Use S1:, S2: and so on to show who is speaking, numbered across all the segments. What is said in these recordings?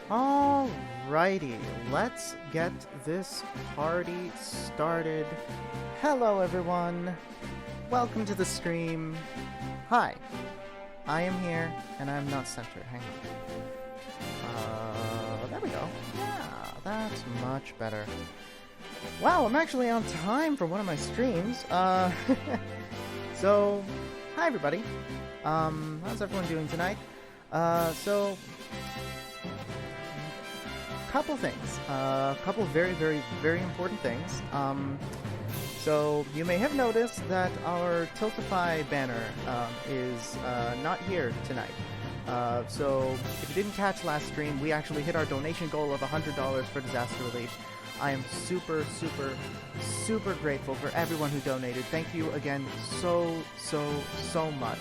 S1: Alrighty, let's get this party started. Hello everyone, welcome to the stream. Hi, I am here and I'm not centered, hang on. There we go. Yeah, that's much better. Wow, I'm actually on time for one of my streams. So, hi everybody. How's everyone doing tonight? Couple things. Couple very, very, very important things. So you may have noticed that our Tiltify banner is not here tonight. So if you didn't catch last stream, we actually hit our donation goal of $100 for disaster relief. I am super, super, super grateful for everyone who donated. Thank you again so much.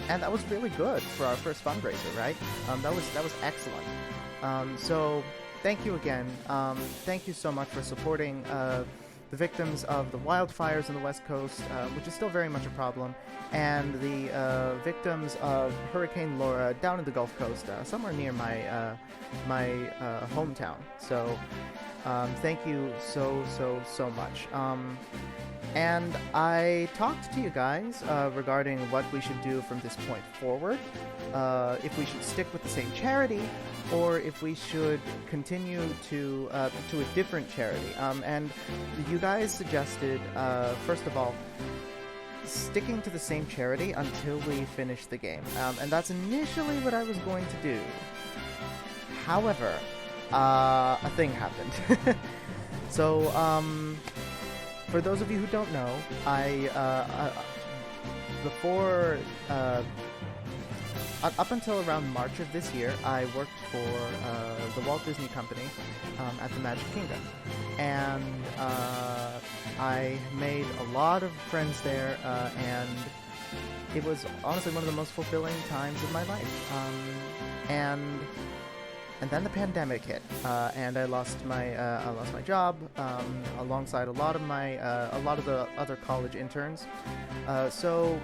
S1: And that was really good for our first fundraiser, right? That was excellent. So thank you again. Thank you so much for supporting the victims of the wildfires on the West Coast, which is still very much a problem, and the victims of Hurricane Laura down in the Gulf Coast, somewhere near my hometown. So thank you so much. And I talked to you guys regarding what we should do from this point forward, if we should stick with the same charity, or if we should continue to a different charity. And you guys suggested, first of all, sticking to the same charity until we finish the game. And that's initially what I was going to do. However, a thing happened. So, for those of you who don't know, before up until around March of this year, I worked for the Walt Disney Company at the Magic Kingdom, and I made a lot of friends there, and it was honestly one of the most fulfilling times of my life. And then the pandemic hit, and I lost my job alongside a lot of the other college interns. So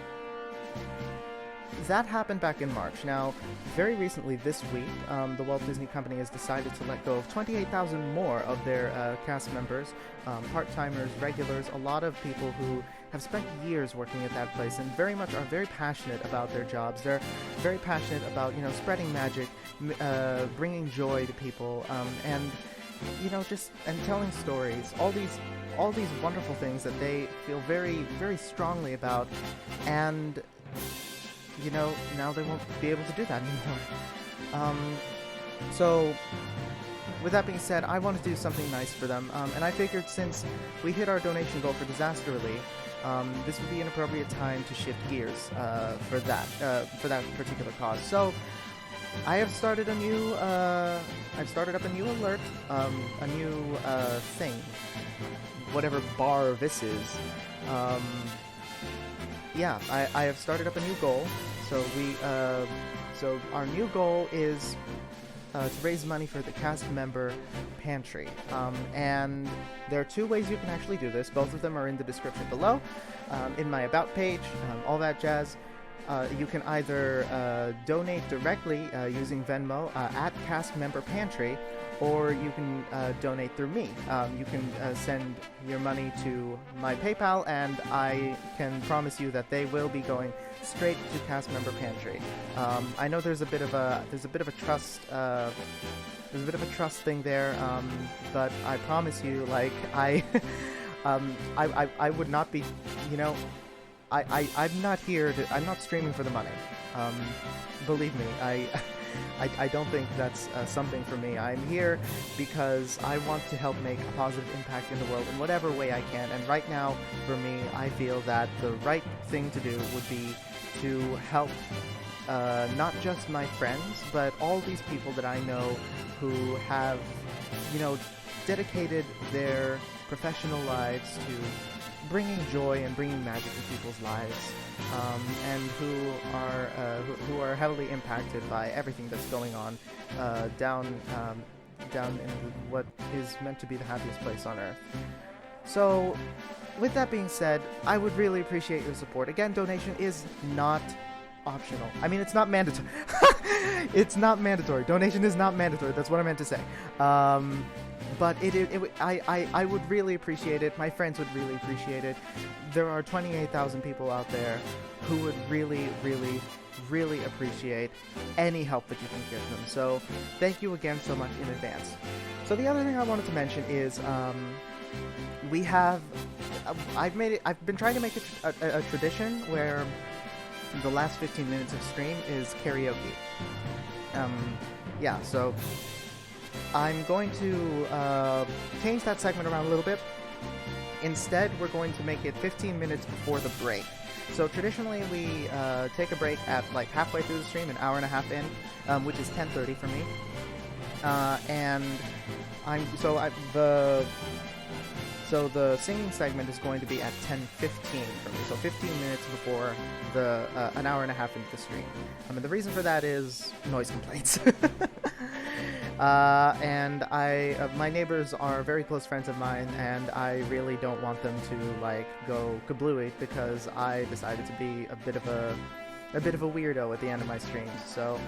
S1: that happened back in March. Now, very recently this week, the Walt Disney Company has decided to let go of 28,000 more of their cast members, part-timers, regulars, a lot of people who have spent years working at that place and are very passionate about their jobs. They're very passionate about, spreading magic, bringing joy to people, and telling stories. All these wonderful things that they feel very, very strongly about, and now they won't be able to do that anymore. So, with that being said, I want to do something nice for them, and I figured since we hit our donation goal for disaster relief, this would be an appropriate time to shift gears for that particular cause. So, I have started a new, up a new alert, a new thing, whatever bar this is. Yeah, I have started up a new goal. So our new goal is to raise money for the cast member pantry. And there are two ways you can actually do this. Both of them are in the description below, in my about page, all that jazz. You can either donate directly using Venmo at Cast Member Pantry, or you can donate through me. You can send your money to my PayPal, and I can promise you that they will be going straight to Cast Member Pantry. I know there's a bit of a trust thing there, but I promise you, like I would not be, I'm not here to, I'm not streaming for the money. Believe me, I don't think that's something for me. I'm here because I want to help make a positive impact in the world in whatever way I can. And right now, for me, I feel that the right thing to do would be to help not just my friends, but all these people that I know who have, dedicated their professional lives to bringing joy and bringing magic to people's lives, and who are heavily impacted by everything that's going on down in what is meant to be the happiest place on Earth. So, with that being said, I would really appreciate your support. Again, donation is not optional. I mean, it's not mandatory. It's not mandatory. Donation is not mandatory. That's what I meant to say. But I would really appreciate it. My friends would really appreciate it. There are 28,000 people out there who would really, really, really appreciate any help that you can give them. So thank you again so much in advance. So the other thing I wanted to mention is we have I've been trying to make a tradition where the last 15 minutes of stream is karaoke. Yeah, so I'm going to change that segment around a little bit. Instead, we're going to make it 15 minutes before the break. So traditionally, we take a break at like halfway through the stream, an hour and a half in, which is 10:30 for me. And the singing segment is going to be at 10:15 for me. So 15 minutes before the an hour and a half into the stream. I mean, the reason for that is noise complaints. And my neighbors are very close friends of mine, and I really don't want them to like go kablooey because I decided to be a bit of a weirdo at the end of my streams. So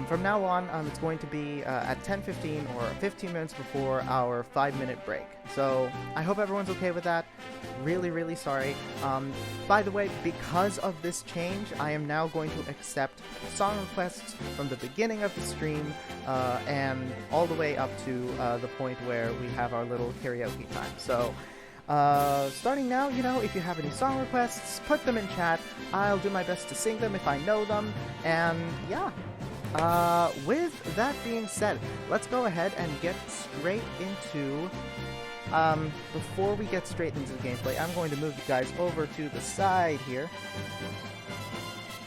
S1: from now on, it's going to be at 10:15 or 15 minutes before our 5-minute break. So I hope everyone's okay with that. Really, really sorry. By the way, because of this change, I am now going to accept song requests from the beginning of the stream and all the way up to the point where we have our little karaoke time. So starting now, you know, if you have any song requests, put them in chat. I'll do my best to sing them if I know them. And yeah. With that being said, let's go ahead and get straight into, before we get straight into the gameplay, I'm going to move you guys over to the side here.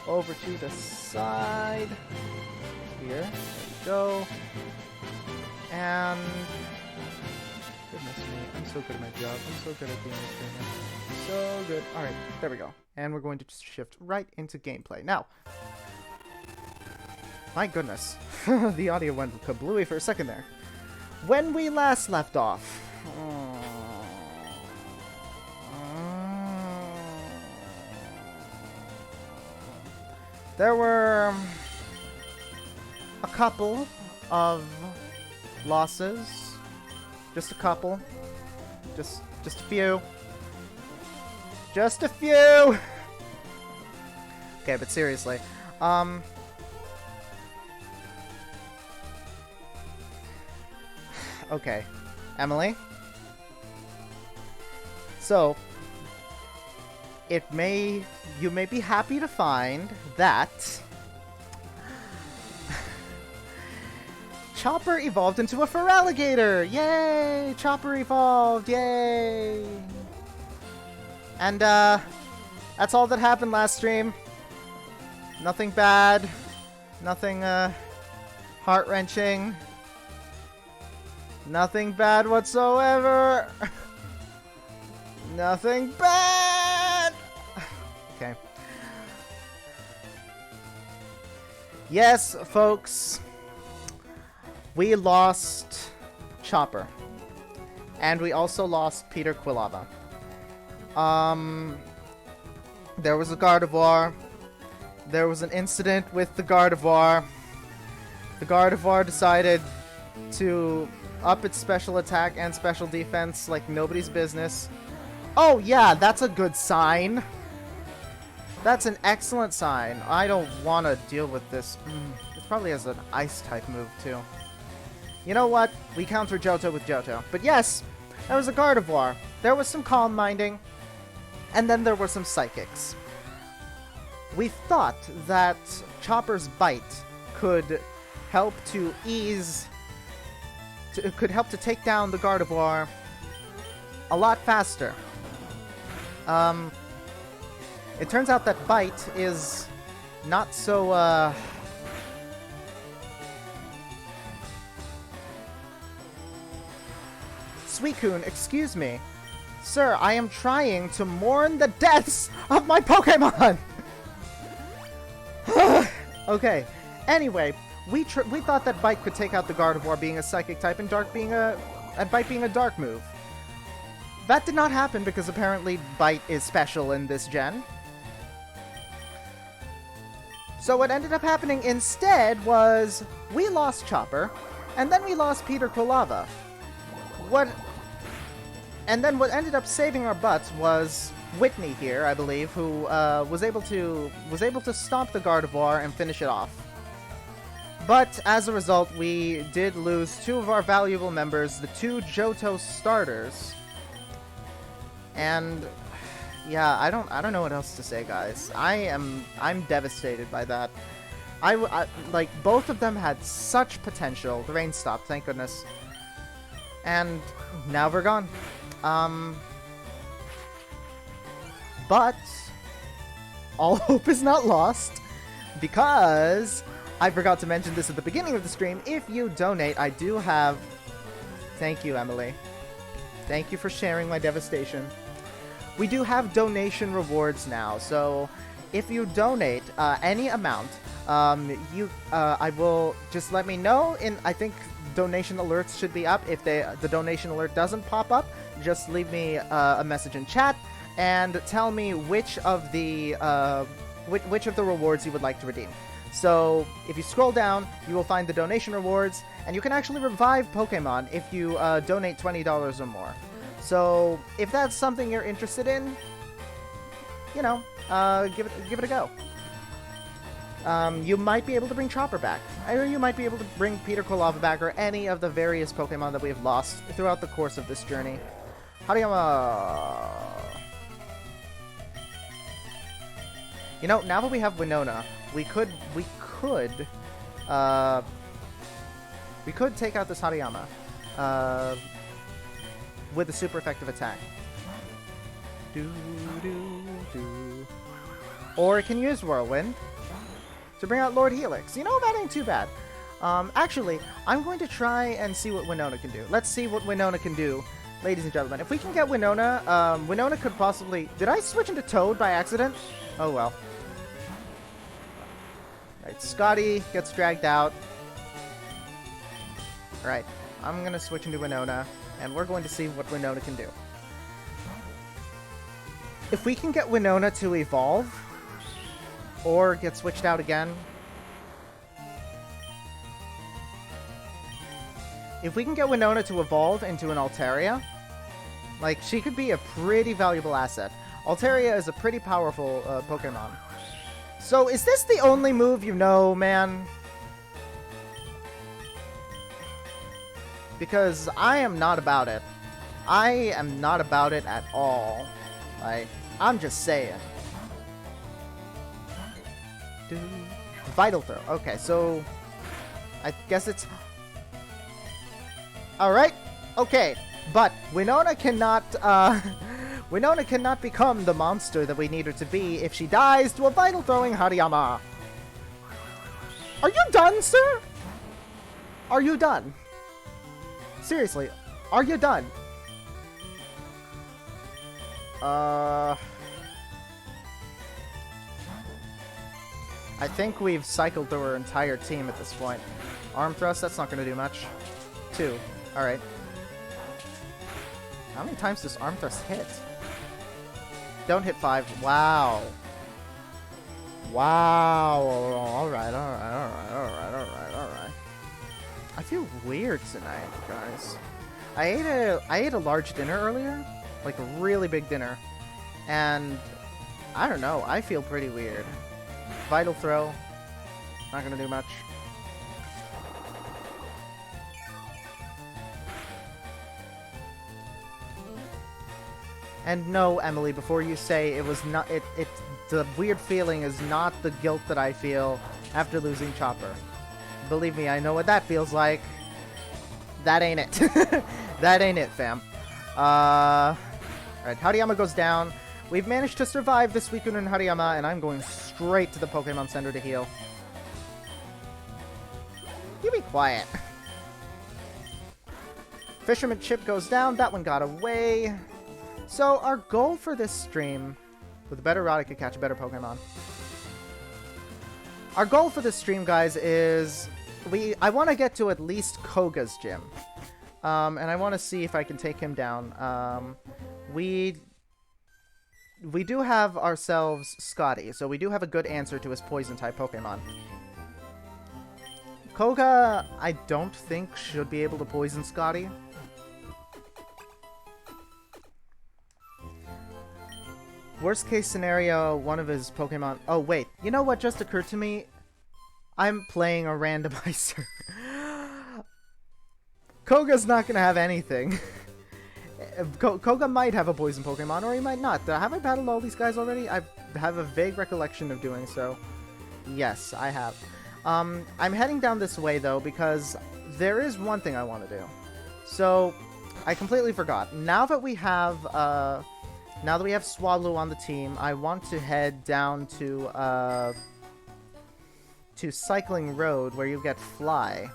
S1: Over to the side. Here. There we go. And, goodness me, I'm so good at my job. I'm so good at being a streamer. So good. Alright, there we go. And we're going to just shift right into gameplay. Now, my goodness, the audio went kablooey for a second there. When we last left off... there were a couple of losses. Just a couple. Just a few. Just a few! Okay, but seriously. Okay, Emily. So, you may be happy to find that Chopper evolved into a FireRed! Yay! Chopper evolved! Yay! And that's all that happened last stream. Nothing bad. Nothing heart-wrenching. Nothing bad whatsoever. Nothing bad. Okay. Yes, folks. We lost Chopper. And we also lost Peter Quilava. There was a Gardevoir. There was an incident with the Gardevoir. The Gardevoir decided to up its special attack and special defense like nobody's business. Oh yeah, that's a good sign. That's an excellent sign. I don't want to deal with this. It probably has an ice type move too. You know what? We counter Johto with Johto. But yes, there was a Gardevoir. There was some Calm Minding. And then there were some Psychics. We thought that Chopper's Bite could help to ease... could help to take down the Gardevoir a lot faster. It turns out that Bite is not so, Suicune, excuse me. Sir, I am trying to mourn the deaths of my Pokemon! Okay, anyway... We thought that Bite could take out the Gardevoir being a Psychic type and Bite being a Dark move. That did not happen because apparently Bite is special in this gen. So what ended up happening instead was we lost Chopper, and then we lost Peter Kolava. And then what ended up saving our butts was Whitney here, I believe, who was able to stomp the Gardevoir and finish it off. But as a result, we did lose two of our valuable members, the two Johto starters. And yeah, I don't know what else to say, guys. I'm devastated by that. I like, both of them had such potential. The rain stopped, thank goodness. And now we're gone. But all hope is not lost, because I forgot to mention this at the beginning of the stream. If you donate, I do have... Thank you, Emily. Thank you for sharing my devastation. We do have donation rewards now, so if you donate any amount, I will just let me know. I think donation alerts should be up. If the donation alert doesn't pop up, just leave me a message in chat and tell me which of the rewards you would like to redeem. So if you scroll down, you will find the donation rewards, and you can actually revive Pokemon if you donate $20 or more. So if that's something you're interested in, you know, give it a go. You might be able to bring Chopper back, or you might be able to bring Peter Kolava back, or any of the various Pokemon that we have lost throughout the course of this journey. Hariyama! You know, now that we have Winona, we could take out this Hariyama with a super effective attack. Or it can use Whirlwind to bring out Lord Helix. You know, that ain't too bad. Actually, I'm going to try and see what Winona can do. Let's see what Winona can do, ladies and gentlemen. If we can get Winona, Winona could possibly... Did I switch into Toad by accident? Oh, well. Alright, Scotty gets dragged out. Alright, I'm going to switch into Winona, and we're going to see what Winona can do. If we can get Winona to evolve, or get switched out again. If we can get Winona to evolve into an Altaria, like, she could be a pretty valuable asset. Altaria is a pretty powerful Pokemon. So, is this the only move you know, man? Because I am not about it. I am not about it at all. Like, I'm just saying. Vital Throw. Okay, so I guess it's... Alright, okay. But Winona cannot, Winona cannot become the monster that we need her to be if she dies to a Vital Throwing Hariyama. Are you done, sir? Are you done? Seriously, are you done? I think we've cycled through our entire team at this point. Arm Thrust, that's not going to do much. 2. Alright. How many times does Arm Thrust hit? Don't hit 5. Wow. Wow. Alright. I feel weird tonight, guys. I ate a large dinner earlier. Like a really big dinner. And I don't know, I feel pretty weird. Vital Throw. Not gonna do much. And no, Emily, before you say it was not, the weird feeling is not the guilt that I feel after losing Chopper. Believe me, I know what that feels like. That ain't it. That ain't it, fam. Alright, Hariyama goes down. We've managed to survive this Suicune and Hariyama, and I'm going straight to the Pokemon Center to heal. You be quiet. Fisherman Chip goes down. That one got away. So our goal for this stream, with a better route I could catch a better Pokemon. Our goal for this stream, guys, is I want to get to at least Koga's gym. And I want to see if I can take him down. we do have ourselves Scotty, so we do have a good answer to his Poison-type Pokemon. Koga, I don't think, should be able to poison Scotty. Worst case scenario, one of his Pokemon... Oh, wait. You know what just occurred to me? I'm playing a randomizer. Koga's not gonna have anything. Koga might have a poison Pokemon, or he might not. Have I battled all these guys already? I have a vague recollection of doing so. Yes, I have. I'm heading down this way, though, because there is one thing I want to do. So, I completely forgot. Now that we have Swallow on the team, I want to head down to Cycling Road, where you get Fly.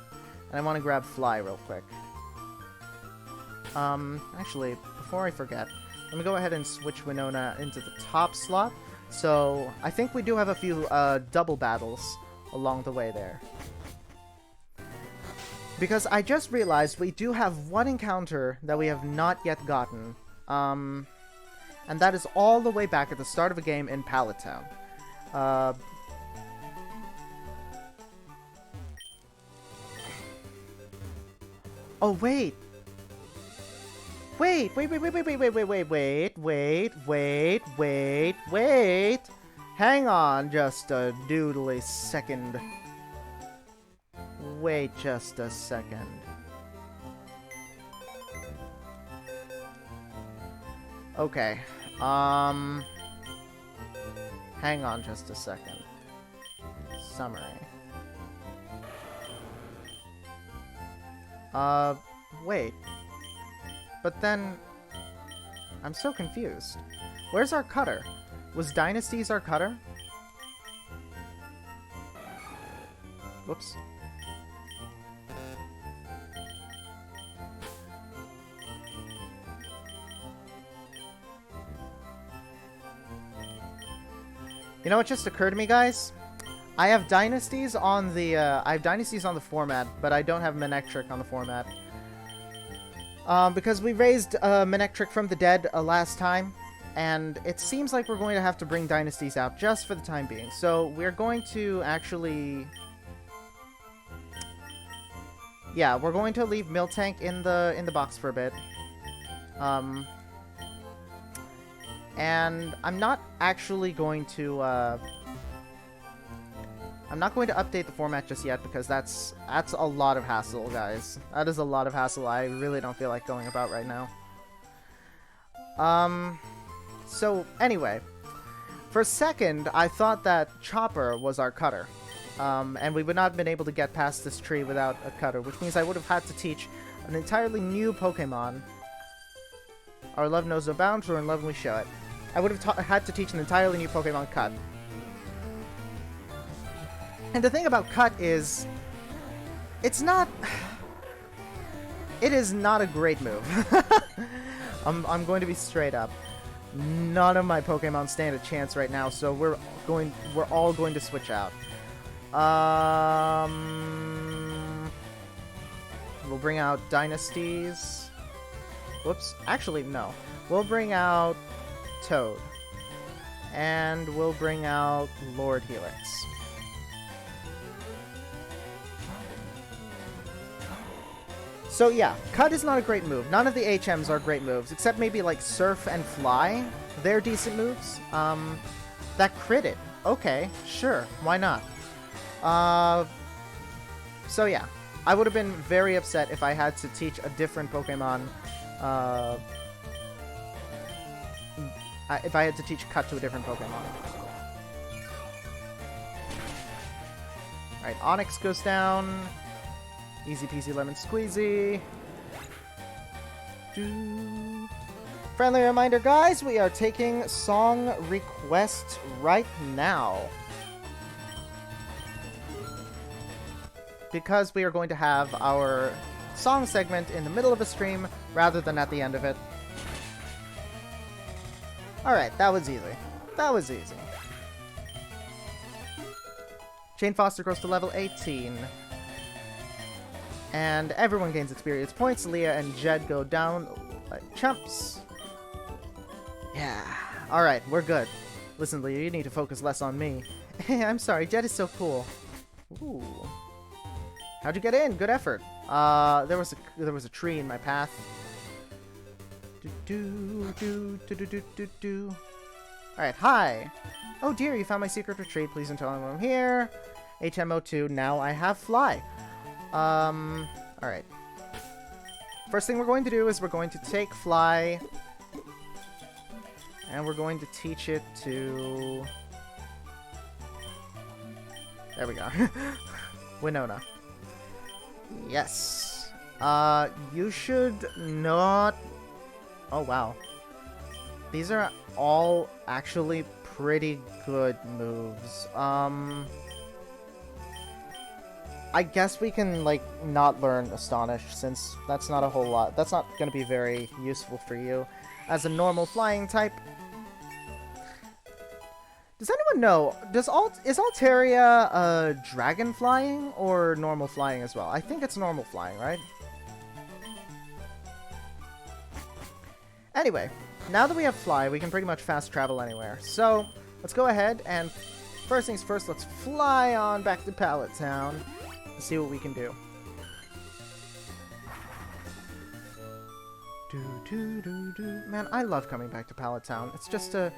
S1: And I want to grab Fly real quick. Actually, before I forget, let me go ahead and switch Winona into the top slot. So, I think we do have a few, double battles along the way there. Because I just realized we do have one encounter that we have not yet gotten. And that is all the way back at the start of a game in Pallet Town. Oh, wait! Wait! Hang on just a doodly second. Wait just a second. Okay. Hang on just a second. Summary. Wait. But then... I'm so confused. Where's our cutter? Was Dynasties our cutter? Whoops. You know what just occurred to me, guys? I have Dynasties on the format, but I don't have Manectric on the format. Because we raised Manectric from the dead last time, and it seems like we're going to have to bring Dynasties out just for the time being. So we're going to actually... Yeah, we're going to leave Miltank in the box for a bit. And I'm not actually going to... I'm not going to update the format just yet, because that's a lot of hassle, guys. That is a lot of hassle I really don't feel like going about right now. So, anyway. For a second, I thought that Chopper was our cutter. And we would not have been able to get past this tree without a cutter, which means I would have had to teach an entirely new Pokemon. Our love knows no bounds, we're in love when we show it. I would have had to teach an entirely new Pokemon Cut. And the thing about Cut is... It's not... It is not a great move. I'm going to be straight up. None of my Pokemon stand a chance right now, so we're all going to switch out. We'll bring out Dynasties. Whoops. Actually, no. We'll bring out Toad. And we'll bring out Lord Helix. So yeah, Cut is not a great move. None of the HMs are great moves, except maybe like Surf and Fly. They're decent moves. That critted. Okay, sure, why not? So yeah, I would have been very upset if I had to teach a different Pokemon, if I had to teach Cut to a different Pokemon. Alright, Onix goes down. Easy peasy lemon squeezy. Friendly reminder, guys, we are taking song requests right now. Because we are going to have our song segment in the middle of a stream rather than at the end of it. Alright, that was easy. That was easy. Jane Foster grows to level 18. And everyone gains experience points. Leah and Jed go down like chumps. Yeah. Alright, we're good. Listen, Leo, you need to focus less on me. I'm sorry, Jet is so cool. Ooh. How'd you get in? Good effort. There was a tree in my path. Alright, hi. Oh dear, you found my secret retreat. Please don't tell anyone I'm here. HMO2, now I have fly. Alright. First thing we're going to do is we're going to take fly. And we're going to teach it to... There we go. Winona. Yes. You should not... Oh, wow. These are all actually pretty good moves. I guess we can, like, not learn Astonish, since that's not a whole lot. That's not going to be very useful for you as a normal flying type. Does anyone know, is Altaria dragon flying or normal flying as well? I think it's normal flying, right? Anyway, now that we have fly, we can pretty much fast travel anywhere. So, let's go ahead and first things first, let's fly on back to Pallet Town and see what we can do. Man, I love coming back to Pallet Town. It's just a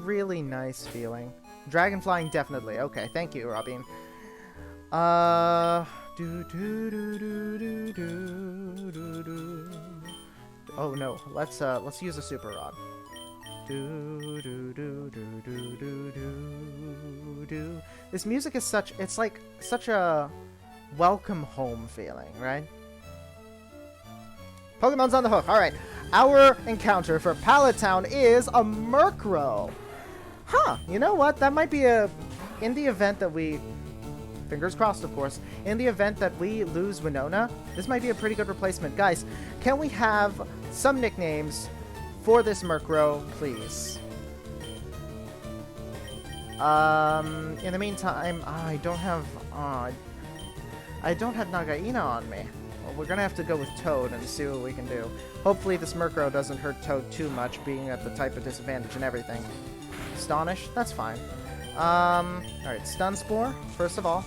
S1: really nice feeling. Dragon flying, definitely. Okay, thank you, Robin. Oh no, let's use a super rod. This music is it's like such a welcome home feeling, right? Pokemon's on the hook. Alright. Our encounter for Pallet Town is a Murkrow. Huh. You know what? That might be in the event that we... Fingers crossed, of course. In the event that we lose Winona, this might be a pretty good replacement. Guys, can we have some nicknames for this Murkrow, please? In the meantime, I don't have Nagaina on me. We're gonna have to go with Toad and see what we can do. Hopefully this Murkrow doesn't hurt Toad too much, being at the type of disadvantage and everything. Astonish? That's fine. Alright, Stun Spore, first of all.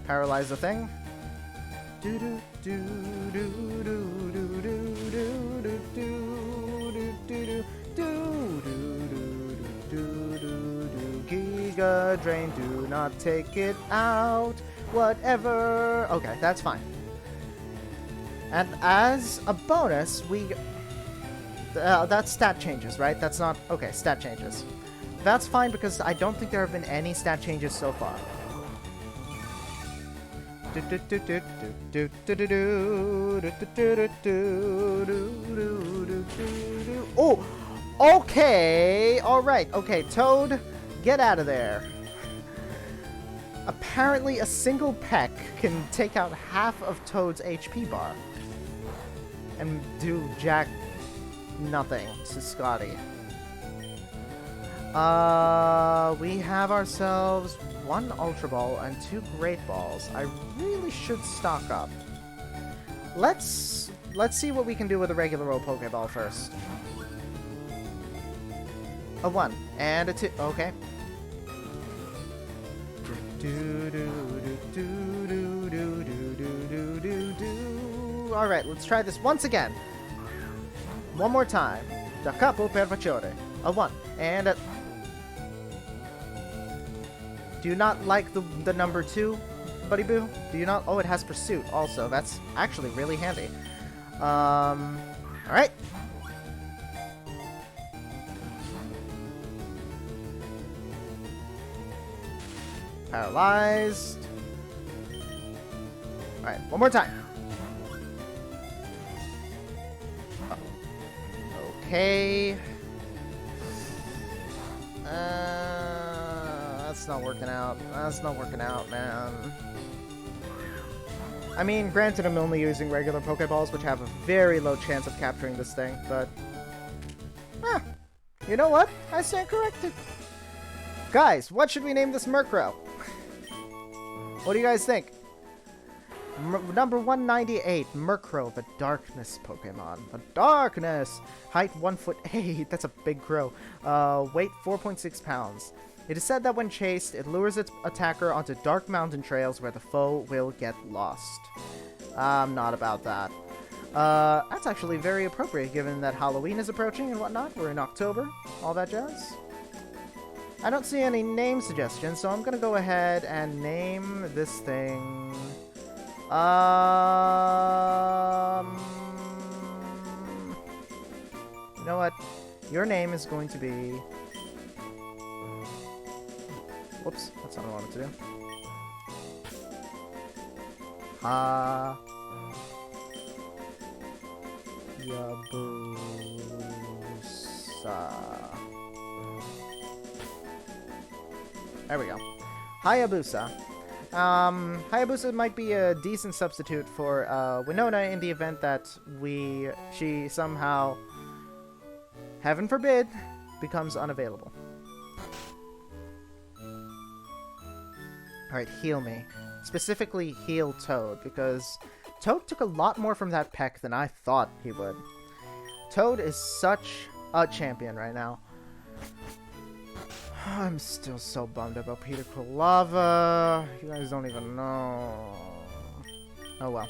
S1: Paralyze the thing. Giga Drain, do not take it out. Whatever. Okay, that's fine. And as a bonus, we... that's stat changes, right? That's not... Okay, stat changes. That's fine because I don't think there have been any stat changes so far. Oh! Okay! Alright, okay, Toad, get out of there. Apparently, a single peck can take out half of Toad's HP bar. And do jack nothing to Scotty. We have ourselves 1 Ultra Ball and 2 Great Balls. I really should stock up. Let's see what we can do with a regular old Pokeball first. A 1 and a 2. Okay. Alright, let's try this once again. One more time. Da capo per facciore. A 1 and a... Do you not like the number 2, Buddy Boo? Do you not? Oh, it has Pursuit also. That's actually really handy. Alright. Paralyzed. Alright, one more time. Okay. That's not working out. That's not working out, man. I mean, granted, I'm only using regular Pokeballs, which have a very low chance of capturing this thing, but... You know what? I stand corrected. Guys, what should we name this Murkrow? What do you guys think? Number 198, Murkrow, the Darkness Pokemon. The Darkness! Height 1'8", that's a big crow. Weight 4.6 pounds. It is said that when chased, it lures its attacker onto dark mountain trails where the foe will get lost. I'm not about that. That's actually very appropriate given that Halloween is approaching and whatnot. We're in October, all that jazz. I don't see any name suggestions, so I'm gonna go ahead and name this thing... You know what? Your name is going to be... Whoops, that's not what I wanted to do. Hayabusa. There we go. Hayabusa. Hayabusa might be a decent substitute for Winona in the event that she somehow, heaven forbid, becomes unavailable. Alright, heal me. Specifically, heal Toad, because Toad took a lot more from that peck than I thought he would. Toad is such a champion right now. I'm still so bummed about Peter Lava. You guys don't even know. Oh well.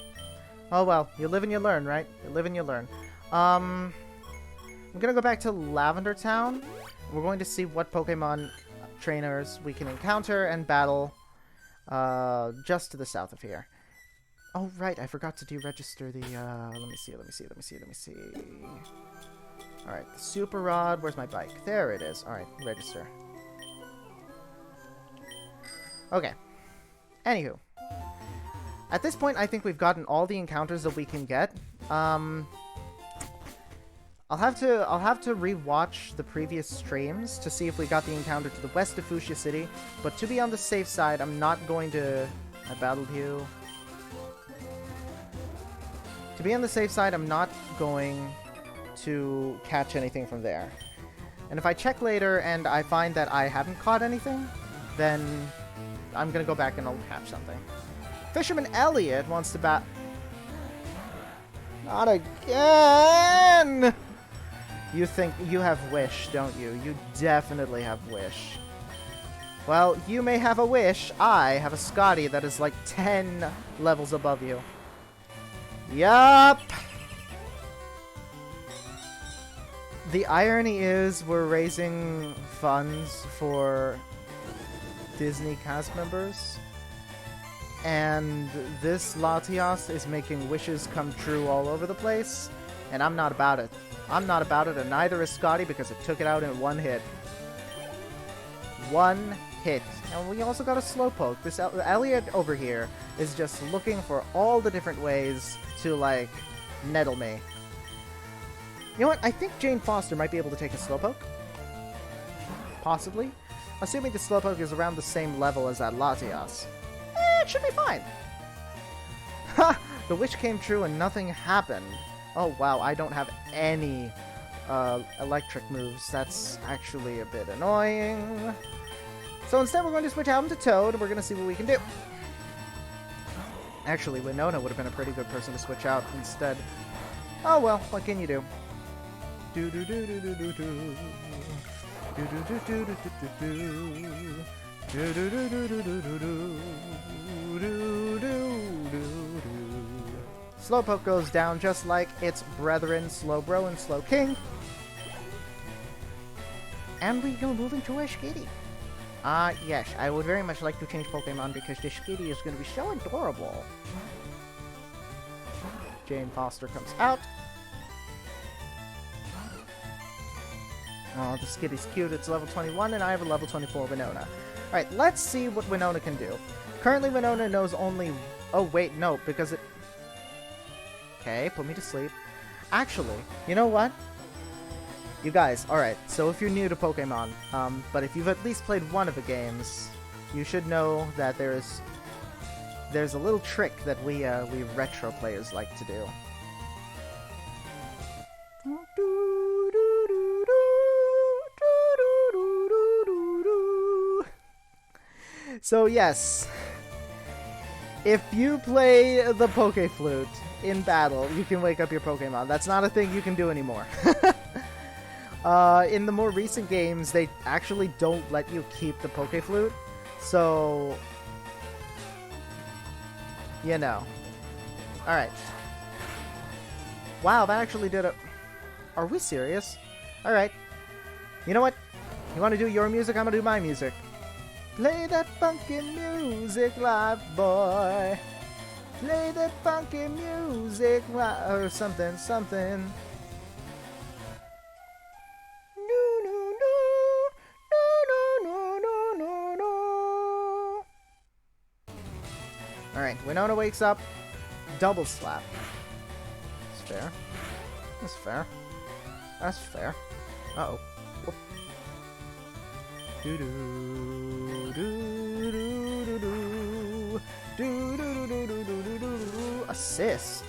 S1: Oh well. You live and you learn, right? You live and you learn. I'm gonna go back to Lavender Town. We're going to see what Pokemon trainers we can encounter and battle just to the south of here. Oh right, I forgot to deregister the let me see. Alright, the Super Rod, where's my bike? There it is. Alright, register. Okay. Anywho. At this point, I think we've gotten all the encounters that we can get. I'll have to rewatch the previous streams to see if we got the encounter to the west of Fuchsia City. But to be on the safe side, I'm not going to... I battled you. To be on the safe side, I'm not going to catch anything from there. And if I check later and I find that I haven't caught anything, then I'm gonna go back and I'll catch something. Fisherman Elliot wants to bat... Not again! You think you have Wish, don't you? You definitely have Wish. Well, you may have a Wish. I have a Scotty that is like 10 levels above you. Yup! The irony is we're raising funds for Disney cast members, and this Latias is making wishes come true all over the place, and I'm not about it. I'm not about it, and neither is Scotty because it took it out in one hit. One hit. And we also got a Slowpoke. This Elliot over here is just looking for all the different ways to, like, nettle me. You know what? I think Jane Foster might be able to take a Slowpoke. Possibly. Assuming the Slowpoke is around the same level as that Latias. It should be fine. Ha! The wish came true and nothing happened. Oh wow, I don't have any electric moves. That's actually a bit annoying. So instead we're going to switch out into Toad and we're going to see what we can do. Actually, Winona would have been a pretty good person to switch out instead. Oh well, what can you do? Do do do do do do do. Do do do do do do do. Do do do do do do do do. Do do do do. Slowpoke goes down just like its brethren Slowbro and Slowking. And we go moving to a Skitty. Yes, I would very much like to change Pokemon because this Skitty is going to be so adorable. Jane Foster comes out. Oh, the Skitty's cute. It's level 21, and I have a level 24 Winona. Alright, let's see what Winona can do. Currently, Winona knows only... Oh, wait, no, because it... Okay, put me to sleep. Actually, you know what? You guys, alright, so if you're new to Pokemon, but if you've at least played one of the games, you should know that there's a little trick that we retro players like to do. So yes, If you play the Poke Flute in battle, you can wake up your Pokemon. That's not a thing you can do anymore. In the more recent games, they actually don't let you keep the Poke Flute. So, you know. Alright. Wow, that actually did a... Are we serious? Alright. You know what? You want to do your music? I'm going to do my music. Play that funky music, live boy. Play that funky music, or something, something. No, no, no, no, no, no, no, no. All right, Winona wakes up. Double slap. That's fair. That's fair. That's fair. Uh-oh. Do do do do do do do do do do do do. Assist.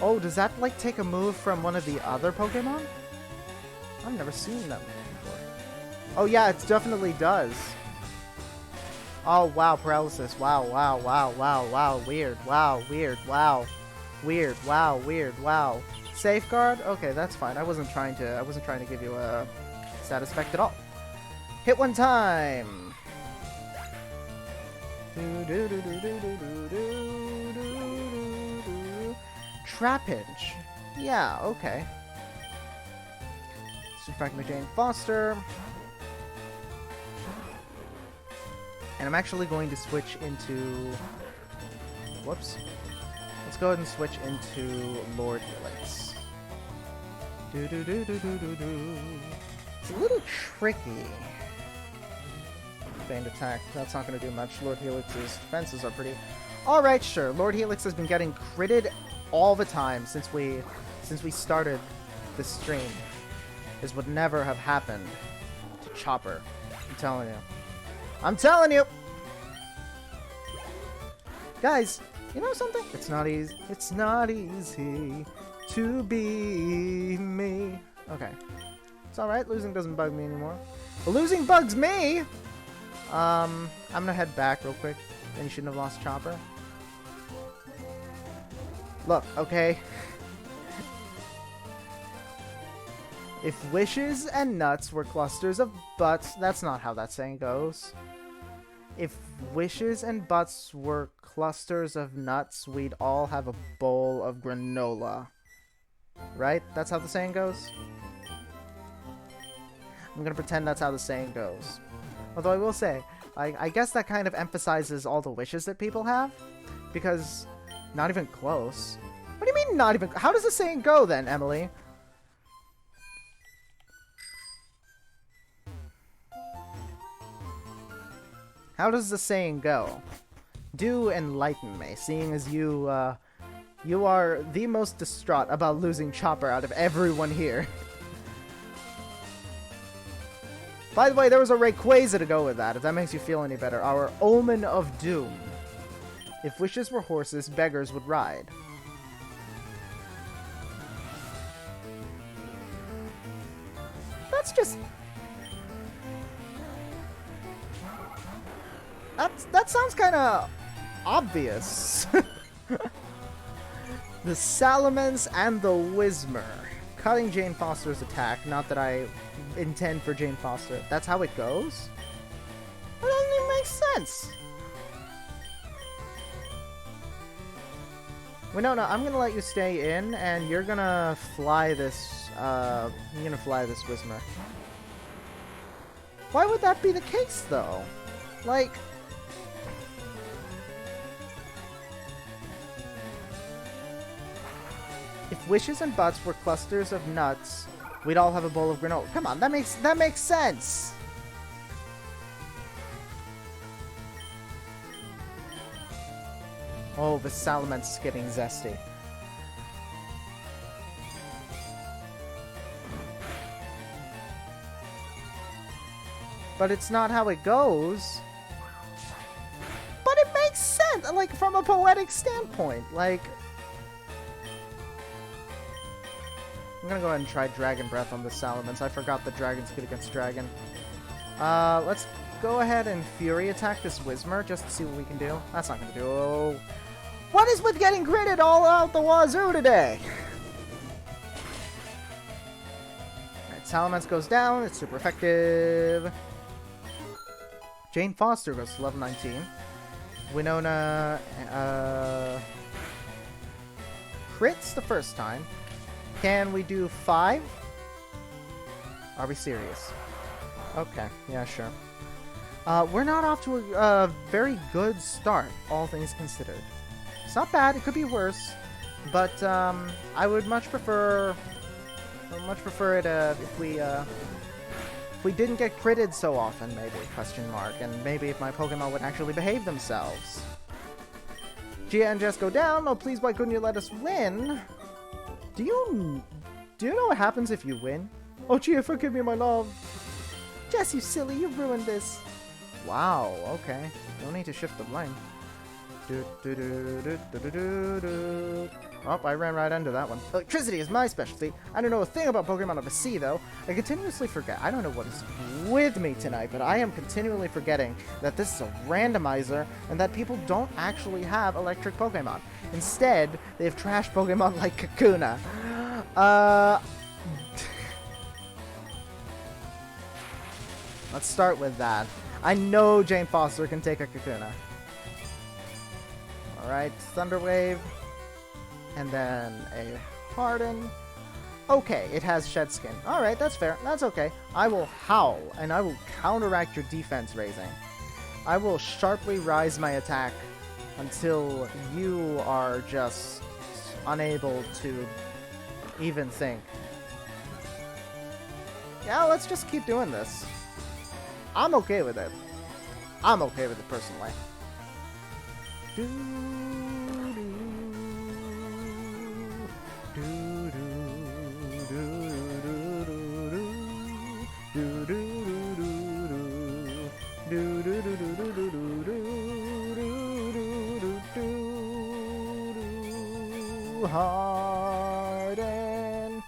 S1: Oh, does that like take a move from one of the other Pokemon? I've never seen them before. Oh yeah, it definitely does. Oh wow, paralysis. Wow, wow, wow, wow, wow. Weird. Wow, weird. Wow, weird. Wow, weird. Wow. Safeguard. Okay, that's fine. I wasn't trying to give you a status effect at all. Hit one time. Trapinch. Yeah, okay. Super Jane Foster. And I'm actually going to switch into... Whoops. Let's go ahead and switch into Lord Helix. It's a little tricky. Feigned attack. That's not going to do much. Lord Helix's defenses are pretty... Alright, sure. Lord Helix has been getting critted all the time since we started this stream. This would never have happened to Chopper. I'm telling you. I'm telling you! Guys, you know something? It's not easy. It's not easy to be me. Okay. It's alright. Losing doesn't bug me anymore. But losing bugs me! I'm gonna head back real quick. Then you shouldn't have lost Chopper. Look, okay. If wishes and nuts were clusters of butts... That's not how that saying goes. If wishes and butts were clusters of nuts, we'd all have a bowl of granola. Right? That's how the saying goes? I'm gonna pretend that's how the saying goes. Although I will say, I guess that kind of emphasizes all the wishes that people have. Because, not even close. What do you mean not even... How does the saying go then, Emily? How does the saying go? Do enlighten me, seeing as you are the most distraught about losing Chopper out of everyone here. By the way, there was a Rayquaza to go with that, if that makes you feel any better. Our Omen of Doom. If wishes were horses, beggars would ride. That's just... That sounds kind of obvious. The Salamence and the Whismur. Cutting Jane Foster's attack. Not that I intend for Jane Foster. That's how it goes? That doesn't even make sense. Winona, I'm gonna let you stay in, and you're gonna fly this, you're gonna fly this Whismur. Why would that be the case, though? Like... If wishes and butts were clusters of nuts, we'd all have a bowl of granola. Come on, that makes sense. Oh, the Salamence is getting zesty. But it's not how it goes. But it makes sense, like, from a poetic standpoint. Like... I'm gonna go ahead and try Dragon Breath on the Salamence. I forgot that dragon's good against dragon. Let's go ahead and Fury attack this Whismur just to see what we can do. That's not gonna do. What is with getting critted all out the wazoo today? Alright, Salamence goes down. It's super effective. Jane Foster goes to level 19. Winona crits the first time. Can we do 5? Are we serious? Okay, yeah, sure. We're not off to a very good start, all things considered. It's not bad, it could be worse, but I would much prefer it if we didn't get critted so often, maybe, question mark, and maybe if my Pokemon would actually behave themselves. Gia and Jess go down. Oh, please, why couldn't you let us win? Do you know what happens if you win? Oh, Gia, forgive me, my love. Jess, you silly, you ruined this. Wow, okay. No need to shift the blame. Oh, I ran right into that one. Electricity is my specialty. I don't know a thing about Pokemon of the Sea, though. I continuously forget. I don't know what is with me tonight, but I am continually forgetting that this is a randomizer and that people don't actually have electric Pokemon. Instead, they have trash Pokemon like Kakuna. Let's start with that. I know Jane Foster can take a Kakuna. Alright, Thunder Wave. And then a Harden. Okay, it has Shed Skin. Alright, that's fair. That's okay. I will howl, and I will counteract your defense raising. I will sharply rise my attack until you are just unable to even think. Yeah, let's just keep doing this. I'm okay with it. I'm okay with it personally. Harden,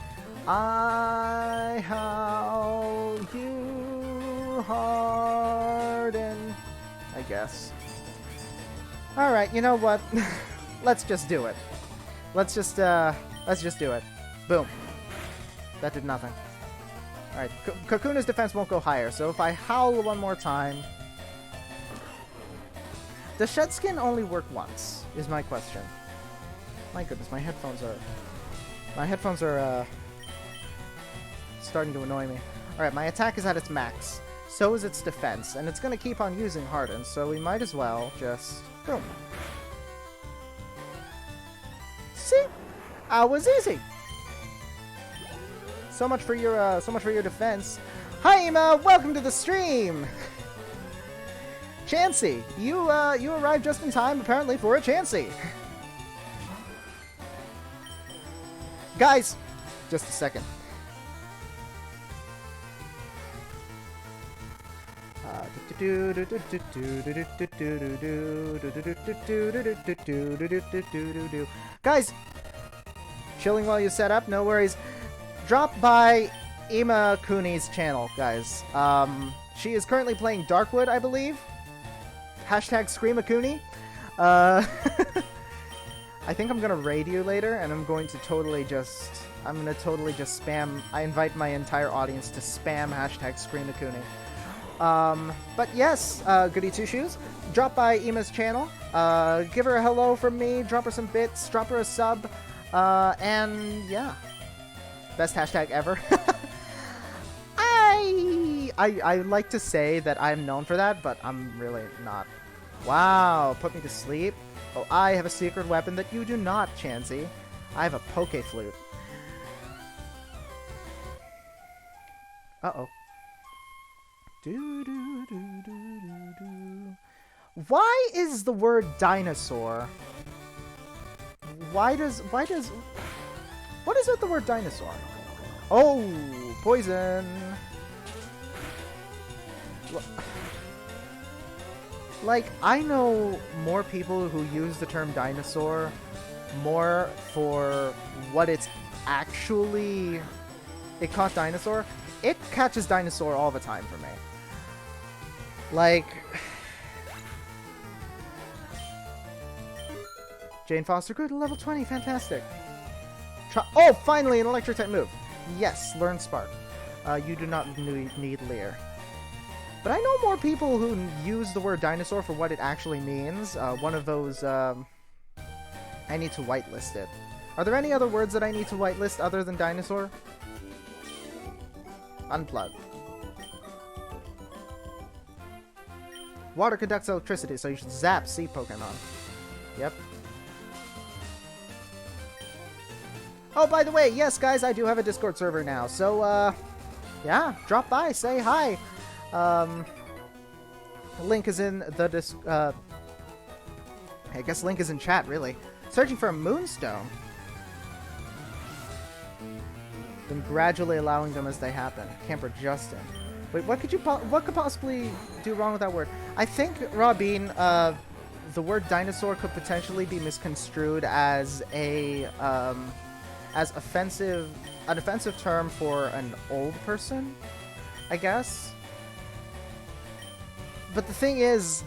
S1: I howl, you harden, I guess. Alright, you know what? Let's just do it. Let's just do it. Boom. That did nothing. Alright, Kakuna's defense won't go higher, so if I howl one more time... Does Shed Skin only work once, is my question. My goodness, my headphones are starting to annoy me. Alright, my attack is at its max. So is its defense, and it's gonna keep on using Harden, so we might as well just... Boom. See? That was easy! So much for your defense. Hi, Emma! Welcome to the stream! Chansey, you arrived just in time, apparently, for a Chansey. Guys, just a second. Guys, chilling while you set up, no worries. Drop by Ima Kuni's channel, guys. She is currently playing Darkwood, I believe. Hashtag Screamakuni. I think I'm gonna raid you later, and I'm gonna totally just spam. I invite my entire audience to spam hashtag Screamakuni. But yes, Goody Two Shoes, drop by Ima's channel, give her a hello from me, drop her some bits, drop her a sub, and yeah, best hashtag ever. I like to say that I'm known for that, but I'm really not. Wow, put me to sleep. Oh, I have a secret weapon that you do not, Chansey. I have a Poke Flute. Uh-oh. Why is the word dinosaur? What is with the word dinosaur? Oh, poison. Like, I know more people who use the term dinosaur more for what it's actually... It caught dinosaur. It catches dinosaur all the time for me. Like... Jane Foster grew to level 20. Fantastic. Oh, finally an electric type move. Yes, learn Spark. You do not need Leer. But I know more people who use the word dinosaur for what it actually means. One of those, I need to whitelist it. Are there any other words that I need to whitelist other than dinosaur? Unplug. Water conducts electricity, so you should zap sea Pokemon. Yep. Oh, by the way, yes, guys, I do have a Discord server now. So, yeah, drop by, say hi. Link is in the I guess link is in chat, really. Searching for a Moonstone. Then gradually allowing them as they happen. Camper Justin. Wait, what could possibly do wrong with that word? I think, Robin, the word dinosaur could potentially be misconstrued as an offensive term for an old person, I guess. But the thing is,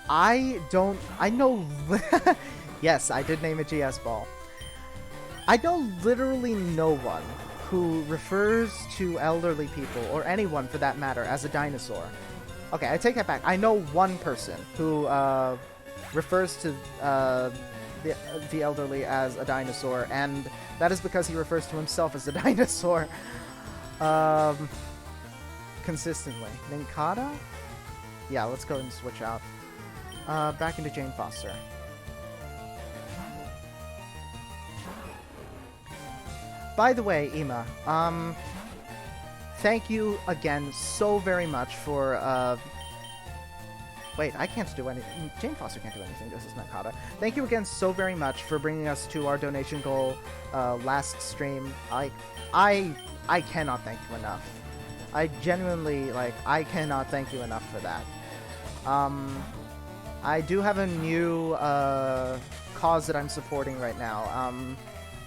S1: I know, yes, I did name a GS ball. I know literally no one who refers to elderly people, or anyone for that matter, as a dinosaur. Okay, I take that back. I know one person who refers to the elderly as a dinosaur, and that is because he refers to himself as a dinosaur. Consistently. Ninkata? Yeah, let's go and switch out. Back into Jane Foster. By the way, Ima, thank you again so very much for, wait, I can't do anything. Jane Foster can't do anything. This is Ninkata. Thank you again so very much for bringing us to our donation goal last stream. I cannot thank you enough. I genuinely, I cannot thank you enough for that. I do have a new cause that I'm supporting right now.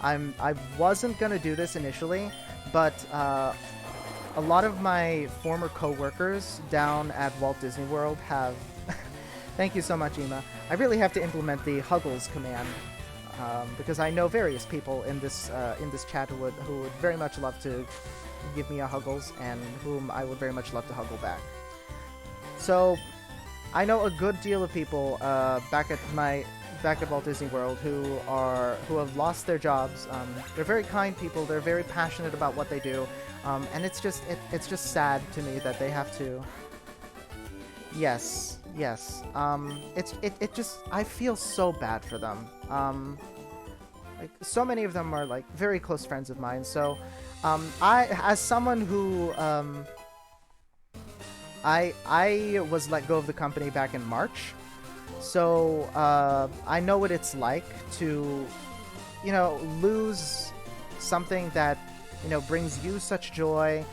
S1: I wasn't gonna do this initially, but a lot of my former co-workers down at Walt Disney World have... Thank you so much, Ima. I really have to implement the Huggles command, because I know various people in this chat who would very much love to give me a Huggles, and whom I would very much love to Huggle back. So, I know a good deal of people back at Walt Disney World who have lost their jobs. They're very kind people. They're very passionate about what they do, and it's just sad to me that they have to. Yes. It just, I feel so bad for them. Like, so many of them are like very close friends of mine. So, as someone who I was let go of the company back in March. So, I know what it's like to, lose something that, brings you such joy,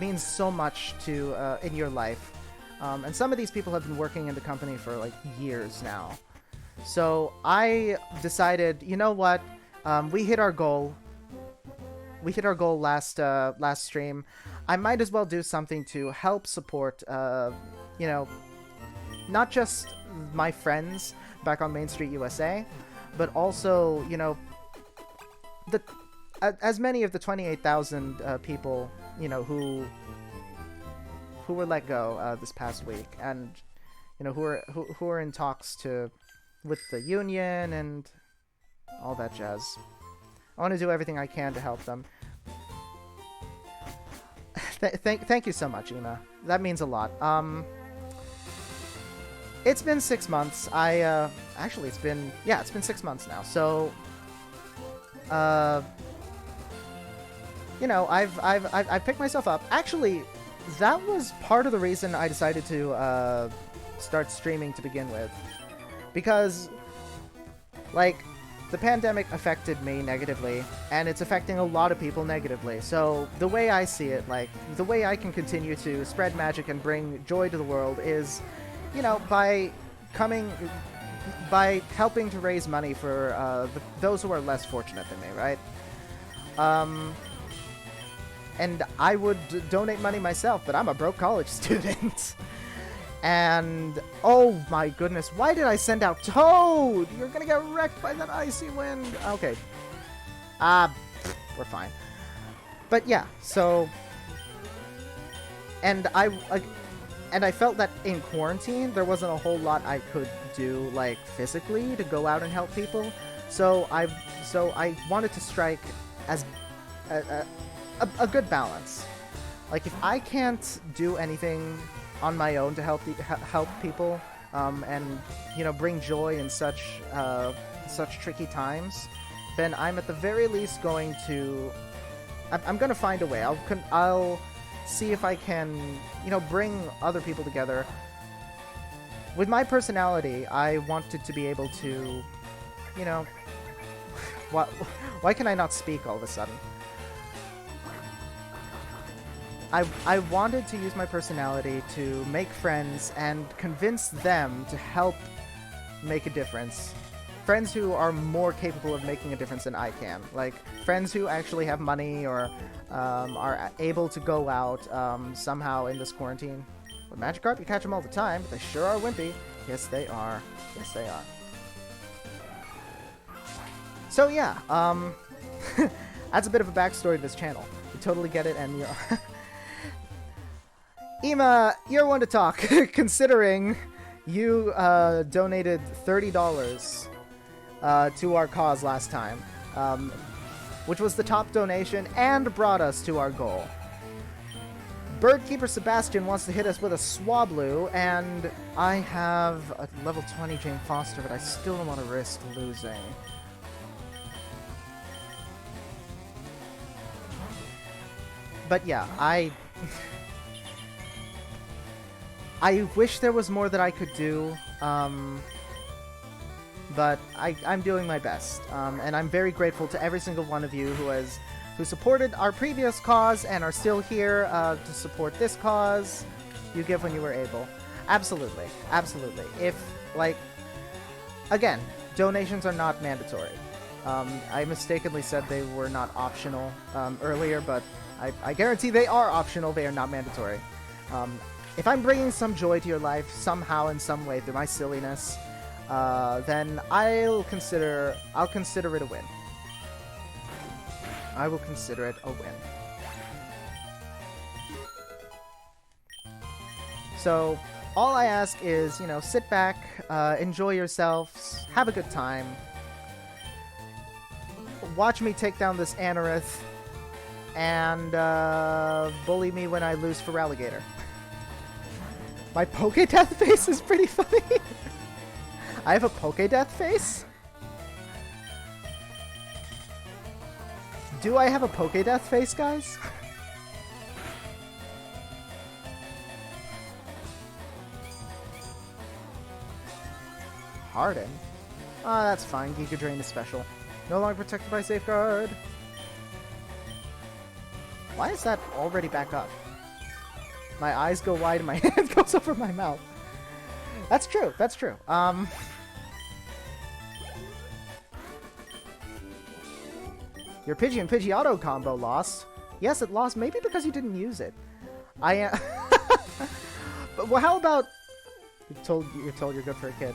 S1: means so much to, in your life. And some of these people have been working in the company for, like, years now. So, I decided, you know what, we hit our goal. We hit our goal last stream. I might as well do something to help support, not just my friends back on Main Street USA, but also, as many of the 28,000 people, who were let go this past week, and who are in talks with the union and all that jazz. I want to do everything I can to help them. Thank you so much, Ima. That means a lot. It's been 6 months. Actually, it's been 6 months now. So, I've picked myself up. Actually, that was part of the reason I decided to start streaming to begin with, because, the pandemic affected me negatively, and it's affecting a lot of people negatively. So the way I see it, the way I can continue to spread magic and bring joy to the world is, by helping to raise money for those who are less fortunate than me, right? and I would donate money myself, but I'm a broke college student. And, oh my goodness, why did I send out Toad? You're gonna get wrecked by that icy wind. Okay. We're fine. But yeah, so... And I felt that in quarantine, there wasn't a whole lot I could do, like, physically to go out and help people. So I wanted to strike as a good balance. Like, if I can't do anything on my own to help people, and, you know, bring joy in such tricky times, then I'm at the very least going to... I'm gonna find a way. I'll see if I can, you know, bring other people together. With my personality, I wanted to be able to, you know... Why can I not speak all of a sudden? I wanted to use my personality to make friends and convince them to help make a difference. Friends who are more capable of making a difference than I can. Like, friends who actually have money or are able to go out somehow in this quarantine. With Magikarp, you catch them all the time, but they sure are wimpy. Yes, they are. Yes, they are. So yeah, that's a bit of a backstory to this channel. You totally get it, and you're... Ema, you're one to talk, considering you donated $30 to our cause last time, which was the top donation and brought us to our goal. Birdkeeper Sebastian wants to hit us with a Swablu, and I have a level 20 Jane Foster, but I still don't want to risk losing. But yeah, I wish there was more that I could do, but I'm doing my best, and I'm very grateful to every single one of you who supported our previous cause and are still here to support this cause. You give when you were able. Absolutely, absolutely. If, like, again, donations are not mandatory. I mistakenly said they were not optional earlier, but I guarantee they are optional. They are not mandatory. If I'm bringing some joy to your life somehow in some way through my silliness, then I'll consider it a win. I will consider it a win. So all I ask is, you know, sit back, enjoy yourselves, have a good time. Watch me take down this Anorith, and bully me when I lose for Alligator. My Pokédeath face is pretty funny. I have a Pokédeath face? Do I have a Pokédeath face, guys? Harden? Ah, that's fine. Giga Drain is special. No longer protected by Safeguard. Why is that already back up? My eyes go wide and my hand goes over my mouth. That's true. That's true. Your Pidgey and Pidgeotto combo lost. Yes, it lost. Maybe because you didn't use it. But well, how about... You're told you're good for a kid.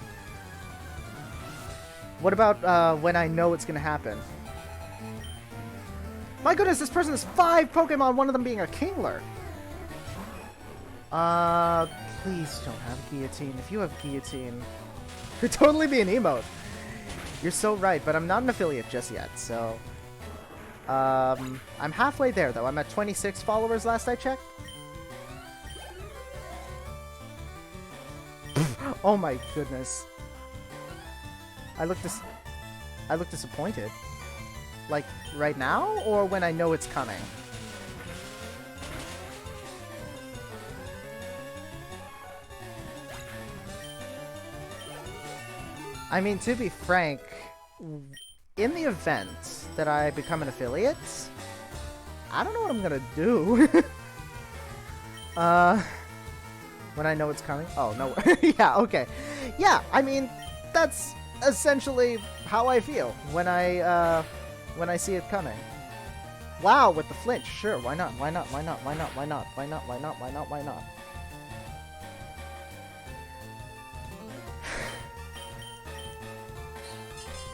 S1: What about when I know it's gonna happen? My goodness, this person has 5 Pokemon, one of them being a Kingler. Please don't have Guillotine. If you have Guillotine, you'd totally be an emote. You're so right, but I'm not an affiliate just yet, so... I'm halfway there, though. I'm at 26 followers last I checked. Oh my goodness. I look disappointed. Like, right now, or when I know it's coming? I mean, to be frank, in the event that I become an affiliate, I don't know what I'm gonna do. When I know it's coming? Oh, no. Yeah, okay. Yeah, I mean, that's essentially how I feel when I see it coming. Wow, with the flinch. Sure, why not? Why not? Why not? Why not? Why not? Why not? Why not? Why not? Why not?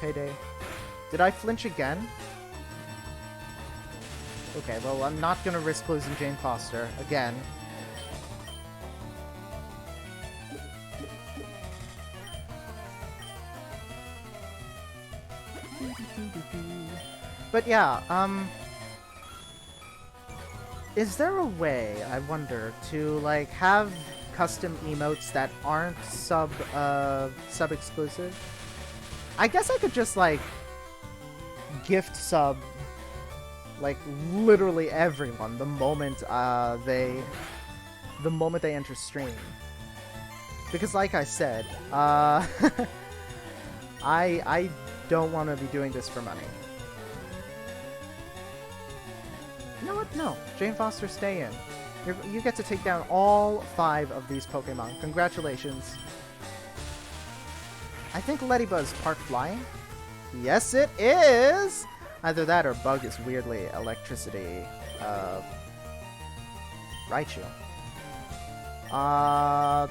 S1: Payday. Did I flinch again? Okay, well, I'm not gonna risk losing Jane Foster again. But yeah, is there a way, I wonder, to, like, have custom emotes that aren't sub-exclusive? I guess I could just, like, gift sub, like, literally everyone the moment they enter stream. Because, like I said, I don't want to be doing this for money. You know what? No. Jane Foster, stay in. You get to take down all 5 of these Pokemon. Congratulations. I think Electabuzz parked flying. Yes, it is! Either that or Bug is weirdly electricity. Raichu. I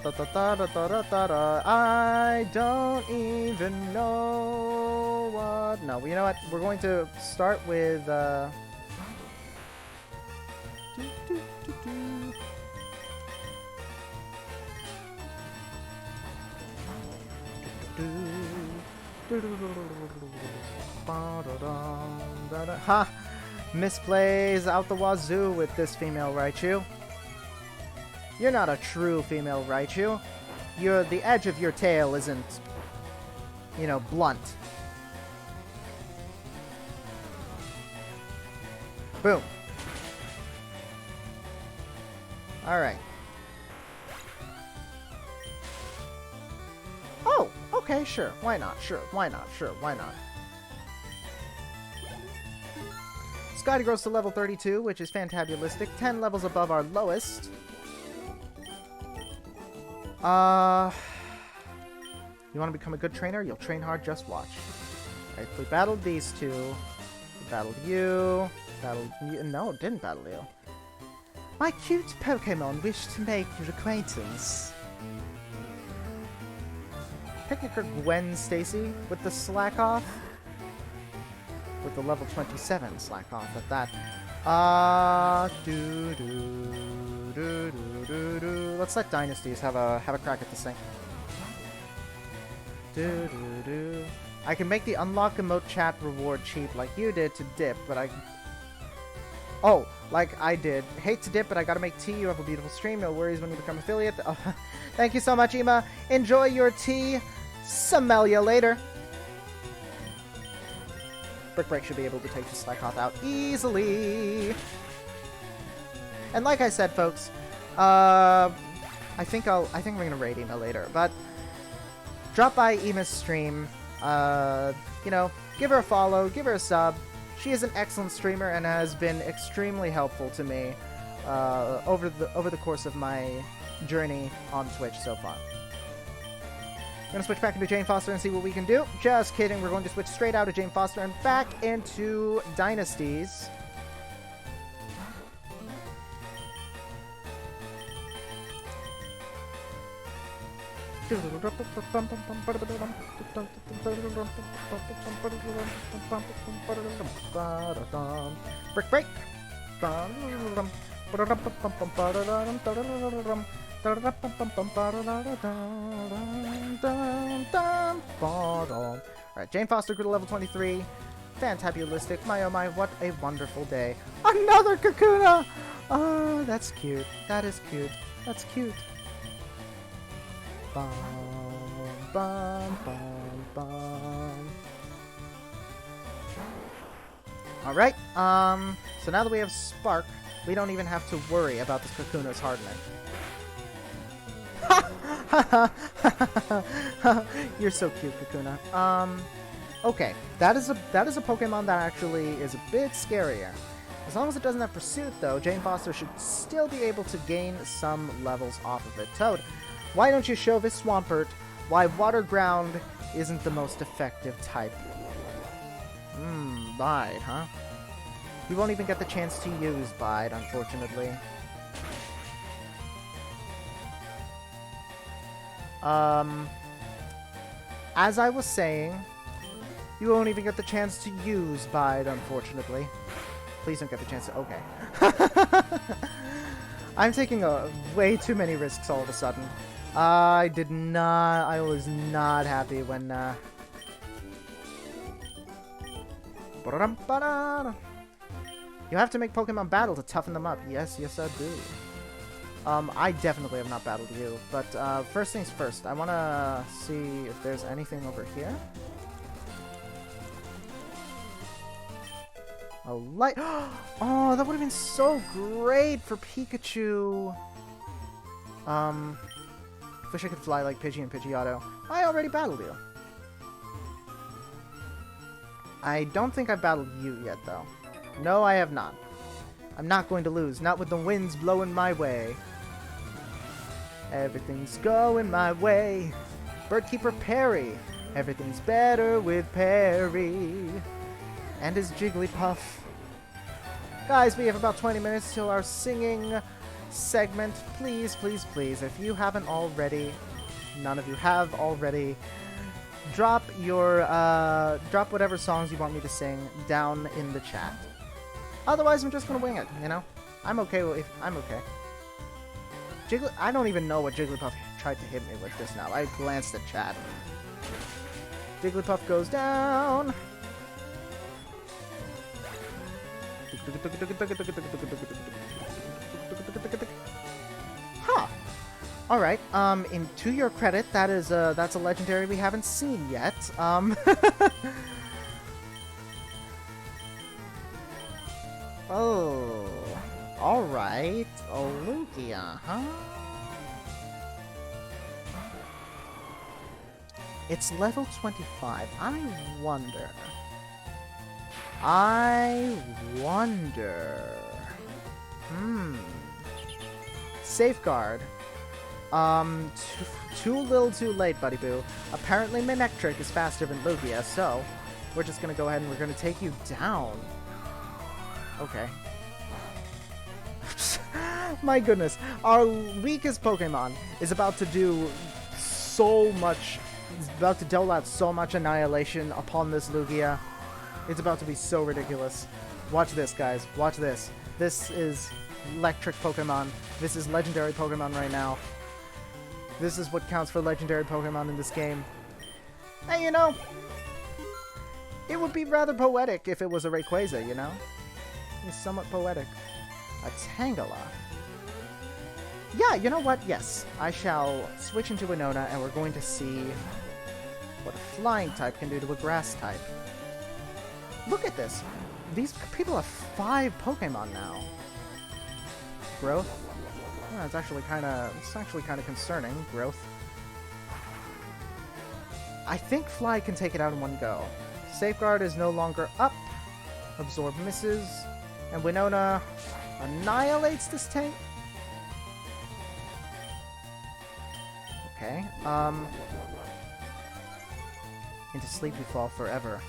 S1: don't even know what... No, you know what? We're going to start with... Ha! Misplays out the wazoo with this female Raichu. You're not a true female Raichu. The edge of your tail isn't, you know, blunt. Boom. Alright. Oh, okay, sure. Why not? Sure. Why not? Sure. Why not? Scotty grows to level 32, which is fantabulistic. 10 levels above our lowest. You want to become a good trainer? You'll train hard, just watch. Alright, we battled these two. We battled you. Battled you. No, didn't battle you. My cute Pokemon wish to make your acquaintance. Picnicker Gwen Stacy with the slack off. With the level 27 slack off at that. Let's let Dynasties have a crack at this thing. I can make the unlock emote chat reward cheap like you did to dip, but I... Oh, like I did. Hate to dip, but I gotta make tea. You have a beautiful stream. No worries when you become affiliate. Oh, thank you so much, Ema. Enjoy your tea. Smell ya later. Brick Break should be able to take the Slakoth out easily. And like I said, folks, I think we're gonna raid Ema later, but drop by Ema's stream. You know, give her a follow, give her a sub. She is an excellent streamer and has been extremely helpful to me over the course of my journey on Twitch so far. We're gonna switch back into Jane Foster and see what we can do. Just kidding, we're going to switch straight out of Jane Foster and back into Dynasties. Brick Break. Alright, Jane Foster grew to level 23. Fantabulistic. My oh my, what a wonderful day. Another Kakuna! Oh, that's cute. That is cute. That's cute. Bum, bum, bum, bum. Alright, so now that we have Spark, we don't even have to worry about this Kakuna's hardening. You're so cute, Kakuna. Okay, that is a Pokemon that actually is a bit scarier. As long as it doesn't have Pursuit, though, Jane Foster should still be able to gain some levels off of it. Toad, why don't you show this Swampert why Water Ground isn't the most effective type? Lied, huh? You won't even get the chance to use Bide, unfortunately. As I was saying, you won't even get the chance to use Bide, unfortunately. Please don't get the chance to... Okay. I'm taking way too many risks all of a sudden. I was not happy when, You have to make Pokemon battle to toughen them up. Yes, yes I do. I definitely have not battled you, but first things first, I want to see if there's anything over here. A light. Oh, that would have been so great for Pikachu. Wish I could fly like Pidgey and Pidgeotto. I already battled you. I don't think I've battled you yet, though. No, I have not. I'm not going to lose. Not with the winds blowing my way. Everything's going my way. Birdkeeper Perry. Everything's better with Perry. And his Jigglypuff. Guys, we have about 20 minutes till our singing segment. Please, please, please, if you haven't already, none of you have already, drop whatever songs you want me to sing down in the chat. Otherwise, I'm just gonna wing it, you know? I'm okay. I don't even know what Jigglypuff tried to hit me with just now. I glanced at chat. Jigglypuff goes down. Huh. Alright, to your credit, that's a legendary we haven't seen yet. Oh. Alright. Oh, Lugia, huh? It's level 25. I wonder. Safeguard. Too little too late, Buddy Boo. Apparently Manectric is faster than Lugia, so we're just gonna go ahead and we're gonna take you down. Okay. My goodness. Our weakest Pokemon is about to do so much, is about to dole out so much annihilation upon this Lugia. It's about to be so ridiculous. Watch this, guys. Watch this. This is electric Pokemon. This is legendary Pokemon right now. This is what counts for legendary Pokemon in this game. Hey, you know, it would be rather poetic if it was a Rayquaza, you know? It's somewhat poetic. A Tangela. Yeah, you know what? Yes. I shall switch into Winona, and we're going to see what a flying type can do to a grass type. Look at this. These people have 5 Pokemon now. Growth? Oh, it's actually kind of concerning. Growth. I think Fly can take it out in one go. Safeguard is no longer up. Absorb misses. And Winona annihilates this tank. Okay. Into sleep you fall forever.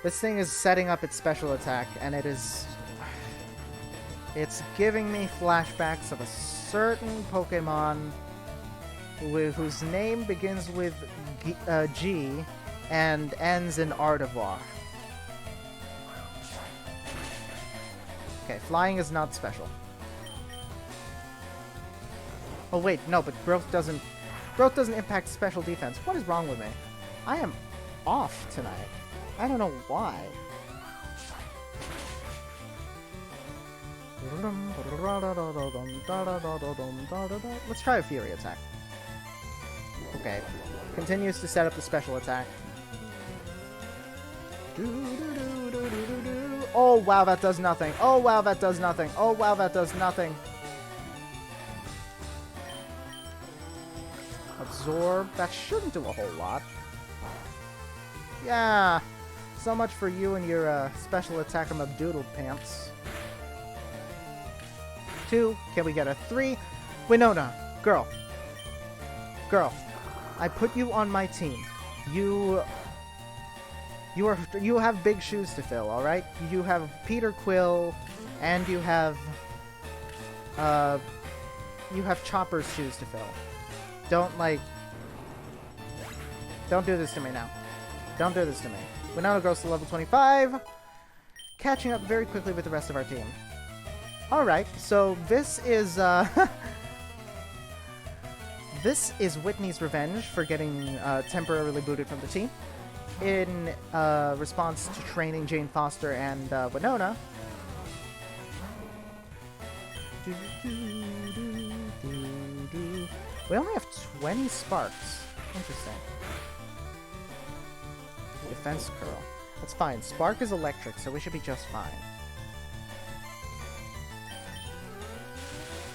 S1: This thing is setting up its special attack, and it's giving me flashbacks of a certain Pokemon whose name begins with G and ends in Artivar. Okay, flying is not special. Oh wait, no, but growth doesn't impact special defense. What is wrong with me? I am off tonight. I don't know why. Let's try a Fury attack. Okay. Continues to set up the special attack. Oh wow, that does nothing. Oh wow, that does nothing. Oh wow, that does nothing. Absorb. That shouldn't do a whole lot. Yeah. So much for you and your special attack from Doodle Pants. 2. Can we get a 3? Winona. Girl. Girl. I put you on my team. You have big shoes to fill, alright? You have Peter Quill, and you have Chopper's shoes to fill. Don't do this to me now. Don't do this to me. Winona grows to level 25, catching up very quickly with the rest of our team. Alright, so this is, this is Whitney's revenge for getting temporarily booted from the team in response to training Jane Foster and Winona. We only have 20 sparks. Interesting. Defense curl. That's fine. Spark is electric, so we should be just fine.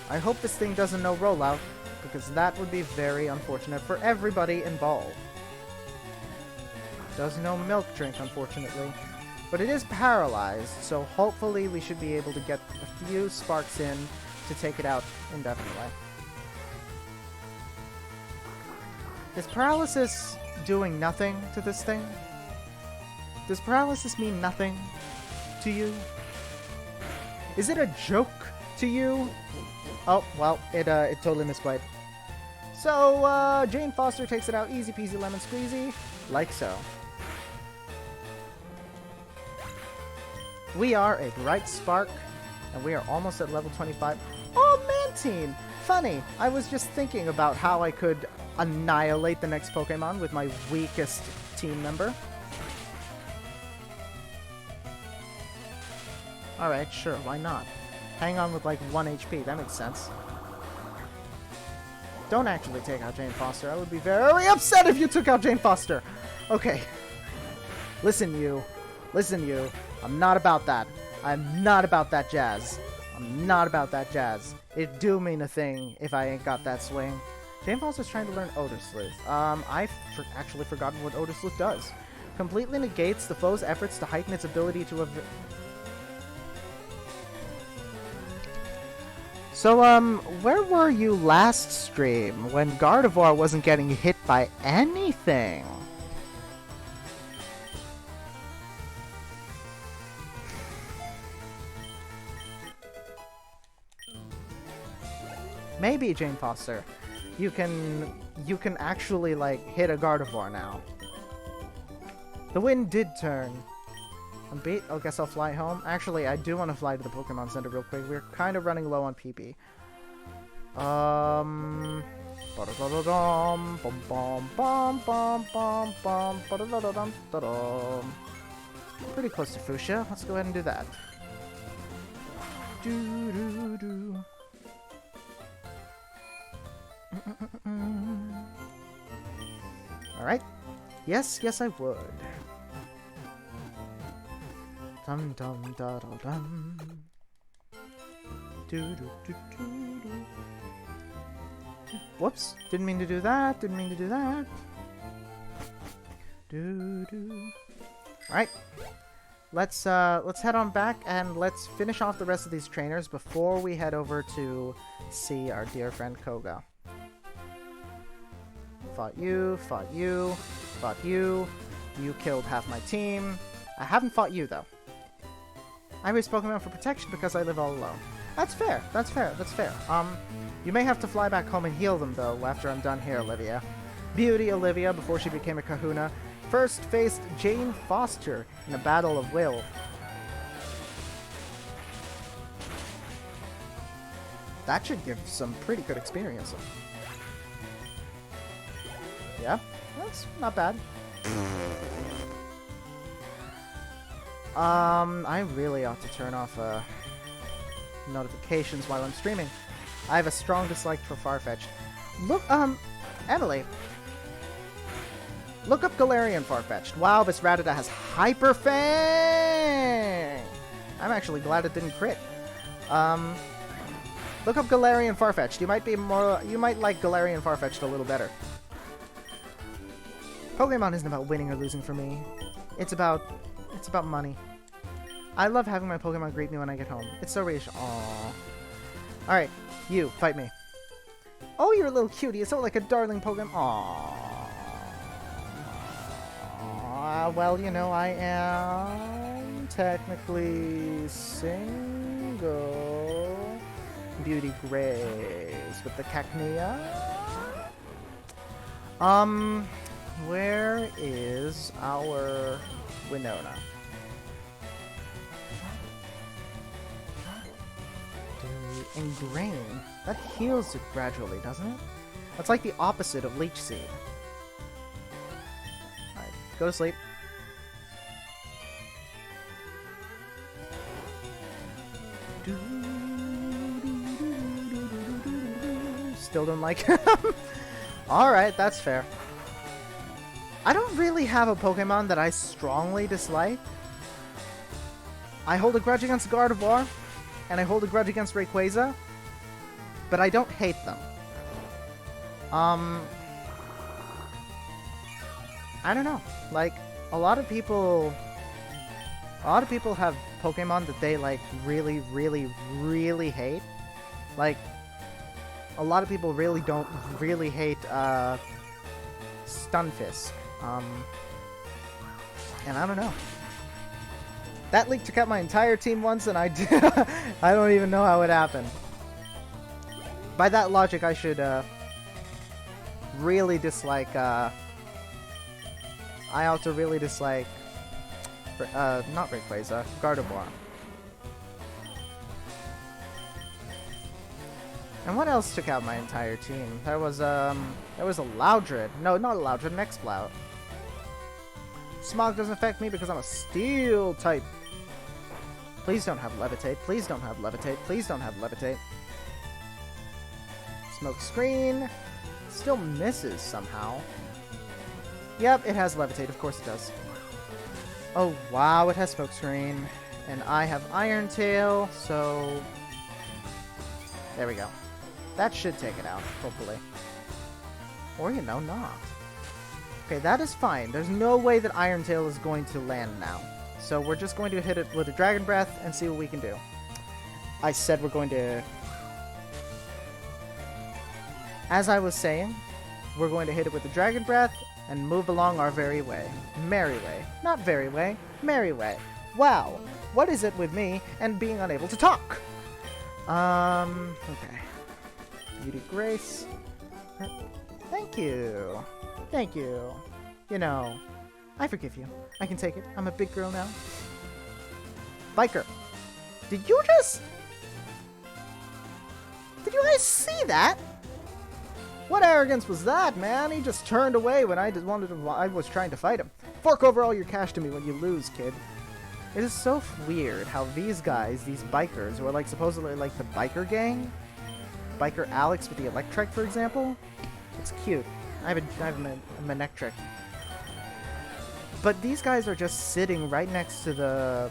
S1: I hope this thing doesn't know rollout, because that would be very unfortunate for everybody involved. Does no milk drink, unfortunately. But it is paralyzed, so hopefully we should be able to get a few sparks in to take it out indefinitely. Is paralysis doing nothing to this thing? Does paralysis mean nothing to you? Is it a joke to you? Oh, well, it totally misplayed. So, Jane Foster takes it out easy peasy lemon squeezy, like so. We are a bright spark, and we are almost at level 25. Oh, Mantine! Funny, I was just thinking about how I could annihilate the next Pokemon with my weakest team member. Alright, sure, why not? Hang on with like 1 HP, that makes sense. Don't actually take out Jane Foster. I would be very upset if you took out Jane Foster. Okay. Listen, you. Listen, you. I'm not about that. I'm not about that jazz. I'm not about that jazz. It do mean a thing if I ain't got that swing. Jane Foster's trying to learn Odor Sleuth. I've actually forgotten what Odor Sleuth does. Completely negates the foe's efforts to heighten its ability to So, where were you last stream when Gardevoir wasn't getting hit by anything? Maybe, Jane Foster, you can actually, like, hit a Gardevoir now. The wind did turn. I'm beat. I guess I'll fly home. Actually, I do want to fly to the Pokemon Center real quick. We're kind of running low on PP. Pretty close to Fuchsia. Let's go ahead and do that. Alright. Yes, I would. Dum dum da da dum. Do do do do do. Whoops! Didn't mean to do that. Didn't mean to do that. Do do. All right. Let's head on back and let's finish off the rest of these trainers before we head over to see our dear friend Koga. Fought you. Fought you. Fought you. You killed half my team. I haven't fought you though. I raise Pokemon for protection because I live all alone. That's fair. That's fair. That's fair. You may have to fly back home and heal them, though, after I'm done here, Olivia. Beauty Olivia, before she became a kahuna, first faced Jane Foster in a battle of will. That should give some pretty good experience. Yeah, that's not bad. I really ought to turn off notifications while I'm streaming. I have a strong dislike for Farfetch'd. Look, Emily. Look up Galarian Farfetch'd. Wow, this Rattata has Hyper Fang! I'm actually glad it didn't crit. Look up Galarian Farfetch'd. You might like Galarian Farfetch'd a little better. Pokemon isn't about winning or losing for me. It's about money. I love having my Pokemon greet me when I get home. It's so reassuring. Aww. Alright, you, fight me. Oh, you're a little cutie. It's so like a darling Pokemon. Aww. Well, you know, I am technically single. Beauty Grace with the Cacnea. Where is our Winona? Ingrain. That heals it gradually, doesn't it? That's like the opposite of Leech Seed. Alright, go to sleep. Still don't like him. Alright, that's fair. I don't really have a Pokemon that I strongly dislike. I hold a grudge against Gardevoir, and I hold a grudge against Rayquaza, but I don't hate them. I don't know. Like, a lot of people have Pokemon that they, like, really, really, really hate. Like, a lot of people really don't really hate, Stunfisk. And I don't know. That leak took out my entire team once, and I don't even know how it happened. By that logic, I should, really dislike, I also really dislike, not Rayquaza, Gardevoir. And what else took out my entire team? There was a Loudred. No, not a Loudred, an Exploud. Smog doesn't affect me because I'm a Steel type. Please don't have Levitate. Please don't have Levitate. Please don't have Levitate. Smoke Screen. Still misses somehow. Yep, it has Levitate. Of course it does. Oh, wow, it has Smoke Screen. And I have Iron Tail, so... There we go. That should take it out, hopefully. Or, you know, not. Okay, that is fine. There's no way that Iron Tail is going to land now. So we're just going to hit it with a Dragon Breath and see what we can do. I said we're going to... As I was saying, we're going to hit it with the Dragon Breath and move along our merry way. Merry way. Not very way. Merry way. Wow. What is it with me and being unable to talk? Okay. Beauty Grace. Thank you. Thank you. You know, I forgive you. I can take it. I'm a big girl now. Biker. Did you guys see that? What arrogance was that, man? He just turned away when I was trying to fight him. Fork over all your cash to me when you lose, kid. It is so weird how these guys, these bikers, who are like supposedly like the biker gang, Biker Alex with the Electric, for example, it's cute. I have a Manectric. But these guys are just sitting right next to the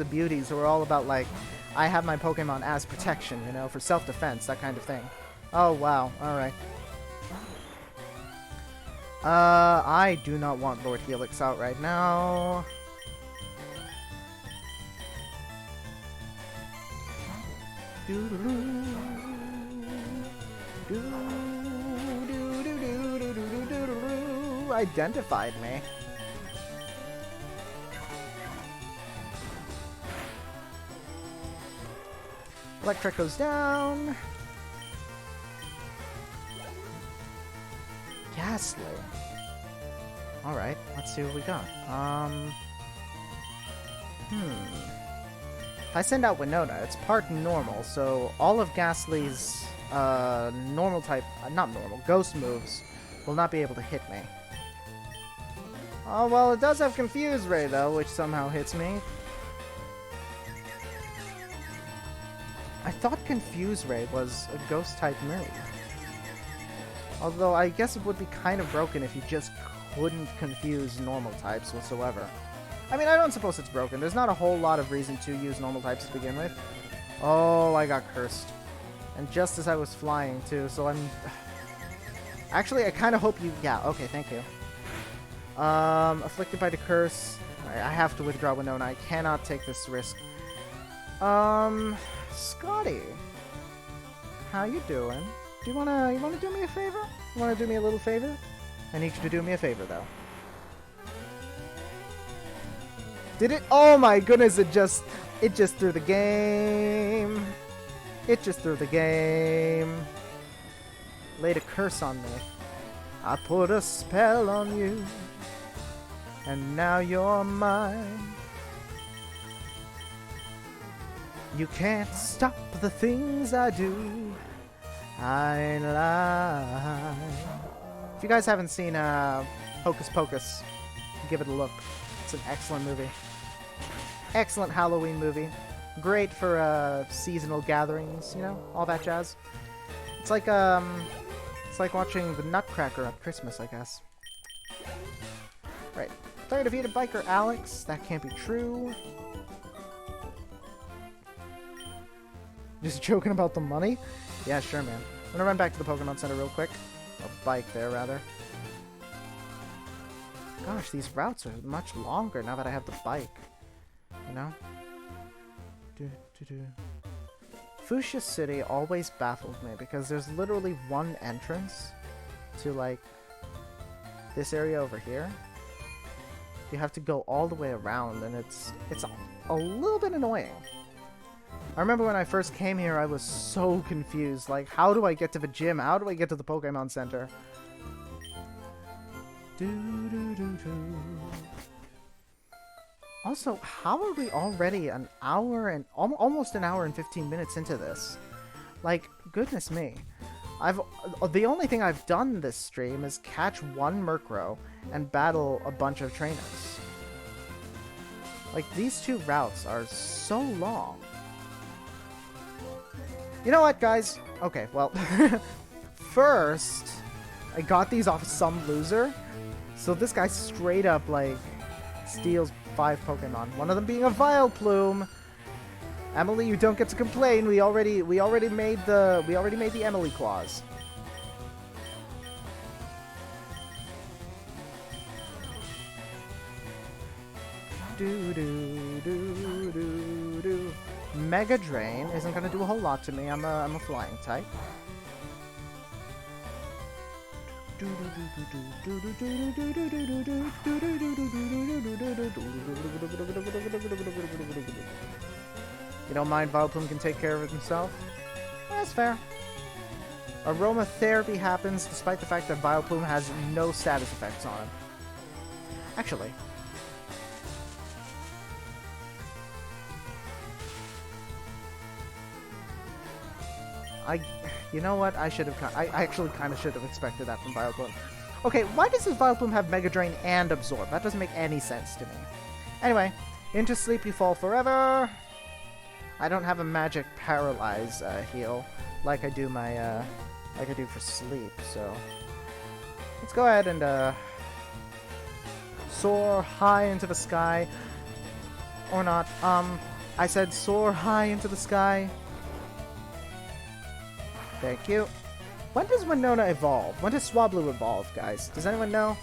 S1: beauties who are all about like, I have my Pokemon as protection, you know, for self-defense, that kind of thing. Oh wow, alright. I do not want Lord Helix out right now. Identified me. Electric goes down. Ghastly. Alright, let's see what we got. If I send out Winona, it's part normal, so all of Ghastly's normal type, not normal, ghost moves will not be able to hit me. Oh, well, it does have Confuse Ray, though, which somehow hits me. I thought Confuse Ray was a ghost type move. Although, I guess it would be kind of broken if you just couldn't confuse normal types whatsoever. I mean, I don't suppose it's broken. There's not a whole lot of reason to use normal types to begin with. Oh, I got cursed. And just as I was flying, too, so I'm... Actually, I kind of hope you... Yeah, okay, thank you. Afflicted by the curse. Alright, I have to withdraw Winona. I cannot take this risk. Scotty. How you doing? Do you wanna do me a favor? You wanna do me a little favor? I need you to do me a favor, though. Did it? Oh my goodness, it just threw the game. It just threw the game. Laid a curse on me. I put a spell on you. And now you're mine. You can't stop the things I do. I ain't lying. If you guys haven't seen Hocus Pocus, give it a look. It's an excellent movie. Excellent Halloween movie. Great for seasonal gatherings, you know, all that jazz. It's like watching the Nutcracker at Christmas, I guess. Right. Player defeated biker Alex. That can't be true. Just joking about the money? Yeah, sure, man. I'm gonna run back to the Pokemon Center real quick. Or bike there, rather. Gosh, these routes are much longer now that I have the bike. You know? Fuchsia City always baffles me because there's literally one entrance to, like, this area over here. You have to go all the way around, and it's a little bit annoying. I remember when I first came here, I was so confused. Like, how do I get to the gym? How do I get to the Pokemon Center? Also, how are we already an hour and almost an hour and 15 minutes into this? Like, goodness me. The only thing I've done this stream is catch one Murkrow and battle a bunch of trainers. Like, these two routes are so long. You know what, guys? Okay, well, first, I got these off some loser. So this guy straight up, like, steals 5 Pokemon. One of them being a Vileplume. Emily, you don't get to complain. We already made the Emily clause. Mega Drain isn't gonna do a whole lot to me. I'm a flying type. You don't mind Vileplume can take care of it himself? That's fair. Aromatherapy happens despite the fact that Vileplume has no status effects on him. Actually. You know what? I actually kind of should have expected that from Vileplume. Okay, why does this Vileplume have Mega Drain and Absorb? That doesn't make any sense to me. Anyway, into sleep you fall forever. I don't have a magic paralyze heal like I do for sleep, so let's go ahead and soar high into the sky. Or not. I said soar high into the sky. Thank you. When does Winona evolve? When does Swablu evolve, guys? Does anyone know?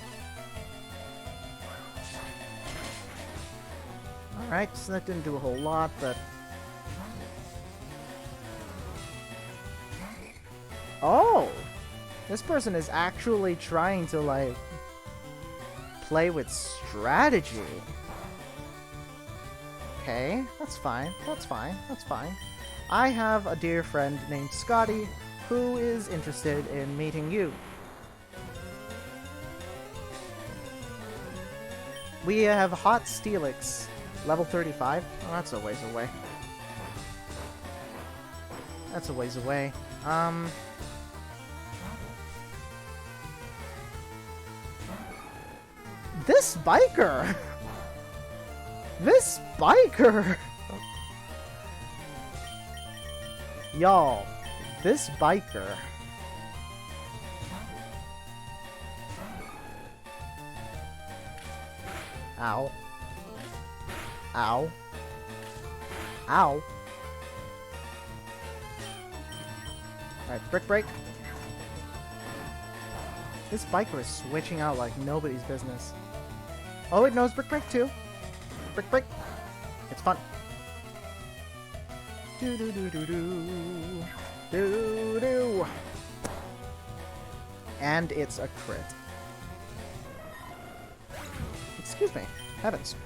S1: Alright, so that didn't do a whole lot, but... Oh! This person is actually trying to, like, play with strategy. Okay, that's fine. That's fine. That's fine. I have a dear friend named Scotty who is interested in meeting you. We have Hot Steelix, level 35. Oh, that's a ways away. That's a ways away. This biker! This biker! Y'all, this biker... Ow. Ow. Ow. Alright, Brick Break. This biker is switching out like nobody's business. Oh, it knows Brick Break too. Brick Break. It's fun. Do do do do do. Do do. And it's a crit. Excuse me. Heavens.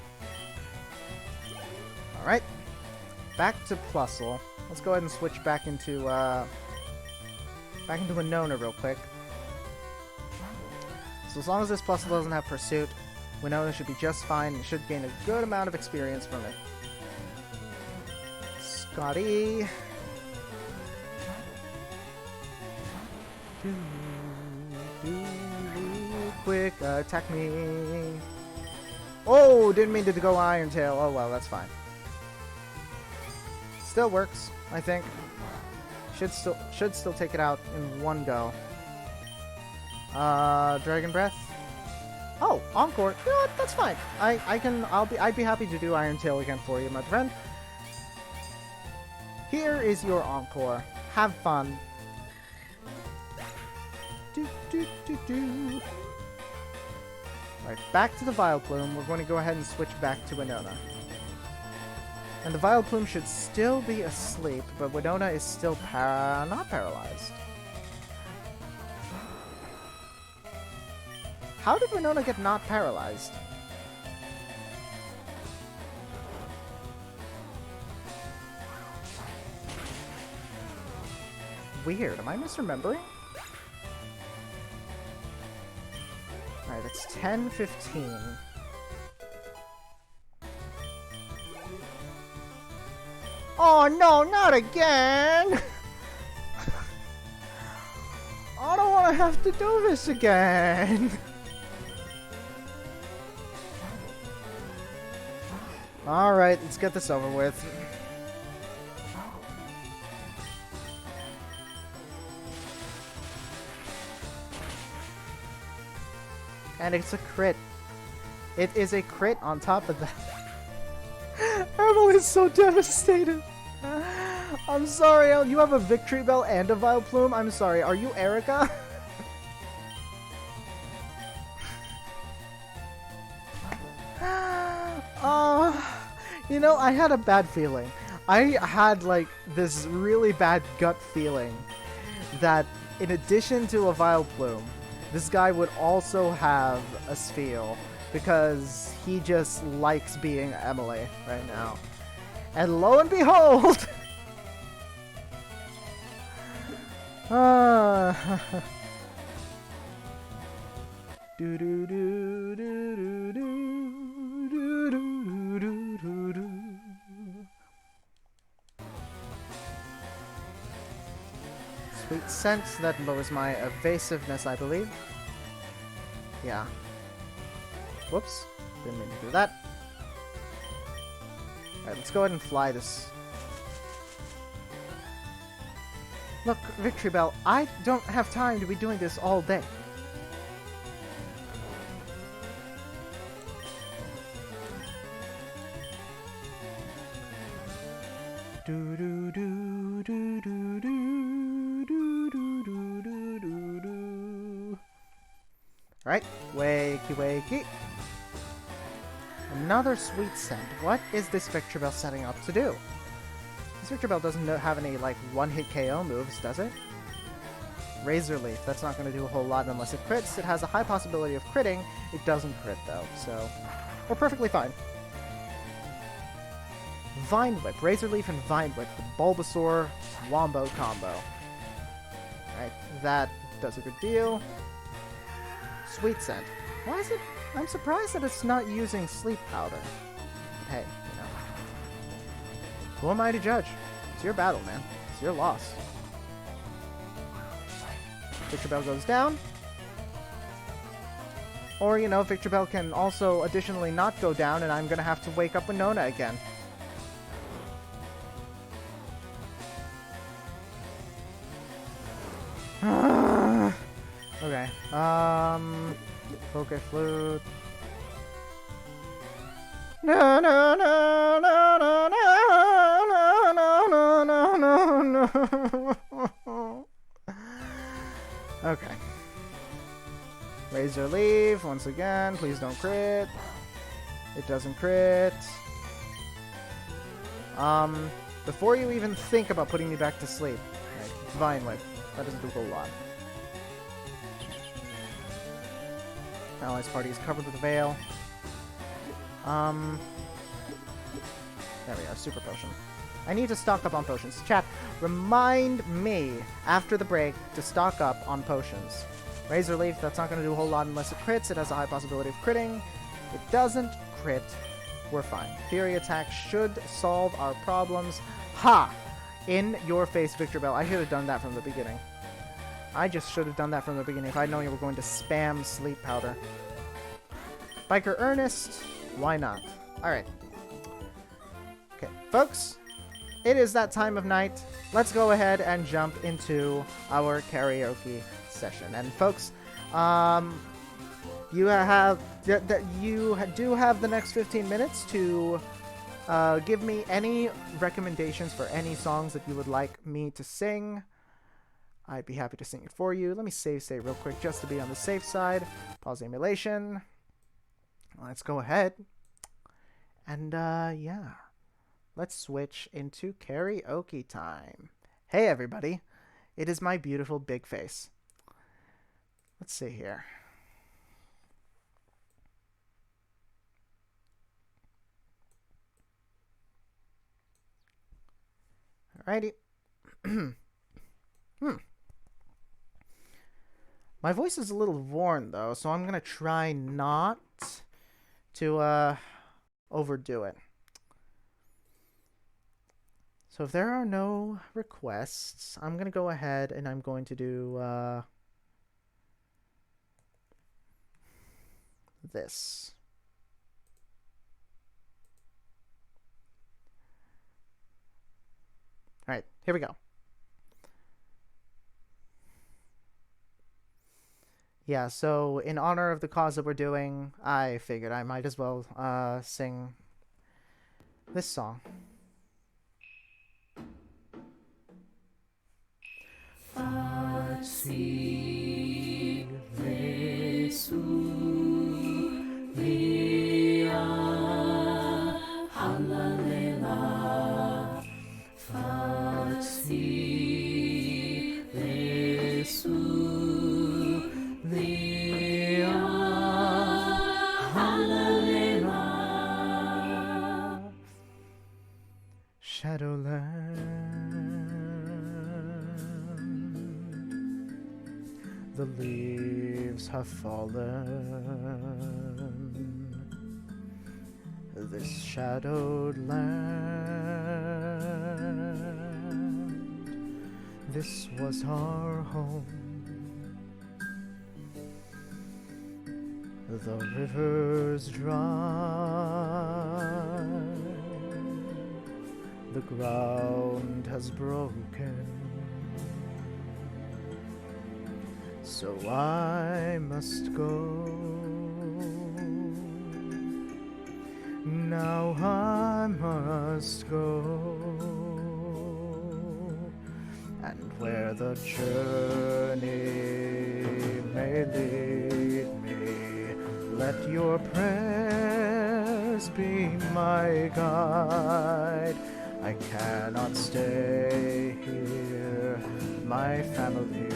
S1: back to Plusle. Let's go ahead and switch back into Winona real quick. So as long as this Plusle doesn't have Pursuit, Winona should be just fine and should gain a good amount of experience from it. Scotty. Quick, attack me. Oh, didn't mean to go Iron Tail. Oh well, that's fine. Still works, I think. Should still take it out in one go. Dragon Breath. Oh, Encore. You know what? That's fine. I'd be happy to do Iron Tail again for you, my friend. Here is your Encore. Have fun. Alright, back to the Vileplume. We're going to go ahead and switch back to Winona. And the Vileplume should still be asleep, but Winona is still not paralyzed. How did Winona get not paralyzed? Weird. Am I misremembering? Alright, it's 10:15. Oh no, not again! I don't want to have to do this again! Alright, let's get this over with. And it's a crit. It is a crit on top of that. Emily's so devastated. I'm sorry, you have a Victory Bell and a Vileplume? I'm sorry, are you Erica? You know, I had a bad feeling. I had, like, this really bad gut feeling that in addition to a Vileplume, this guy would also have a Spheal, because he just likes being Emily right now. And lo and behold! Sweet Scent, that lowers my evasiveness, I believe. Yeah. Whoops. Didn't mean to do that. Alright, let's go ahead and fly this. Look, Victory Bell, I don't have time to be doing this all day. Alright, wakey wakey. Another Sweet Scent. What is this Victory Bell setting up to do? This Victory Bell doesn't have any, like, one-hit KO moves, does it? Razor Leaf. That's not going to do a whole lot unless it crits. It has a high possibility of critting. It doesn't crit, though, so we're perfectly fine. Vine Whip. Razor Leaf and Vine Whip. The Bulbasaur Wombo combo. Alright, that does a good deal. Sweet Scent. Why is it? I'm surprised that it's not using Sleep Powder. But hey, you know. Who am I to judge? It's your battle, man. It's your loss. Victory Bell goes down. Or, you know, Victory Bell can also additionally not go down, and I'm gonna have to wake up Winona again. Okay. Poke Flute. No, no, no, no, no, no, no, no, no, no, no. Okay. Razor Leaf once again. Please don't crit. It doesn't crit. Before you even think about putting me back to sleep, right, Vine Whip. That doesn't do a whole lot. Allies party is covered with a veil. There we are, Super Potion. I need to stock up on potions. Chat, remind me after the break to stock up on potions. Razor Leaf, that's not going to do a whole lot unless it crits. It has a high possibility of critting. It doesn't crit. We're fine. Fury Attack should solve our problems. Ha! In your face, Victor Bell. I should have done that from the beginning. I just should have done that from the beginning if I'd known you were going to spam Sleep Powder. Biker Ernest, why not? Alright. Okay, folks, it is that time of night. Let's go ahead and jump into our karaoke session. And folks, you do have the next 15 minutes to give me any recommendations for any songs that you would like me to sing. I'd be happy to sing it for you. Let me save state real quick just to be on the safe side. Pause the emulation. Let's go ahead. And yeah, let's switch into karaoke time. Hey everybody, it is my beautiful big face. Let's see here. Alrighty. My voice is a little worn though, so I'm gonna try not to overdo it. So if there are no requests, I'm gonna go ahead and I'm going to do this. All right, here we go. Yeah, so in honor of the cause that we're doing, I figured I might as well sing this song. Shadowland, the leaves have fallen. This shadowed land, this was our home. The river's dry, the ground has broken, so I must go. Now I must go, and where the journey may lead me, let your prayers be my guide. I cannot stay here, my family,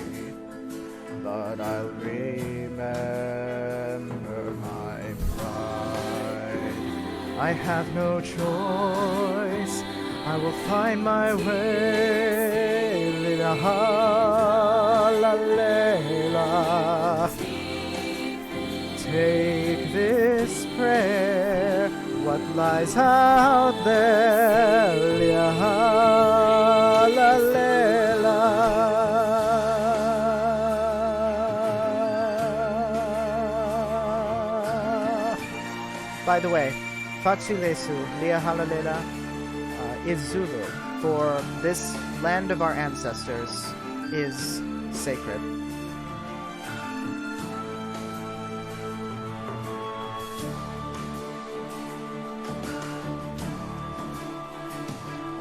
S1: but I'll remember my pride. I have no choice, I will find my way. Lila la lela. Take this prayer, what lies out there. Lila la lela. By the way, Fatsilesu, Lia Halalela, is Zulu, for this land of our ancestors is sacred.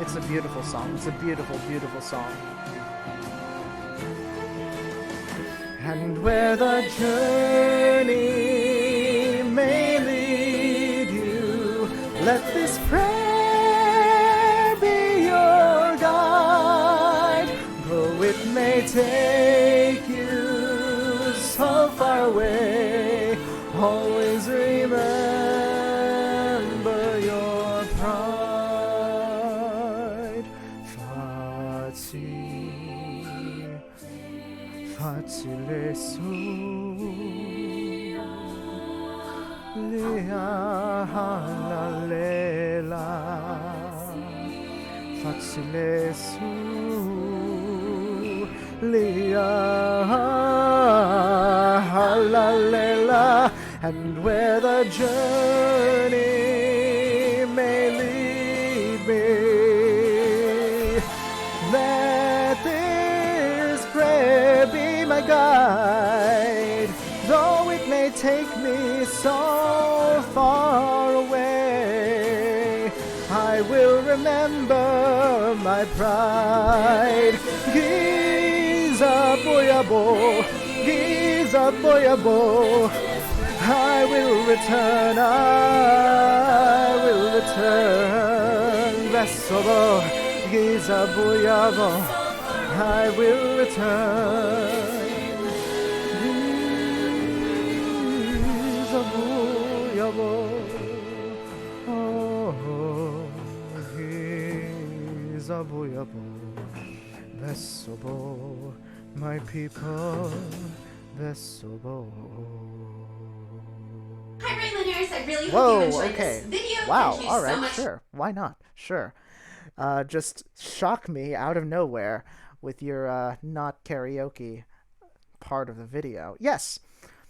S1: It's a beautiful song. It's a beautiful, beautiful song. And where the journey may lead you, let this prayer be your guide. Though it may take you so far away, always remember your pride. facile su lia la lela facile su lia la lela, and where the journey may lead me, let this prayer be my guide, though it may take me so far away. I will remember my pride. Giza boyabo, Giza boyabo, I will return, Vesobo, Giza boyabo, I will return. Giza boyabo, oh, Giza boyabo, Vesobo, my people, Vesobo.
S2: Hi, RIIIISINers. I really hope you enjoyed
S1: okay.
S2: this video.
S1: Wow,
S2: Thank you
S1: alright,
S2: so much.
S1: sure. Why not? Sure. Just shock me out of nowhere with your not karaoke part of the video. Yes.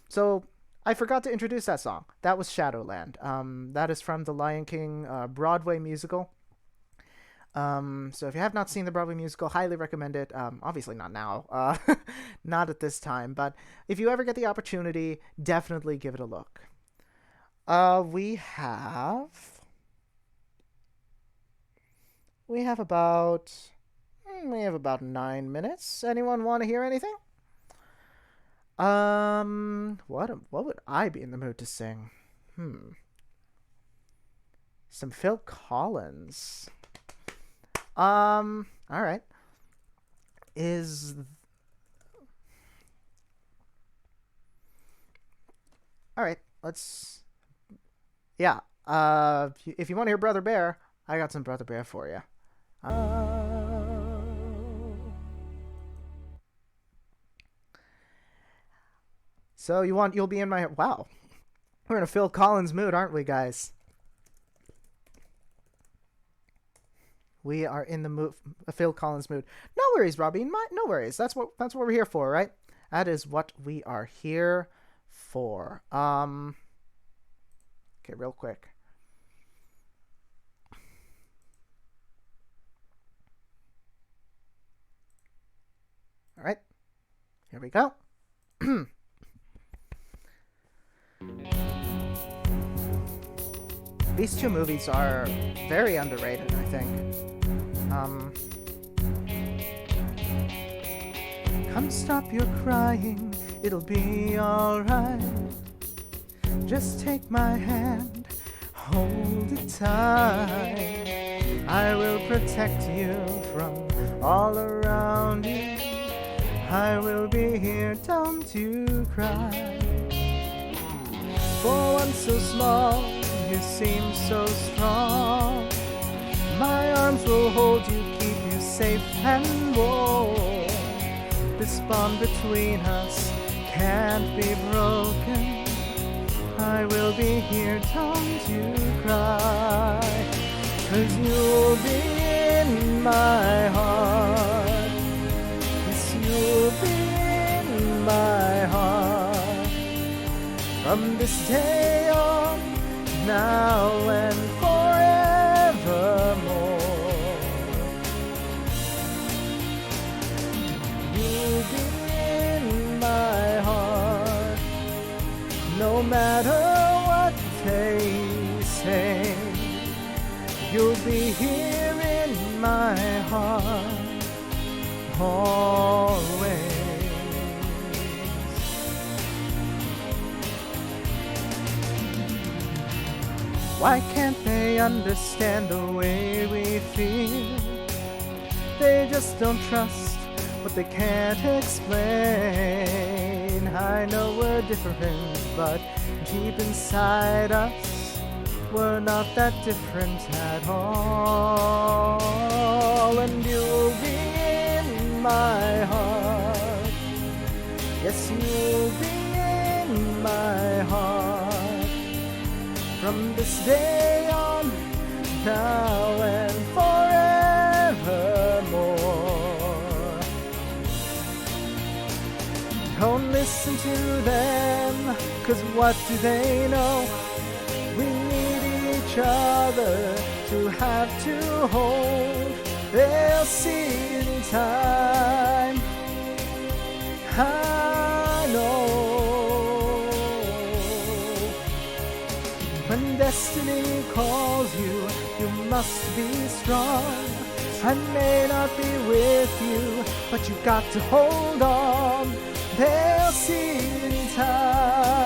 S1: So I forgot to introduce that song. That was Shadowland. That is from the Lion King Broadway musical. So if you have not seen the Broadway musical, highly recommend it. Obviously not now, not at this time, but if you ever get the opportunity, definitely give it a look. We have about 9 minutes. Anyone want to hear anything? What would I be in the mood to sing? Some Phil Collins. All right. All right, let's... Yeah, if you want to hear Brother Bear, I got some Brother Bear for you. So you'll be in my... Wow. We're in a Phil Collins mood, aren't we, guys? We are in the mood, a Phil Collins mood. No worries, Robbie. No worries. That's what we're here for, right? That is what we are here for. Okay, real quick. All right. Here we go. These two movies are very underrated, I think. Come stop your crying, it'll be alright. Just take my hand, hold it tight. I will protect you from all around you. I will be here, don't you cry. For one so small, you seem so strong. My arms will hold you, keep you safe and warm. This bond between us can't be broken. I will be here, don't you cry. 'Cause you'll be in my heart. Yes, you'll be in my heart. From this day on, now and forevermore. You'll be in my heart, no matter what they say. You'll be here in my heart, always. Why can't they understand the way we feel? They just don't trust what they can't explain. I know we're different, but deep inside us, we're not that different at all. And you'll be Yes, you'll be in my heart from this day on, now and forevermore. Don't listen to them, 'cause what do they know? We need each other to have to hold. They'll see in time. I know. When destiny calls you, you must be strong. I may not be with you, but you got to hold on. They'll see in time.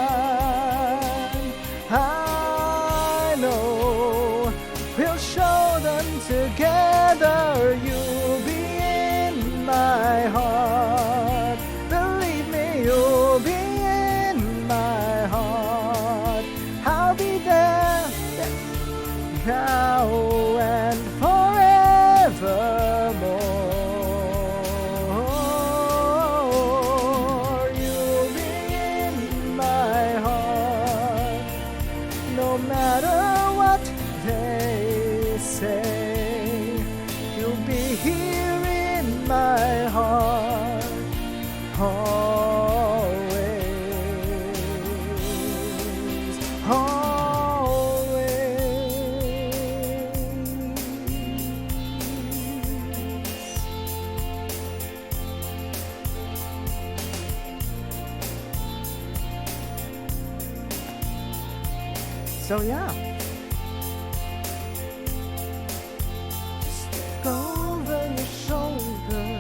S1: I know. We'll show them together. You'll be in my heart. Believe me, you'll be in my heart. I'll be there now and forevermore. You'll be in my heart, no matter what they say. You'll be here in my heart, always, always. So yeah. Just look over your shoulder.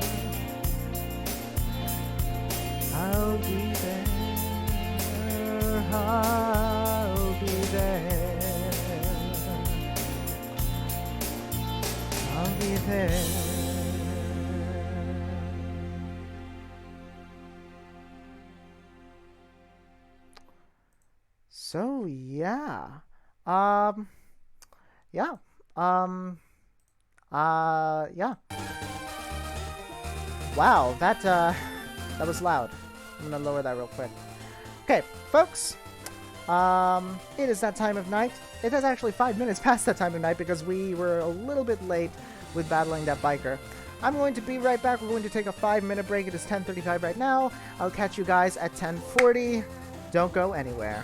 S1: I'll be there. I'll be there. I'll be there. So yeah. Yeah. Yeah. Wow, that was loud. I'm gonna lower that real quick. Okay, folks. It is that time of night. It is actually 5 minutes past that time of night because we were a little bit late with battling that biker. I'm going to be right back. We're going to take a 5-minute break. It is 10:35 right now. I'll catch you guys at 10:40. Don't go anywhere.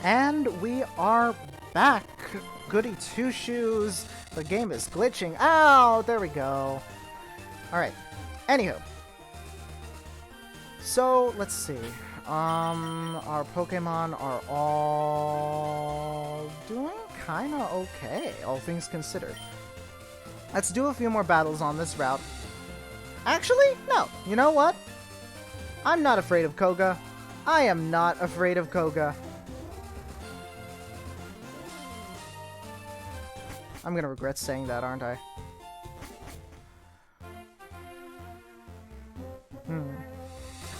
S1: And we are back. Goody two shoes. The game is glitching out. There we go. Alright. Anywho. So, let's see. Our Pokemon are all doing kinda okay, all things considered. Let's do a few more battles on this route. Actually, no. You know what? I'm not afraid of Koga. I am not afraid of Koga. I'm gonna regret saying that, aren't I?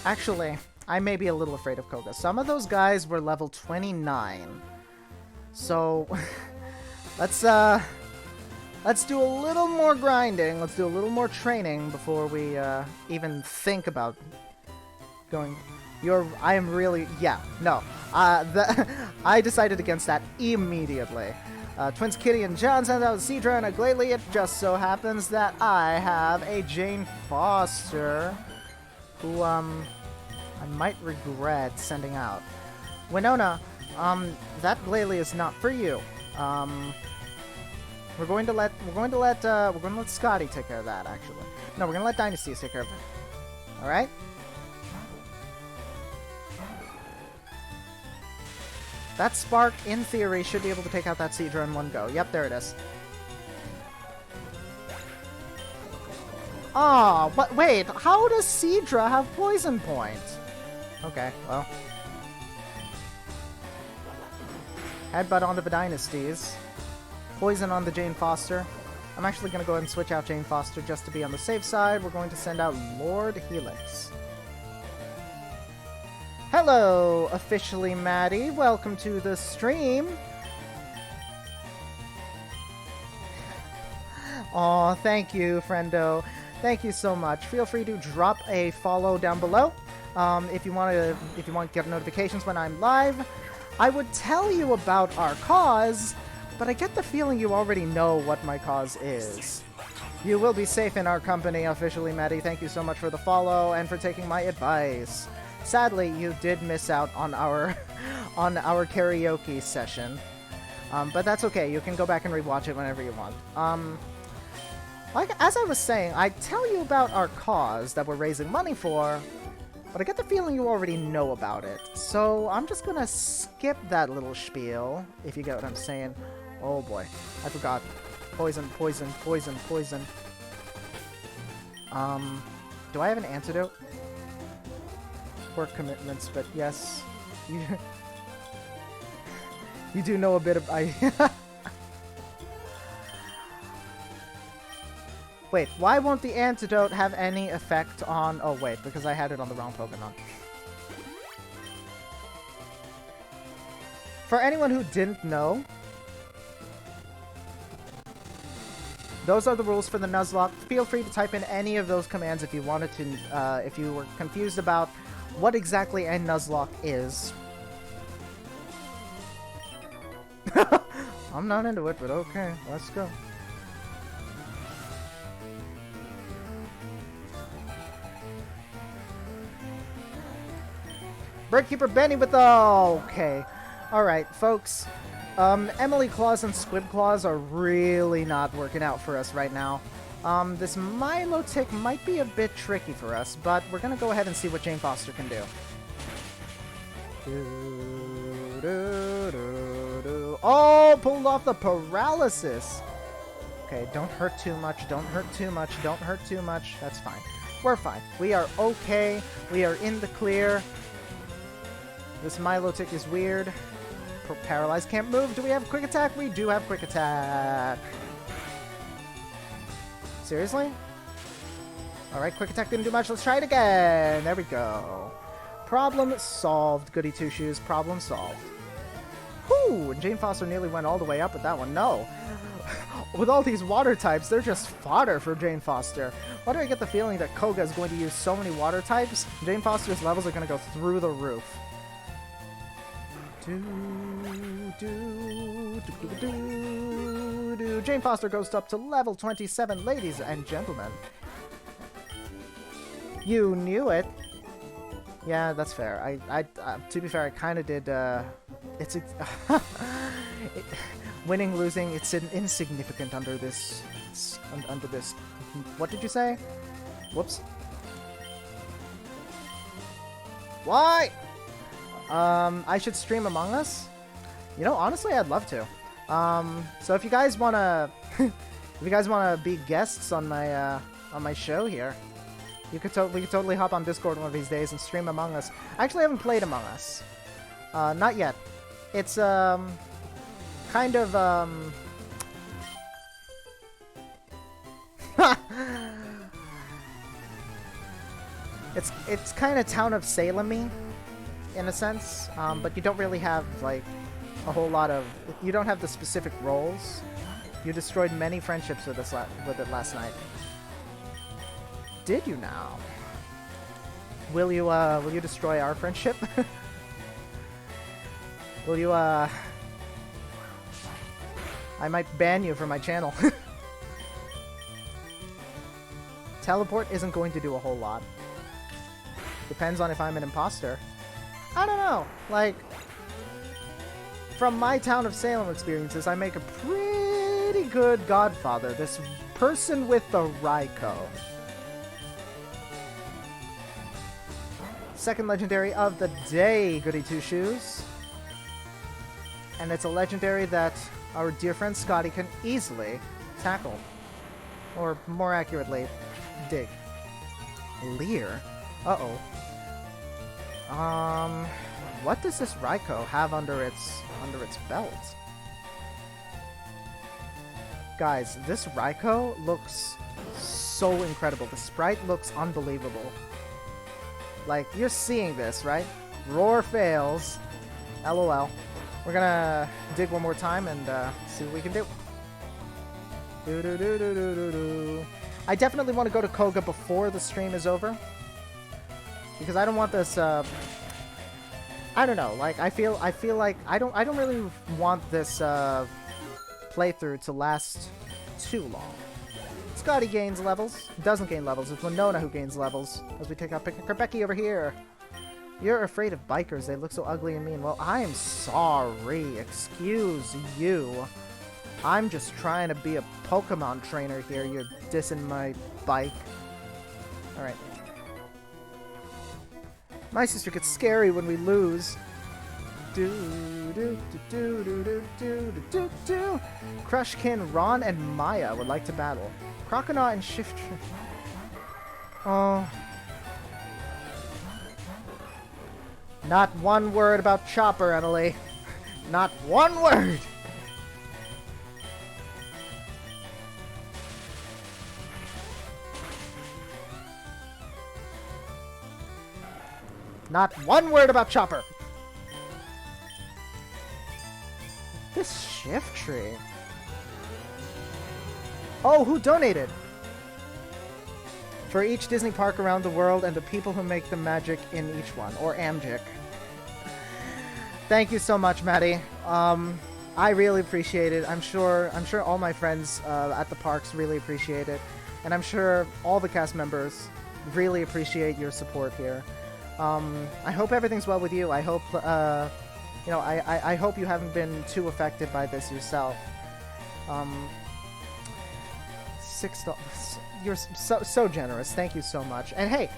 S1: Actually, I may be a little afraid of Koga. Some of those guys were level 29. So, let's do a little more grinding. Let's do a little more training before we even think about going. I am really, yeah, no. I decided against that immediately. Twins Kitty and John sent out Seadra and a Glalie. It just so happens that I have a Jane Foster, who, I might regret sending out. Winona, that Glalie is not for you. We're going to let Scotty take care of that, actually. No, we're gonna let Dynasty take care of it. Alright? That Spark, in theory, should be able to take out that Seadra in one go. Yep, there it is. Ah, but wait, how does Seadra have Poison Point? Okay, well. Headbutt on the Dynasties. Poison on the Jane Foster. I'm actually going to go ahead and switch out Jane Foster just to be on the safe side. We're going to send out Lord Helix. Hello, officially Maddie. Welcome to the stream. Aw, thank you, friendo. Thank you so much. Feel free to drop a follow down below if you want to get notifications when I'm live. I would tell you about our cause, but I get the feeling you already know what my cause is. You will be safe in our company, officially Maddie. Thank you so much for the follow and for taking my advice. Sadly, you did miss out on our karaoke session, but that's okay. You can go back and rewatch it whenever you want. Like as I was saying, I tell you about our cause that we're raising money for, but I get the feeling you already know about it. So I'm just gonna skip that little spiel, if you get what I'm saying. Oh boy, I forgot. Poison, poison, poison, poison. Do I have an antidote? Work commitments, but yes, you do know a bit of Wait, why won't the antidote have any effect on... Oh wait, because I had it on the wrong Pokemon. For anyone who didn't know, those are the rules for the Nuzlocke. Feel free to type in any of those commands if you wanted to, if you were confused about what exactly a Nuzlocke is. I'm not into it, but okay, let's go. Birdkeeper Benny with the... Okay. Alright, folks. Emily Claus and Squib Claus are really not working out for us right now. This Milotic might be a bit tricky for us, but we're gonna go ahead and see what Jane Foster can do. Oh, pulled off the paralysis! Okay, don't hurt too much, don't hurt too much, don't hurt too much. That's fine. We're fine. We are okay. We are in the clear. This Milotic is weird. Paralyzed, can't move. Do we have Quick Attack? We do have Quick Attack. Seriously? Alright, Quick Attack didn't do much. Let's try it again. There we go. Problem solved. Goody two shoes. Problem solved. Whew! And Jane Foster nearly went all the way up with that one. No. With all these water types, they're just fodder for Jane Foster. Why do I get the feeling that Koga is going to use so many water types? Jane Foster's levels are going to go through the roof. Jane Foster goes up to level 27, ladies and gentlemen. You knew it. Yeah, that's fair. I to be fair, I kind of did It's winning, losing. It's insignificant under this. Under this. What did you say? Whoops. Why? I should stream Among Us. You know, honestly, I'd love to. So if you guys wanna, if you guys wanna be guests on my show here, we could totally hop on Discord one of these days and stream Among Us. I actually haven't played Among Us. Not yet. It's kind of it's kind of Town of Salem-y in a sense, but you don't really have like a whole lot of. You don't have the specific roles. You destroyed many friendships with it last night. Did you now? Will you destroy our friendship? Will you I might ban you from my channel. Teleport isn't going to do a whole lot. Depends on if I'm an imposter. I don't know. Like, from my Town of Salem experiences, I make a pretty good godfather. This person with the RIIIIKOU. Second legendary of the day, Goody Two Shoes. And it's a legendary that our dear friend Scotty can easily tackle. Or, more accurately, dig. Leer? Uh-oh. What does this RIIIIKOU have under its belt? Guys, this RIIIIKOU looks so incredible. The sprite looks unbelievable. Like, you're seeing this, right? Roar fails. LOL. We're gonna dig one more time and see what we can do. Do-do-do-do-do-do-do. I definitely want to go to Koga before the stream is over. Because I don't want this, I don't know, like, I feel like I don't really want this, playthrough to last too long. Scotty gains levels. Doesn't gain levels. It's Winona who gains levels. As we take out Becky over here. You're afraid of bikers. They look so ugly and mean. Well, I am sorry. Excuse you. I'm just trying to be a Pokemon trainer here. You're dissing my bike. Alright. My sister gets scary when we lose. Crushkin, Ron, and Maya would like to battle. Croconaw and Shift. Oh. Not one word about Chopper, Emily. Not one word! Not one word about Chopper! This Shift Tree. Oh, who donated? For each Disney park around the world and the people who make the magic in each one. Or Amjic. Thank you so much, Maddie. I really appreciate it. I'm sure all my friends at the parks really appreciate it. And I'm sure all the cast members really appreciate your support here. I hope everything's well with you. I hope, you know, I hope you haven't been too affected by this yourself. $6. You're so generous. Thank you so much. And hey,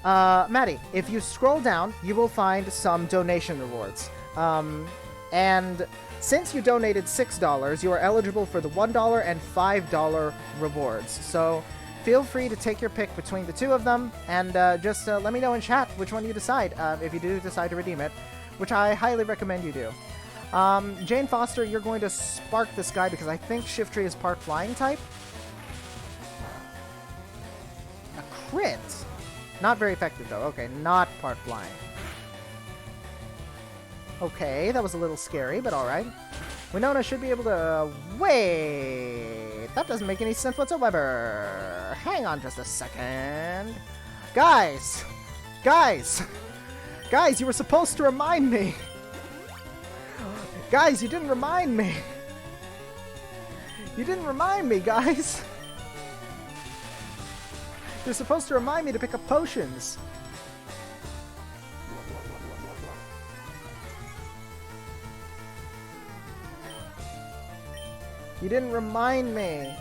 S1: Maddie, if you scroll down, you will find some donation rewards. And since you donated $6, you are eligible for the $1 and $5 rewards. So feel free to take your pick between the two of them, and just let me know in chat which one you decide, if you do decide to redeem it, which I highly recommend you do. Jane Foster, you're going to spark this guy because I think Shiftry is part flying type. A crit! Not very effective, though. Okay, not part flying. Okay, that was a little scary, but alright. Winona should be able to... Wait! That doesn't make any sense whatsoever. Hang on just a second. Guys! Guys! Guys, you were supposed to remind me! Guys, you didn't remind me! You didn't remind me, guys! You're supposed to remind me to pick up potions. You didn't remind me.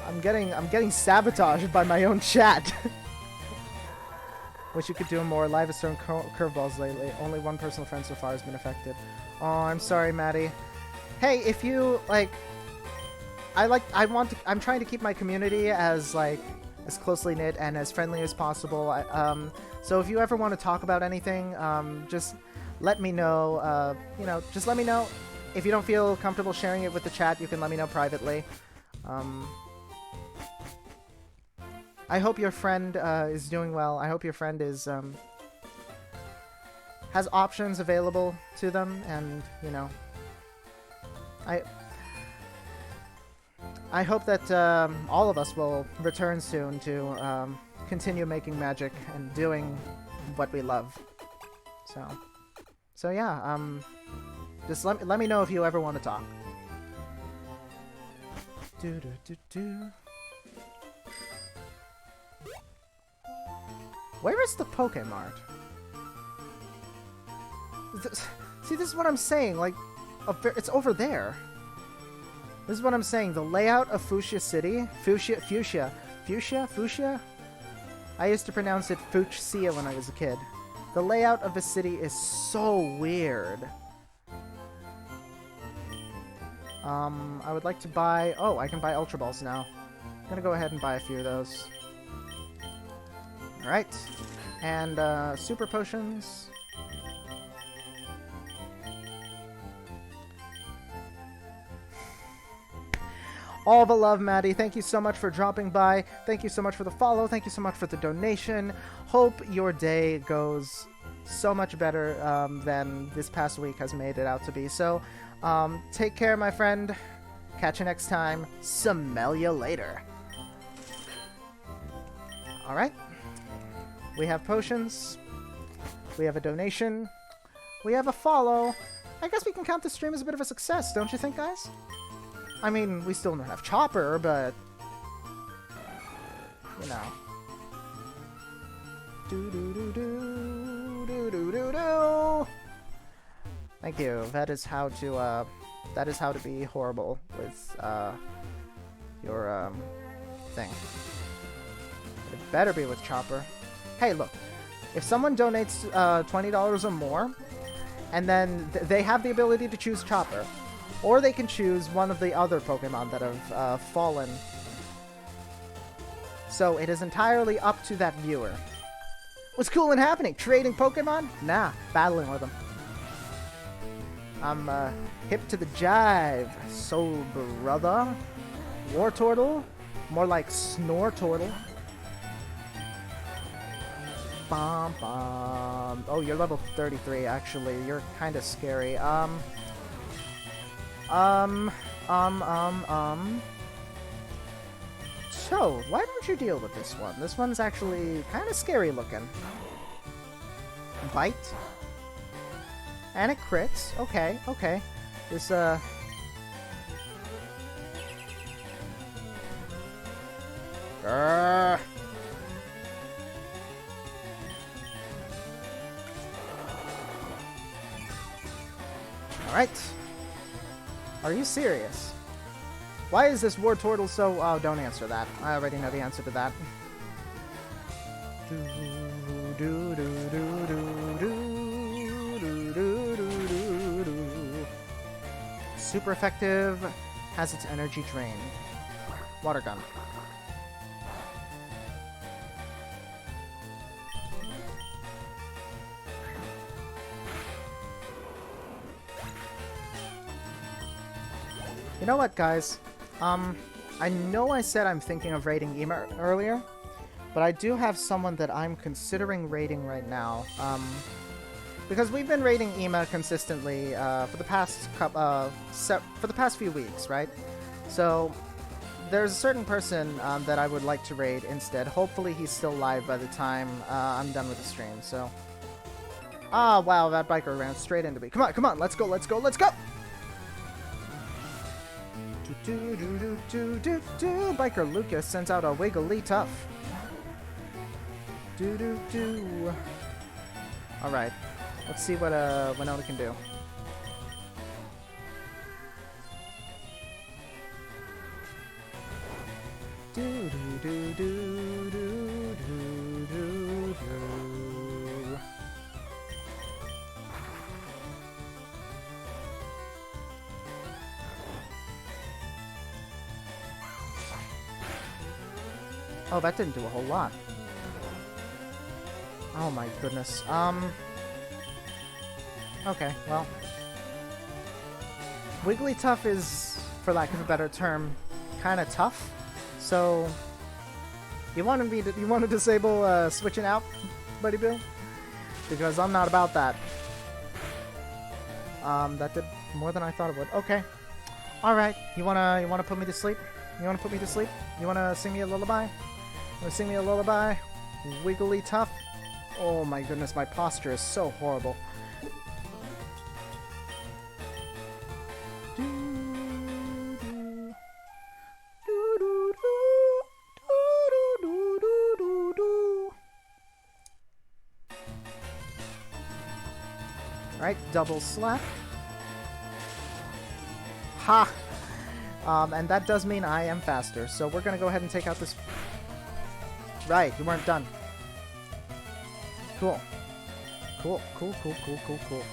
S1: I'm getting sabotaged by my own chat. Wish you could do more. Live has thrown curveballs lately. Only one personal friend so far has been affected. Oh, I'm sorry, Maddie. Hey, if you like, I'm trying to keep my community as as closely knit and as friendly as possible. So if you ever want to talk about anything, just let me know. You know, just let me know. If you don't feel comfortable sharing it with the chat, you can let me know privately. I hope your friend is doing well. I hope your friend is has options available to them, and you know, I hope that all of us will return soon to continue making magic and doing what we love. So yeah, just let me know if you ever want to talk. Where is the Pokemart? See, this is what I'm saying. Like, it's over there. This is what I'm saying. The layout of Fuchsia City, Fuchsia. I used to pronounce it Fuchsia when I was a kid. The layout of the city is so weird. I would like to buy... Oh, I can buy Ultra Balls now. I'm gonna go ahead and buy a few of those. Alright. And, Super Potions. All the love, Maddie. Thank you so much for dropping by. Thank you so much for the follow. Thank you so much for the donation. Hope your day goes so much better than this past week has made it out to be. So, take care, my friend. Catch you next time. Smell you later. Alright. We have potions. We have a donation. We have a follow. I guess we can count this stream as a bit of a success, don't you think, guys? I mean, we still don't have Chopper, but... You know. Do-do-do-do. Thank you. That is how to be horrible with, your, thing. It better be with Chopper. Hey, look. If someone donates, $20 or more, and then they have the ability to choose Chopper, or they can choose one of the other Pokemon that have fallen. So it is entirely up to that viewer. What's cool and happening? Trading Pokemon? Nah, battling with them. I'm hip to the jive. So, brother. Wartortle? More like Snortortle. Bom, bom. Oh, you're level 33, actually. You're kind of scary. So, why don't you deal with this one? This one's actually kind of scary looking. Bite. And it crits. Okay, okay. This, Grrr. Alright. Are you serious? Why is this Wartortle so... Oh, don't answer that. I already know the answer to that. Super effective. Has its energy drained. Water gun. You know what, guys? I know I said I'm thinking of raiding Ema earlier, but I do have someone that I'm considering raiding right now. Because we've been raiding Ema consistently for the past few weeks, right? So there's a certain person that I would like to raid instead. Hopefully he's still live by the time I'm done with the stream. So, wow, that biker ran straight into me. Come on, come on, let's go, let's go, let's go! Biker Lucas sends out a Wigglytuff. Alright. Let's see what Winona can do. Do do do do do do do do. Oh, that didn't do a whole lot. Oh my goodness. Okay, well. Wigglytuff is, for lack of a better term, kind of tough. So, you want to disable switching out, Buddy Bill? Because I'm not about that. That did more than I thought it would. Okay. All right. You wanna put me to sleep? You wanna put me to sleep? You wanna sing me a lullaby? You wanna sing me a lullaby? Wigglytuff? Oh my goodness, my posture is so horrible. Alright, double slap. Ha! And that does mean I am faster, so we're gonna go ahead and take out this... Right, you weren't done. Cool. Cool, cool, cool, cool, cool, cool.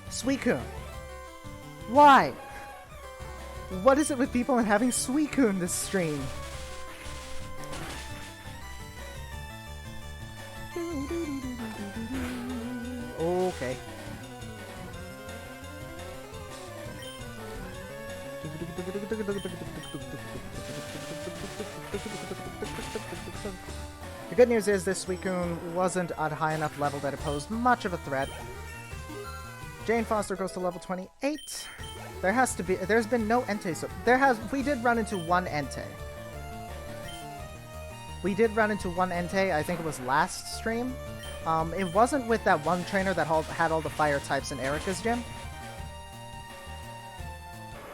S1: Suicune! Why? What is it with people and having Suicune this stream? Okay. The good news is this Suicune wasn't at a high enough level that it posed much of a threat. Jane Foster goes to level 28. There's been no Entei, so we did run into one Entei. I think it was last stream. It wasn't with that one trainer that had all the fire types in Erica's gym.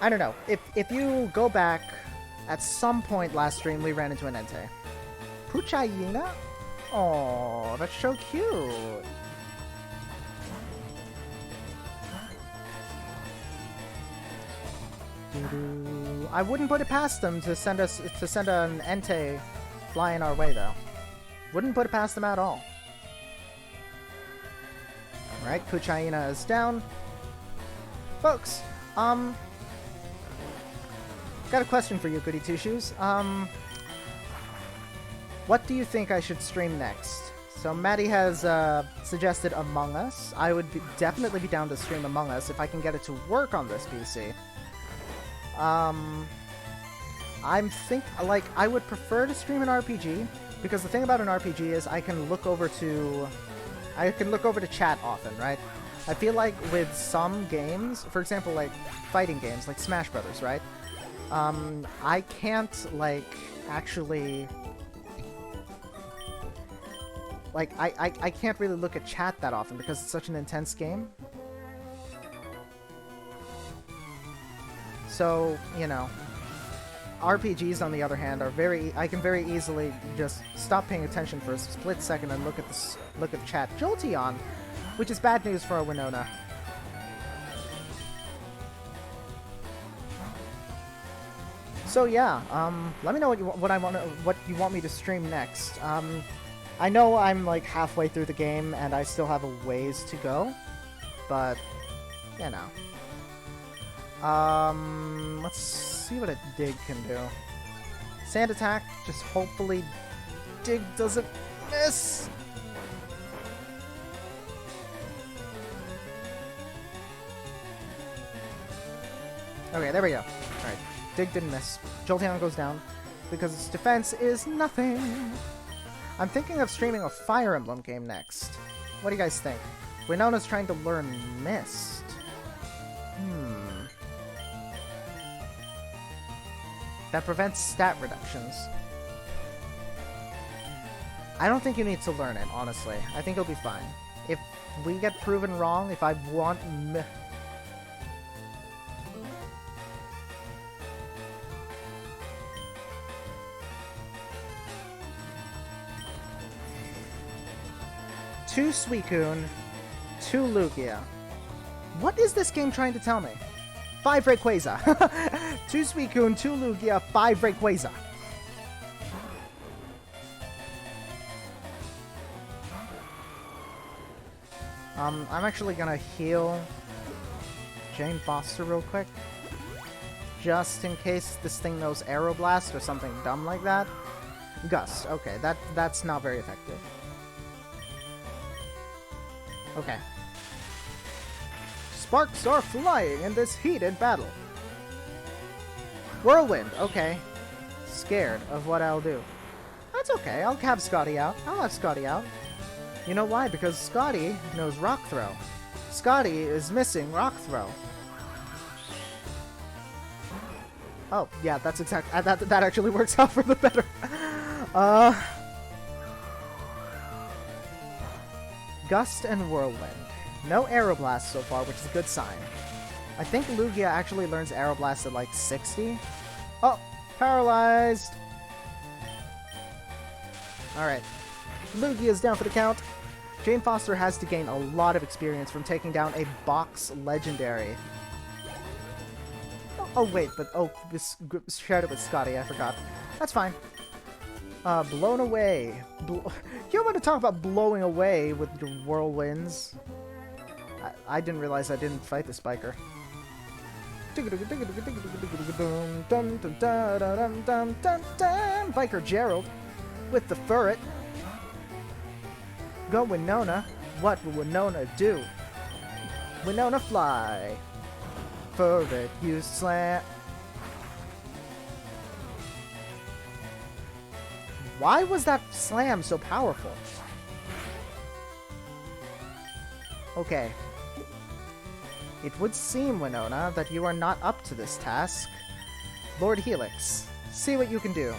S1: I don't know. If you go back, at some point last stream, we ran into an Entei. Puchayina? Oh, that's so cute. I wouldn't put it past them to send an Entei flying our way, though. Wouldn't put it past them at all. Alright, Puchayina is down. Folks, got a question for you, Goody Two Shoes. What do you think I should stream next? So Maddie has suggested Among Us. I would definitely be down to stream Among Us if I can get it to work on this PC. I would prefer to stream an RPG, because the thing about an RPG is I can look over to chat often, right? I feel like with some games, for example, like fighting games, like Smash Brothers, right? I can't, actually... I can't really look at chat that often because it's such an intense game. So, you know, RPGs, on the other hand, I can very easily just stop paying attention for a split second and look at the chat. Jolteon, which is bad news for a Winona. So yeah, let me know what you want me to stream next. I know I'm like halfway through the game and I still have a ways to go, but you know. Let's see what a Dig can do. Sand attack, just hopefully Dig doesn't miss. Okay, there we go. Alright, Dig didn't miss. Jolteon goes down because its defense is nothing. I'm thinking of streaming a Fire Emblem game next. What do you guys think? Winona's trying to learn Mist. That prevents stat reductions. I don't think you need to learn it, honestly. I think it'll be fine. If we get proven wrong, if I want... 2 Suicune, 2 Lugia. What is this game trying to tell me? 5 Rayquaza. 2 Suicune, 2 Lugia, 5 Rayquaza. I'm actually gonna heal Jane Foster real quick. Just in case this thing knows Aeroblast or something dumb like that. Gust. Okay, that's not very effective. Okay. Sparks are flying in this heated battle. Whirlwind. Okay. Scared of what I'll do. That's okay. I'll have Scotty out. I'll have Scotty out. You know why? Because Scotty knows Rock Throw. Scotty is missing Rock Throw. Oh, yeah, that's exact. That actually works out for the better. Gust and Whirlwind. No Aeroblast so far, which is a good sign. I think Lugia actually learns Aeroblast at like 60. Oh, paralyzed. Alright. Lugia's down for the count. Jane Foster has to gain a lot of experience from taking down a box legendary. Oh wait, but this shared it with Scotty, I forgot. That's fine. Blown away. You want to talk about blowing away with your whirlwinds? I didn't realize I didn't fight the Spiker. Biker Gerald with the Furret. Go Winona. What will Winona do? Winona fly. Furret, use slam. Why was that slam so powerful? Okay. It would seem, Winona, that you are not up to this task. Lord Helix, see what you can do.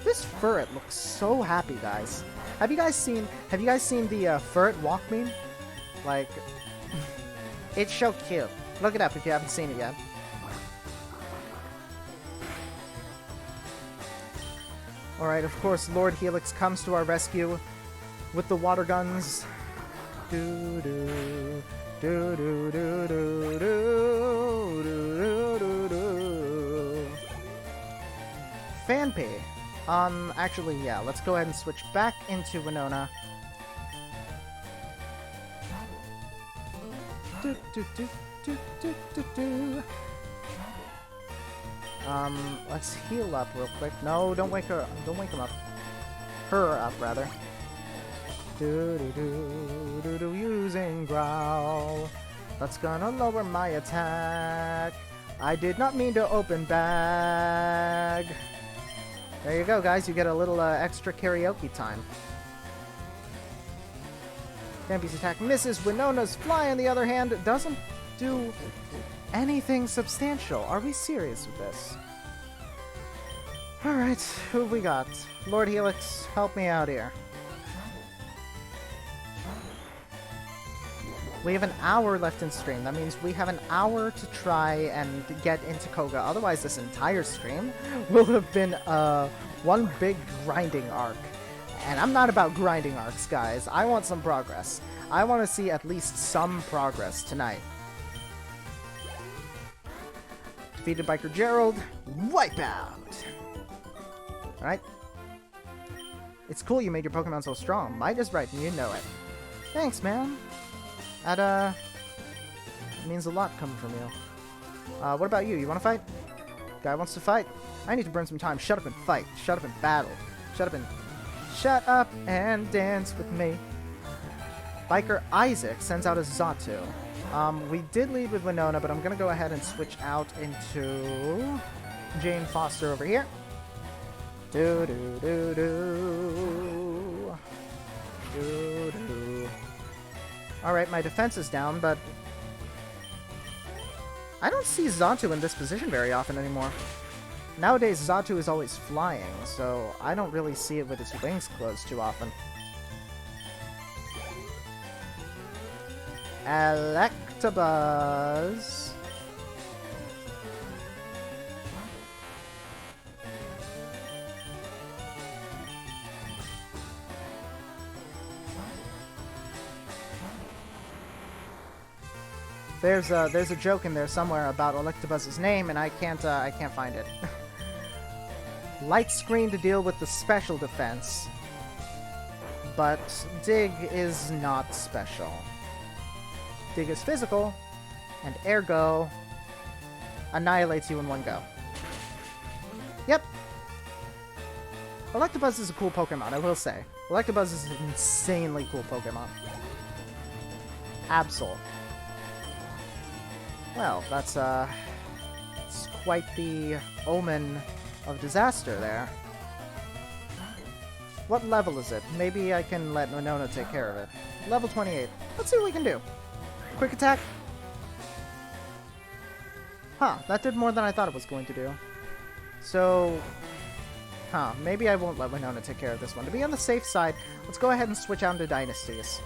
S1: This Furret looks so happy, guys. Have you guys seen the Furret walk meme? Like, it's so cute. Look it up if you haven't seen it yet. Alright, of course, Lord Helix comes to our rescue with the water guns. Do-do, do-do-do-do-do-do-do-do. Fanpy. Actually, yeah, let's go ahead and switch back into Winona. Let's heal up real quick. No, don't wake her. Don't wake him up. Her up, rather. Do-do-do-do-do, using Growl. That's gonna lower my attack. I did not mean to open bag. There you go, guys. You get a little extra karaoke time. Stampy's attack misses. Winona's fly, on the other hand, doesn't do anything substantial. Are we serious with this? Alright, who have we got? Lord Helix, help me out here. We have an hour left in stream. That means we have an hour to try and get into Koga. Otherwise, this entire stream will have been one big grinding arc. And I'm not about grinding arcs, guys. I want some progress. I want to see at least some progress tonight. Defeated Biker Gerald. Wipeout! Alright. It's cool you made your Pokemon so strong. Might is right, and you know it. Thanks, man. That, means a lot coming from you. What about you? You want to fight? Guy wants to fight? I need to burn some time. Shut up and fight. Shut up and battle. Shut up and dance with me. Biker Isaac sends out a Xatu. We did lead with Winona, but I'm gonna go ahead and switch out into Jane Foster over here. Do-do-do-do. Do-do. Alright, my defense is down, but I don't see Xatu in this position very often anymore. Nowadays, Xatu is always flying, so I don't really see it with its wings closed too often. Electabuzz. There's a joke in there somewhere about Electabuzz's name, and I can't find it. Light screen to deal with the special defense, but Dig is not special. Dig is physical, and ergo annihilates you in one go. Yep. Electabuzz is a cool Pokemon, I will say. Electabuzz is an insanely cool Pokemon. Absol. Well, that's it's quite the omen of disaster there. What level is it? Maybe I can let Winona take care of it. Level 28. Let's see what we can do. Quick attack. Huh, that did more than I thought it was going to do. So, maybe I won't let Winona take care of this one. To be on the safe side, let's go ahead and switch out into Dynasties.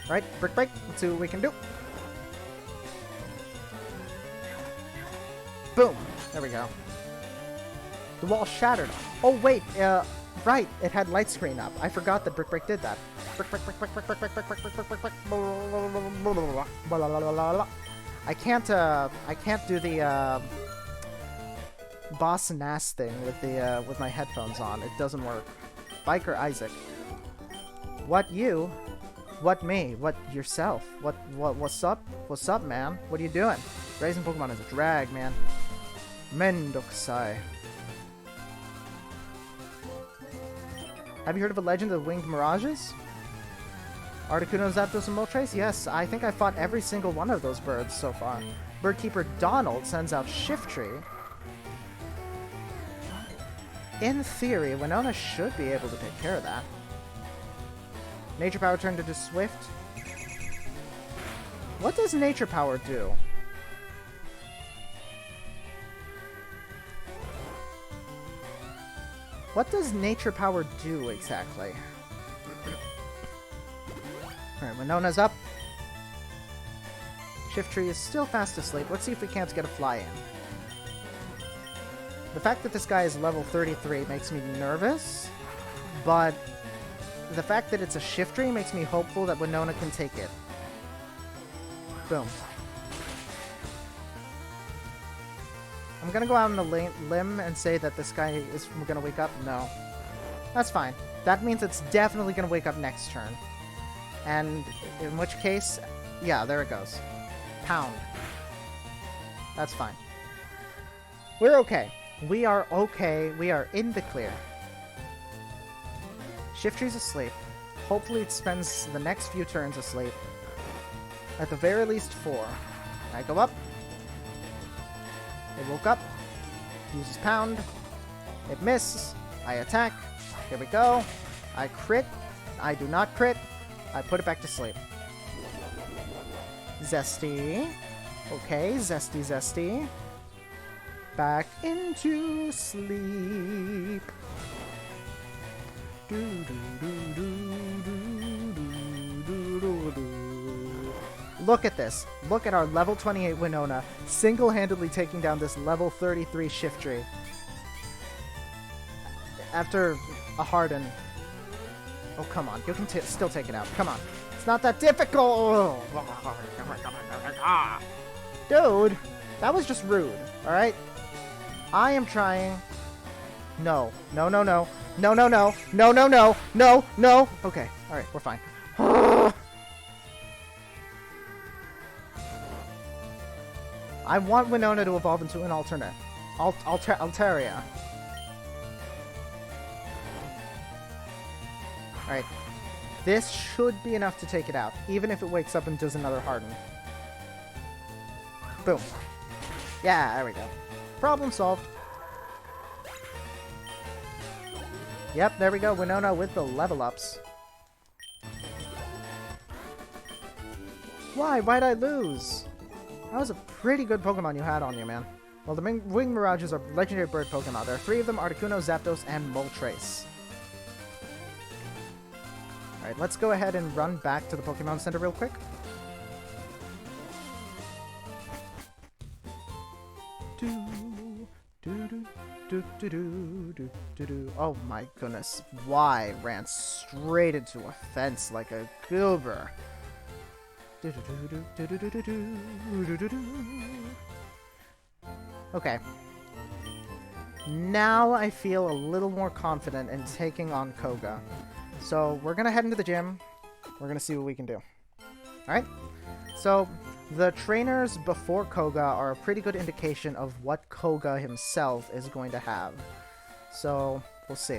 S1: Right, Brick Break. Let's see what we can do. Boom! There we go. The wall shattered. Oh wait, right, it had light screen up. I forgot that Brick Break did that. Brick Break, Brick Break, Brick Break, Brick Break, Brick Break, Brick Break, Brick Break. I can't do the boss and ass thing with my headphones on. It doesn't work. Biker Isaac. What you? What me? What yourself? What's up? What's up, man? What are you doing? Raising Pokemon is a drag, man. Mendokusai. Have you heard of a legend of winged mirages? Articuno, Zapdos, and Moltres? Yes, I think I fought every single one of those birds so far. Birdkeeper Donald sends out Shiftry. In theory, Winona should be able to take care of that. Nature Power turned into Swift. What does Nature Power do? What does Nature Power do exactly? Alright, Winona's up. Shiftry is still fast asleep. Let's see if we can't get a fly in. The fact that this guy is level 33 makes me nervous, but the fact that it's a Shiftry makes me hopeful that Winona can take it. Boom. I'm gonna go out on a limb and say that this guy is gonna wake up. No. That's fine. That means it's definitely gonna wake up next turn. And in which case, yeah, there it goes. Pound. That's fine. We're okay. We are okay. We are in the clear. Shiftry's asleep. Hopefully it spends the next few turns asleep. At the very least 4. I go up. It woke up. Uses Pound. It misses. I attack. Here we go. I crit. I do not crit. I put it back to sleep. Zesty. Okay, Zesty, Zesty. Back into sleep. Look at this. Look at our level 28 Winona single-handedly taking down this level 33 Shiftry. After a Harden. Oh, come on. You can still take it out. Come on. It's not that difficult. Dude, that was just rude. Alright? I am trying. No. No, no, no. No, no, no. No, no, no. No, no. Okay. Alright, we're fine. I want Winona to evolve into an alternate. Altaria. Alright. This should be enough to take it out, even if it wakes up and does another Harden. Boom. Yeah, there we go. Problem solved. Yep, there we go. Winona with the level ups. Why? Why'd I lose? That was a pretty good Pokemon you had on you, man. Well, the Wing Mirages are legendary bird Pokemon. There are 3 of them: Articuno, Zapdos, and Moltres. Alright, let's go ahead and run back to the Pokemon Center real quick. Oh my goodness. Why ran straight into a fence like a goober? Okay. Now I feel a little more confident in taking on Koga. So we're gonna head into the gym. We're gonna see what we can do. Alright? So the trainers before Koga are a pretty good indication of what Koga himself is going to have. So we'll see.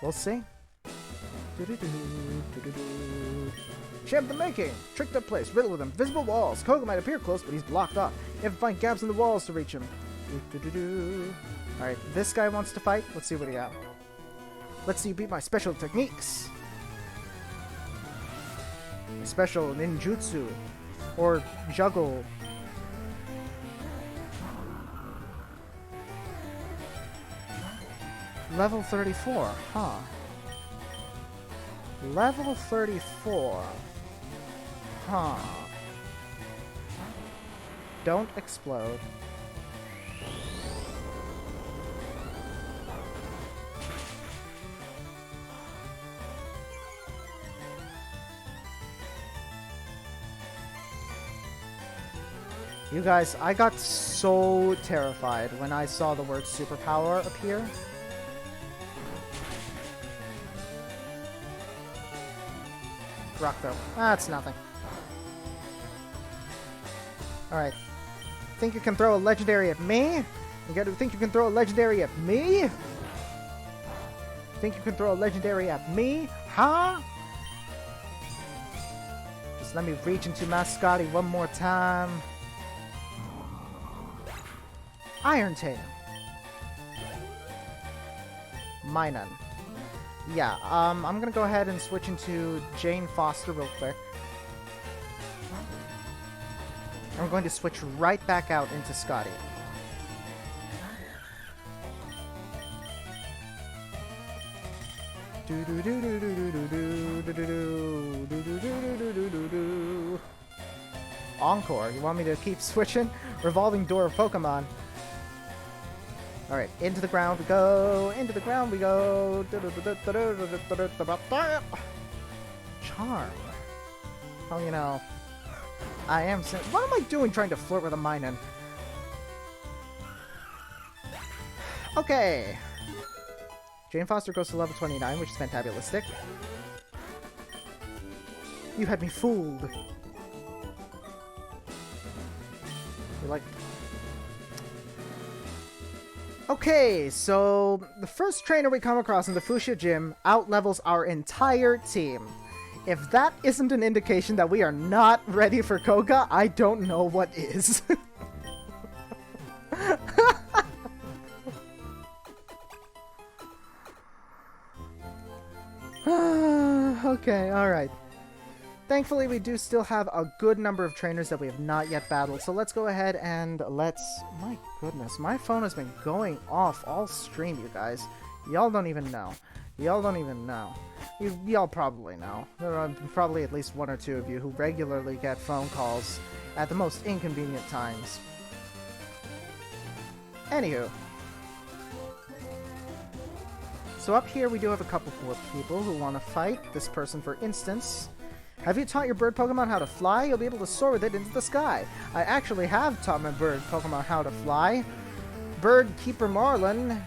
S1: We'll see. Champ the making! Tricked up place, riddled with invisible walls. Koga might appear close, but he's blocked off. You have to find gaps in the walls to reach him. Alright, this guy wants to fight. Let's see what he got. Let's see you beat my special techniques. My special ninjutsu. Or juggle. Level 34, huh? Level 34. Huh. Don't explode. You guys, I got so terrified when I saw the word superpower appear. Rock throw. That's nothing. Alright. Think you can throw a legendary at me? You gotta think you can throw a legendary at me? Think you can throw a legendary at me? Huh? Just let me reach into my Scotty one more time. Iron Tail. Minun. Yeah, I'm gonna go ahead and switch into Jane Foster real quick. And we're going to switch right back out into Scotty. Encore. You want me to keep switching? Revolving door of Pokemon. Alright, into the ground we go, into the ground we go. Charm. Oh, you know, I am... What am I doing trying to flirt with a Minun? Okay. Jane Foster goes to level 29, which is fantabulistic. You had me fooled. You're like... Okay, so the first trainer we come across in the Fuchsia Gym outlevels our entire team. If that isn't an indication that we are not ready for Koga, I don't know what is. Okay, alright. Thankfully, we do still have a good number of trainers that we have not yet battled, so let's go ahead and let's... My goodness, my phone has been going off all stream, you guys. Y'all don't even know. Y'all don't even know. Y'all probably know. There are probably at least one or two of you who regularly get phone calls at the most inconvenient times. Anywho. So up here we do have a couple of people who want to fight. This person, for instance... Have you taught your bird Pokemon how to fly? You'll be able to soar with it into the sky. I actually have taught my bird Pokemon how to fly. Bird Keeper Marlin,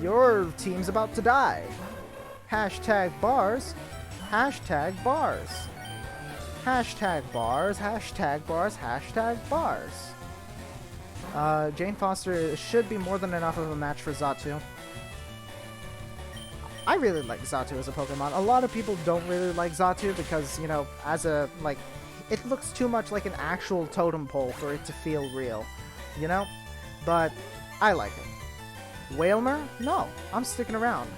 S1: your team's about to die. Hashtag bars. Hashtag bars. Hashtag bars. Hashtag bars. Hashtag bars. Jane Foster should be more than enough of a match for Xatu. I really like Xatu as a Pokemon. A lot of people don't really like Xatu because, you know, as a, like, it looks too much like an actual totem pole for it to feel real, you know? But I like it. Wailmer? No, I'm sticking around.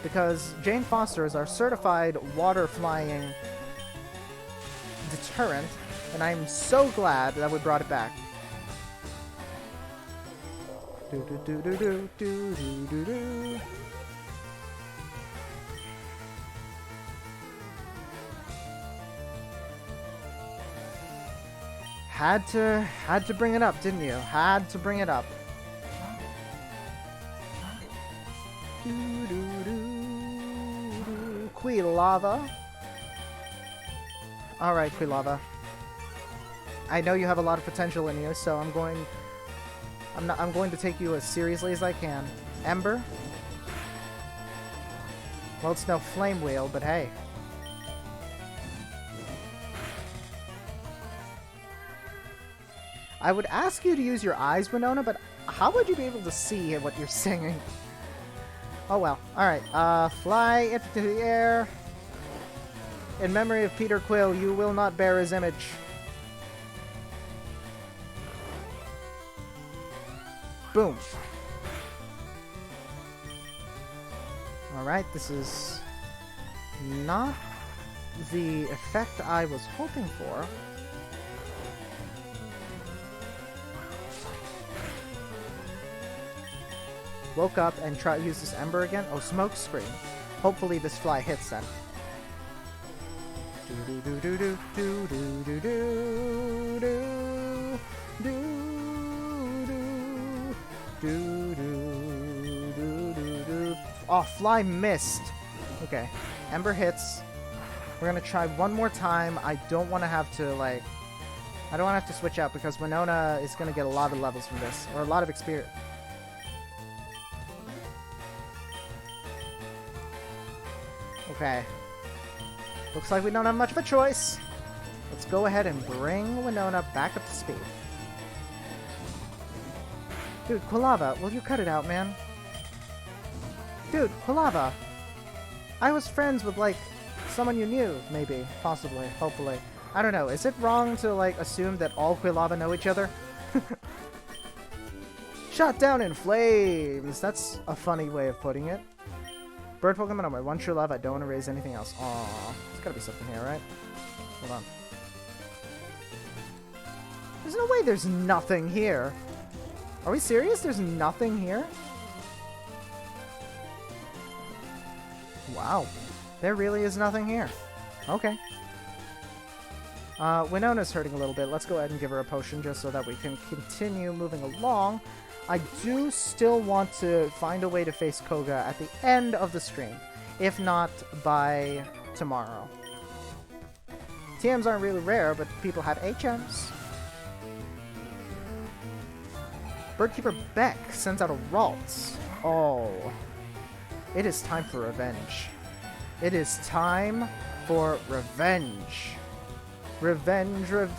S1: Because Jane Foster is our certified water-flying deterrent, and I'm so glad that we brought it back. Do-do-do-do-do-do-do-do-do. Had to bring it up, didn't you? Had to bring it up. Quilava. Alright, Quilava. I know you have a lot of potential in you, so I'm going to take you as seriously as I can. Ember. Well, it's no Flame Wheel, but hey. I would ask you to use your eyes, Winona, but how would you be able to see what you're singing? Oh well. Alright, fly into the air. In memory of Peter Quill, you will not bear his image. Boom. Alright, this is not the effect I was hoping for. Woke up and try to use this Ember again. Oh, smoke screen. Hopefully this fly hits then. Oh, fly missed. Okay. Ember hits. We're gonna try one more time. I don't want to have to, like... I don't want to have to switch out because Winona is gonna get a lot of levels from this. Or a lot of experience. Okay. Looks like we don't have much of a choice. Let's go ahead and bring Winona back up to speed. Dude, Quilava, will you cut it out, man? Dude, Quilava. I was friends with, like, someone you knew, maybe. Possibly. Hopefully. I don't know. Is it wrong to, like, assume that all Quilava know each other? Shot down in flames! That's a funny way of putting it. Bird Pokemon are my one true love. I don't want to raise anything else. Aww. There's gotta be something here, right? Hold on. There's no way there's nothing here. Are we serious? There's nothing here? Wow. There really is nothing here. Okay. Winona's hurting a little bit. Let's go ahead and give her a potion just so that we can continue moving along. I do still want to find a way to face Koga at the end of the stream. If not, by tomorrow. TMs aren't really rare, but people have HMs. Birdkeeper Beck sends out a Ralts. Oh. It is time for revenge. It is time for revenge. Revenge,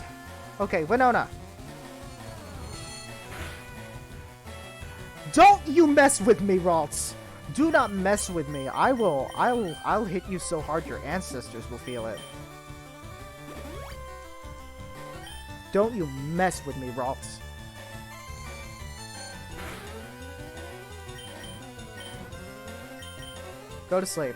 S1: okay, Winona. Don't you mess with me, Ralts. Do not mess with me. I'll hit you so hard your ancestors will feel it. Don't you mess with me, Ralts. Go to sleep.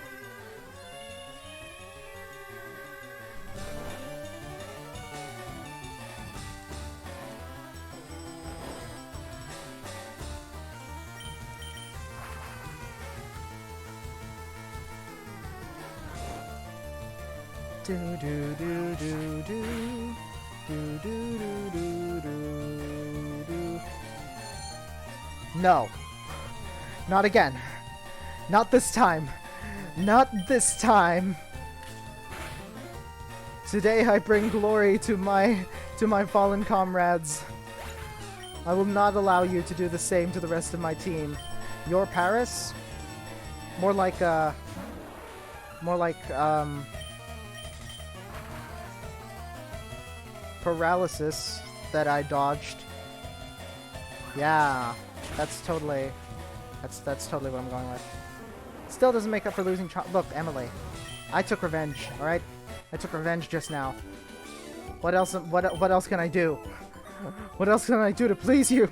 S1: Do do do do do do do do do do. No. Not again. Not this time. Not this time. Today I bring glory to my fallen comrades. I will not allow you to do the same to the rest of my team. Your Paris? More like paralysis that I dodged. Yeah, that's totally what I'm going with. Still doesn't make up for losing. Look, Emily, I took revenge. All right, I took revenge just now. What else? What else can I do? What else can I do to please you?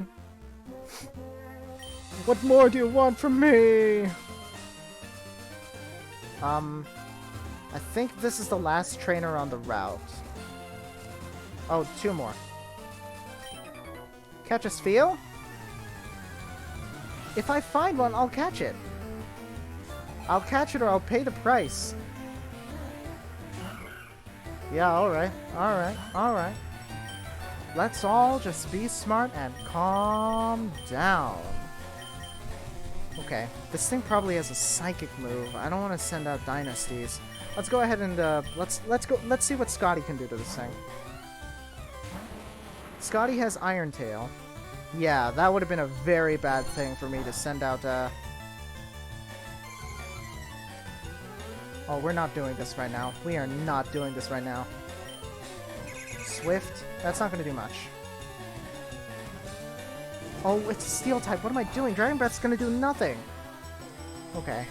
S1: What more do you want from me? I think this is the last trainer on the route. Oh, 2 more. Catch a Spheal? If I find one, I'll catch it. I'll catch it or I'll pay the price. Yeah, alright. Alright. Alright. Let's all just be smart and calm down. Okay, this thing probably has a psychic move. I don't want to send out dynasties. Let's go ahead and let's see what Scotty can do to this thing. Scotty has Iron Tail. Yeah, that would have been a very bad thing for me to send out. Oh, we're not doing this right now. We are not doing this right now. Swift. That's not going to do much. Oh, it's a Steel type. What am I doing? Dragon Breath's going to do nothing. Okay.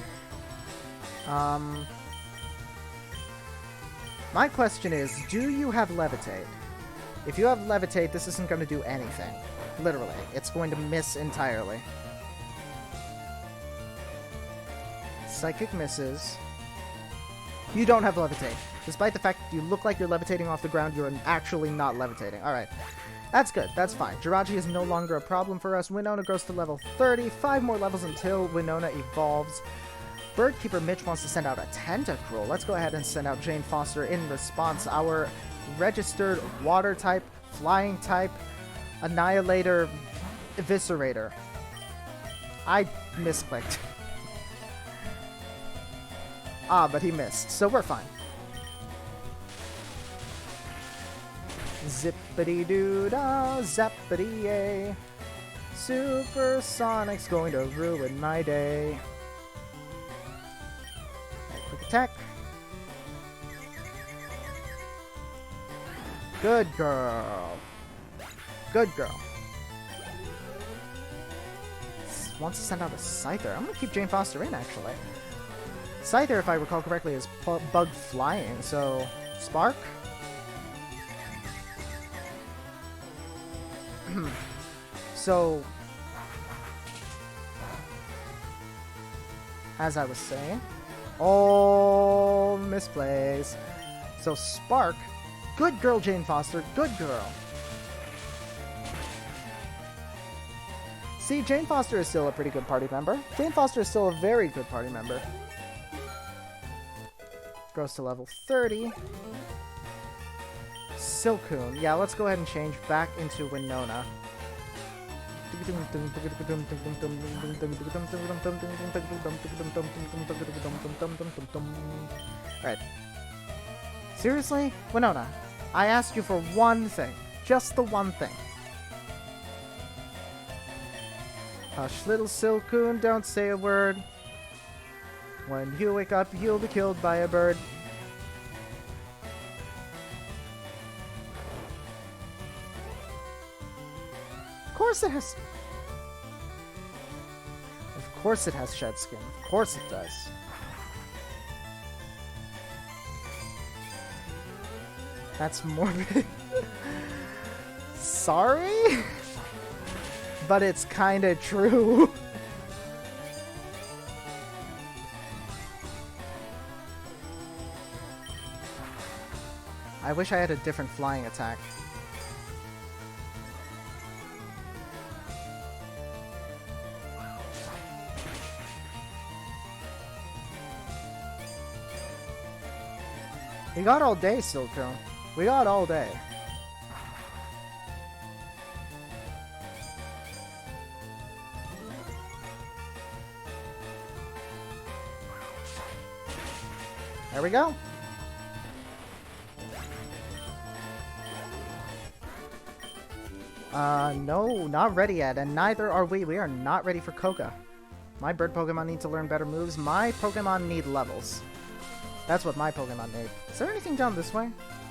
S1: My question is, do you have Levitate? If you have Levitate, this isn't going to do anything. Literally. It's going to miss entirely. Psychic misses. You don't have Levitate. Despite the fact that you look like you're levitating off the ground, you're actually not levitating. Alright. That's good. That's fine. Jirachi is no longer a problem for us. Winona grows to level 30. 5 more levels until Winona evolves. Birdkeeper Mitch wants to send out a Tentacruel. Let's go ahead and send out Jane Foster in response. Our registered water type, flying type, Annihilator, Eviscerator. I misclicked. But he missed, so we're fine. Zippity-doo-dah, zappity-yay. Supersonic's going to ruin my day. Quick attack. Good girl. Good girl. Wants to send out a Scyther. I'm going to keep Jane Foster in, actually. Scyther, if I recall correctly, is bug flying, so... Spark? So... As I was saying... Oh, misplays. So, Spark. Good girl, Jane Foster. Good girl. See, Jane Foster is still a pretty good party member. Jane Foster is still a very good party member. Grows to level 30. Silcoon. Yeah, let's go ahead and change back into Winona. Alright. Seriously? Winona, I asked you for one thing. Just the one thing. Hush, little Silcoon, don't say a word. When you wake up, you'll be killed by a bird. Of course it has... Of course it has shed skin. Of course it does. That's morbid. Sorry? But it's kinda true. I wish I had a different flying attack. We got all day, Silco. We got all day. There we go. No, not ready yet, and neither are we. We are not ready for Koga. My bird Pokemon need to learn better moves. My Pokemon need levels. That's what my Pokemon need. Is there anything down this way?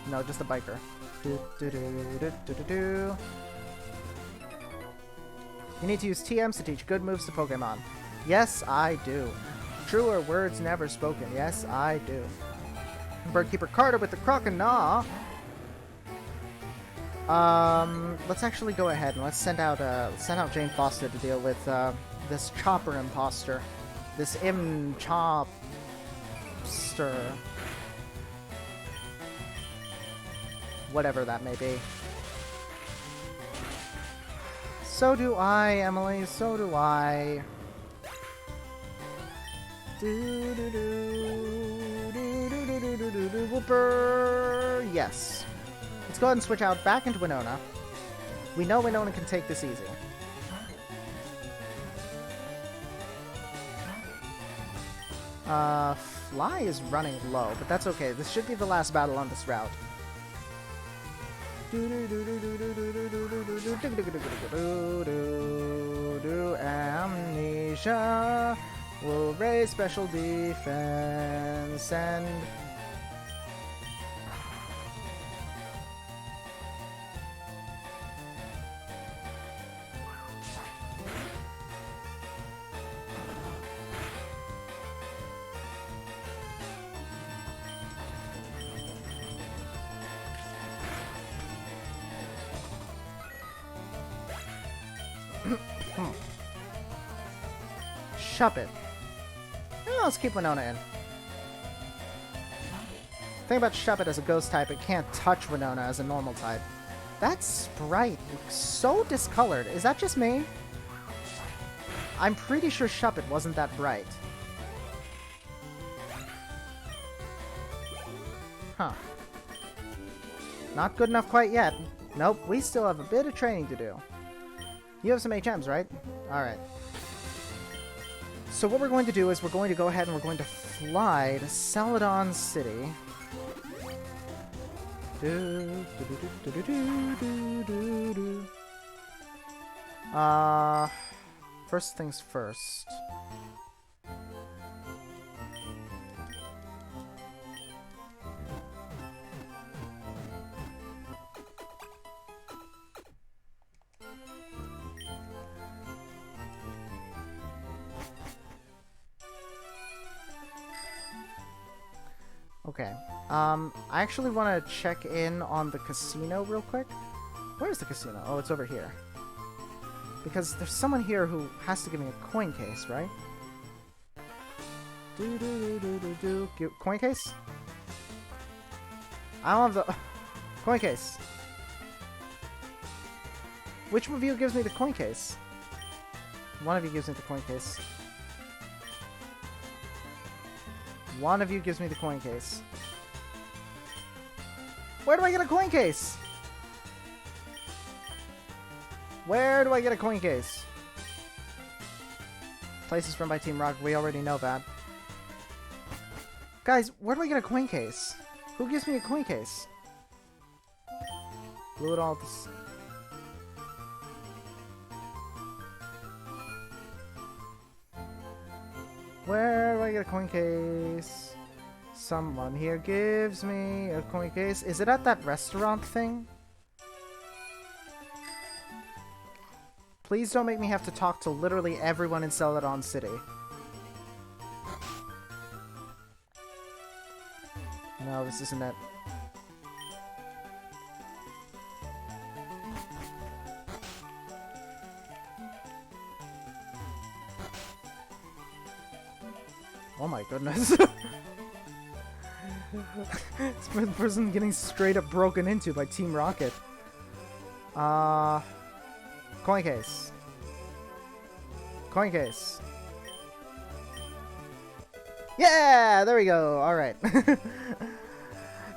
S1: No, just a biker. You need to use TMs to teach good moves to Pokemon. Yes, I do. Truer words never spoken. Yes, I do. Birdkeeper Carter with the Croconaw. Let's actually go ahead and let's send out Jane Foster to deal with this Chopper imposter, this Chopster. Whatever that may be. So do I, Emily. So do I. Whooper. Yes. Let's go ahead and switch out back into Winona. We know Winona can take this easy. Fly is running low, but that's okay. This should be the last battle on this route. Amnesia will raise special defense and... Shove it. Let's keep Winona in. Thing about Shuppet as a ghost type, it can't touch Winona as a normal type. That sprite looks so discolored. Is that just me? I'm pretty sure Shuppet wasn't that bright. Huh. Not good enough quite yet. Nope, we still have a bit of training to do. You have some HMs, right? Alright. So what we're going to do is we're going to go ahead and we're going to fly to Celadon City. First things first. Okay. I actually want to check in on the casino real quick. Where's the casino? Oh, it's over here. Because there's someone here who has to give me a coin case, right? Coin case? I don't have the... coin case. Which of you gives me the coin case? One of you gives me the coin case. One of you gives me the coin case. Where do I get a coin case? Where do I get a coin case? Place is run by Team Rocket. We already know that. Guys, where do I get a coin case? Who gives me a coin case? Blew it all at this. Where do I get a coin case? Someone here gives me a coin case. Is it at that restaurant thing? Please don't make me have to talk to literally everyone in Celadon City. No, this isn't it. Oh my goodness. This person getting straight up broken into by Team Rocket. Coin case. Coin case. Yeah! There we go! Alright.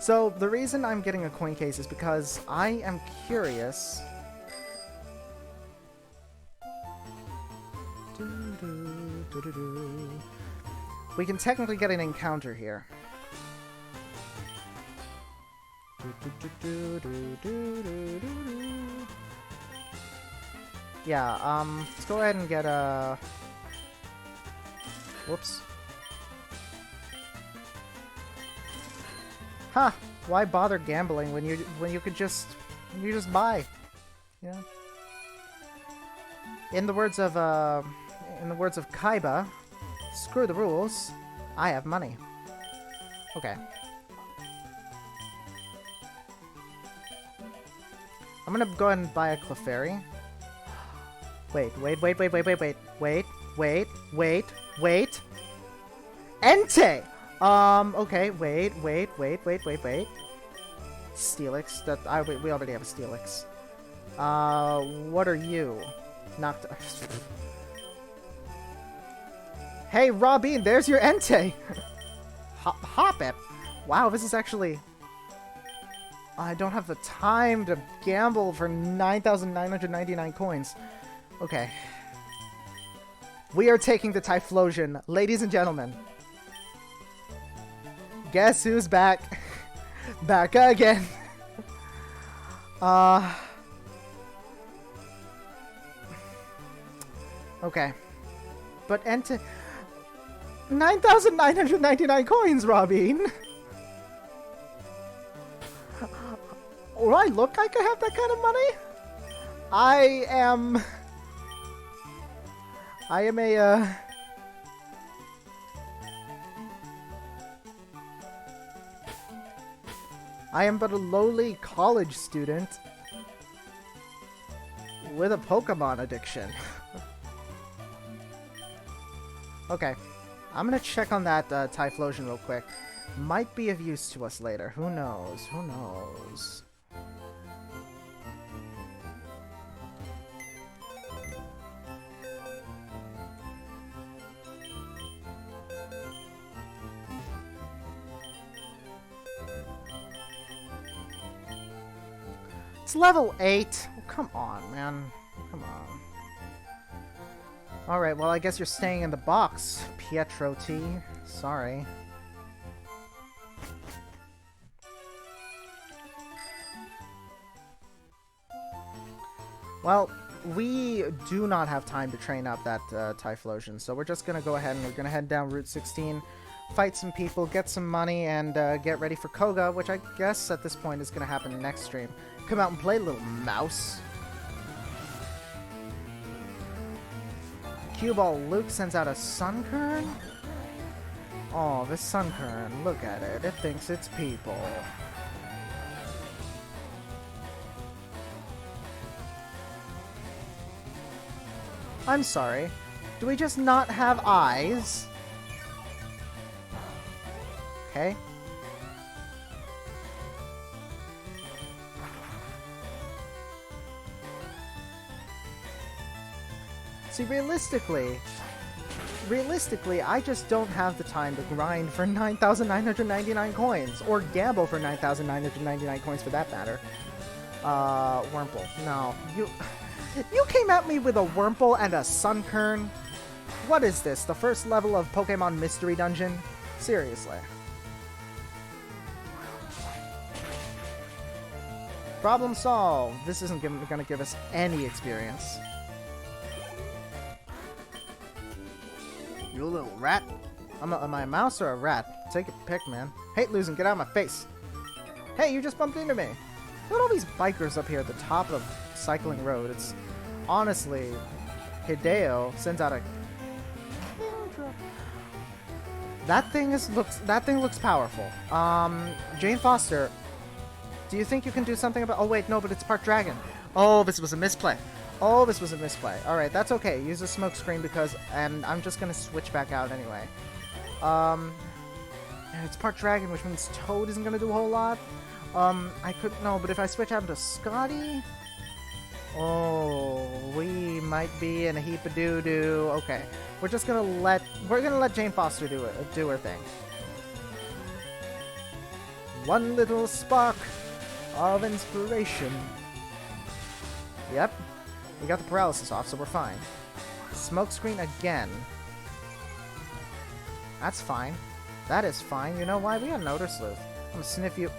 S1: So, the reason I'm getting a coin case is because I am curious... We can technically get an encounter here. Yeah, let's go ahead and get a... Whoops. Huh, why bother gambling when you could just buy? Yeah. In the words of Kaiba, screw the rules. I have money. Okay. I'm gonna go ahead and buy a Clefairy. Wait. Entei! Okay, wait. Steelix, we already have a Steelix. What are you? Hey, Robin, there's your Entei! Hop it! Wow, this is actually... I don't have the time to gamble for 9,999 coins. Okay. We are taking the Typhlosion, ladies and gentlemen. Guess who's back? Back again. Okay. But enter 9,999 coins, Robin. Do I look like I have that kind of money? I am a I am but a lowly college student with a Pokemon addiction. Okay, I'm gonna check on that Typhlosion real quick. Might be of use to us later. Who knows? Who knows? It's level 8. Oh, come on, man. Come on. Alright, well, I guess you're staying in the box, Pietro T. Sorry. Well, we do not have time to train up that Typhlosion, so we're just gonna go ahead and we're gonna head down Route 16, fight some people, get some money, and get ready for Koga, which I guess at this point is gonna happen next stream. Come out and play, little mouse. Cue Ball Luke sends out a Sunkern? Oh, this Sunkern, look at it. It thinks it's people. I'm sorry. Do we just not have eyes? Okay. See, realistically, I just don't have the time to grind for 9,999 coins, or gamble for 9,999 coins for that matter. Wurmple, no. You came at me with a Wurmple and a Sunkern? What is this, the first level of Pokemon Mystery Dungeon? Seriously. Problem solved. This isn't gonna give us any experience. You little rat. Am I a mouse or a rat? Take a pick, man. Hate losing, get out of my face. Hey, you just bumped into me. Look at all these bikers up here at the top of Cycling Road. It's honestly, Hideo sends out a that thing looks powerful. Jane Foster, do you think you can do something about? Oh wait, no, but it's part dragon. Oh, this was a misplay. Oh, this was a misplay. All right, that's okay. Use a smoke screen because, and I'm just gonna switch back out anyway. It's part dragon, which means Toad isn't gonna do a whole lot. I could no, but if I switch out to Scotty, oh, we might be in a heap of doo-doo. Okay, we're gonna let Jane Foster do her thing. One little spark of inspiration. Yep, we got the paralysis off, so we're fine. Smoke screen again. That's fine. That is fine. You know why? We got an Odor Sleuth. I'm gonna sniff you.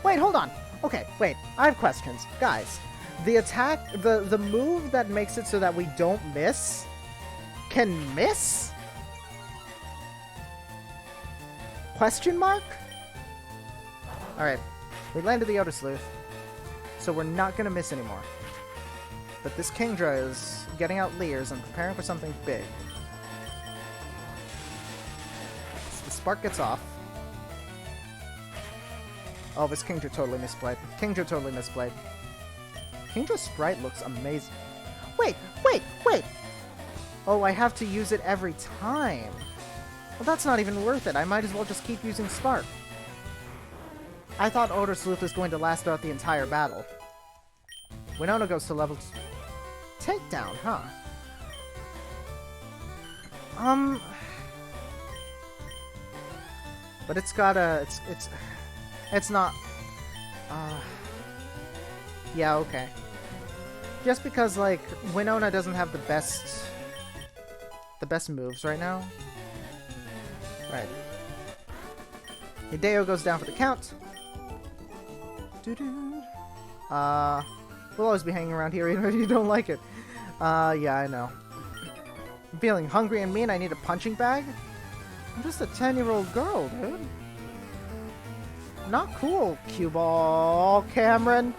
S1: Wait, hold on. Okay, wait. I have questions. Guys, the attack, the move that makes it so that we don't miss, can miss? Question mark? Alright, we landed the Odor Sleuth, so we're not gonna miss anymore. But this Kingdra is getting out Leers and preparing for something big. So the spark gets off. Oh, this Kingdra totally misplayed. Kingdra totally misplayed. Kingdra's sprite looks amazing. Wait! Oh, I have to use it every time. Well, that's not even worth it. I might as well just keep using Spark. I thought Odor Sleuth was going to last throughout the entire battle. Winona goes to level... Takedown, huh? But it's got a... It's not... Yeah, okay. Just because, like, Winona doesn't have the best moves right now. Right. Hideo goes down for the count. We'll always be hanging around here even if you don't like it. Yeah, I know. I'm feeling hungry and mean. I need a punching bag? I'm just a 10-year-old girl, dude. Not cool, cue ball, Cameron.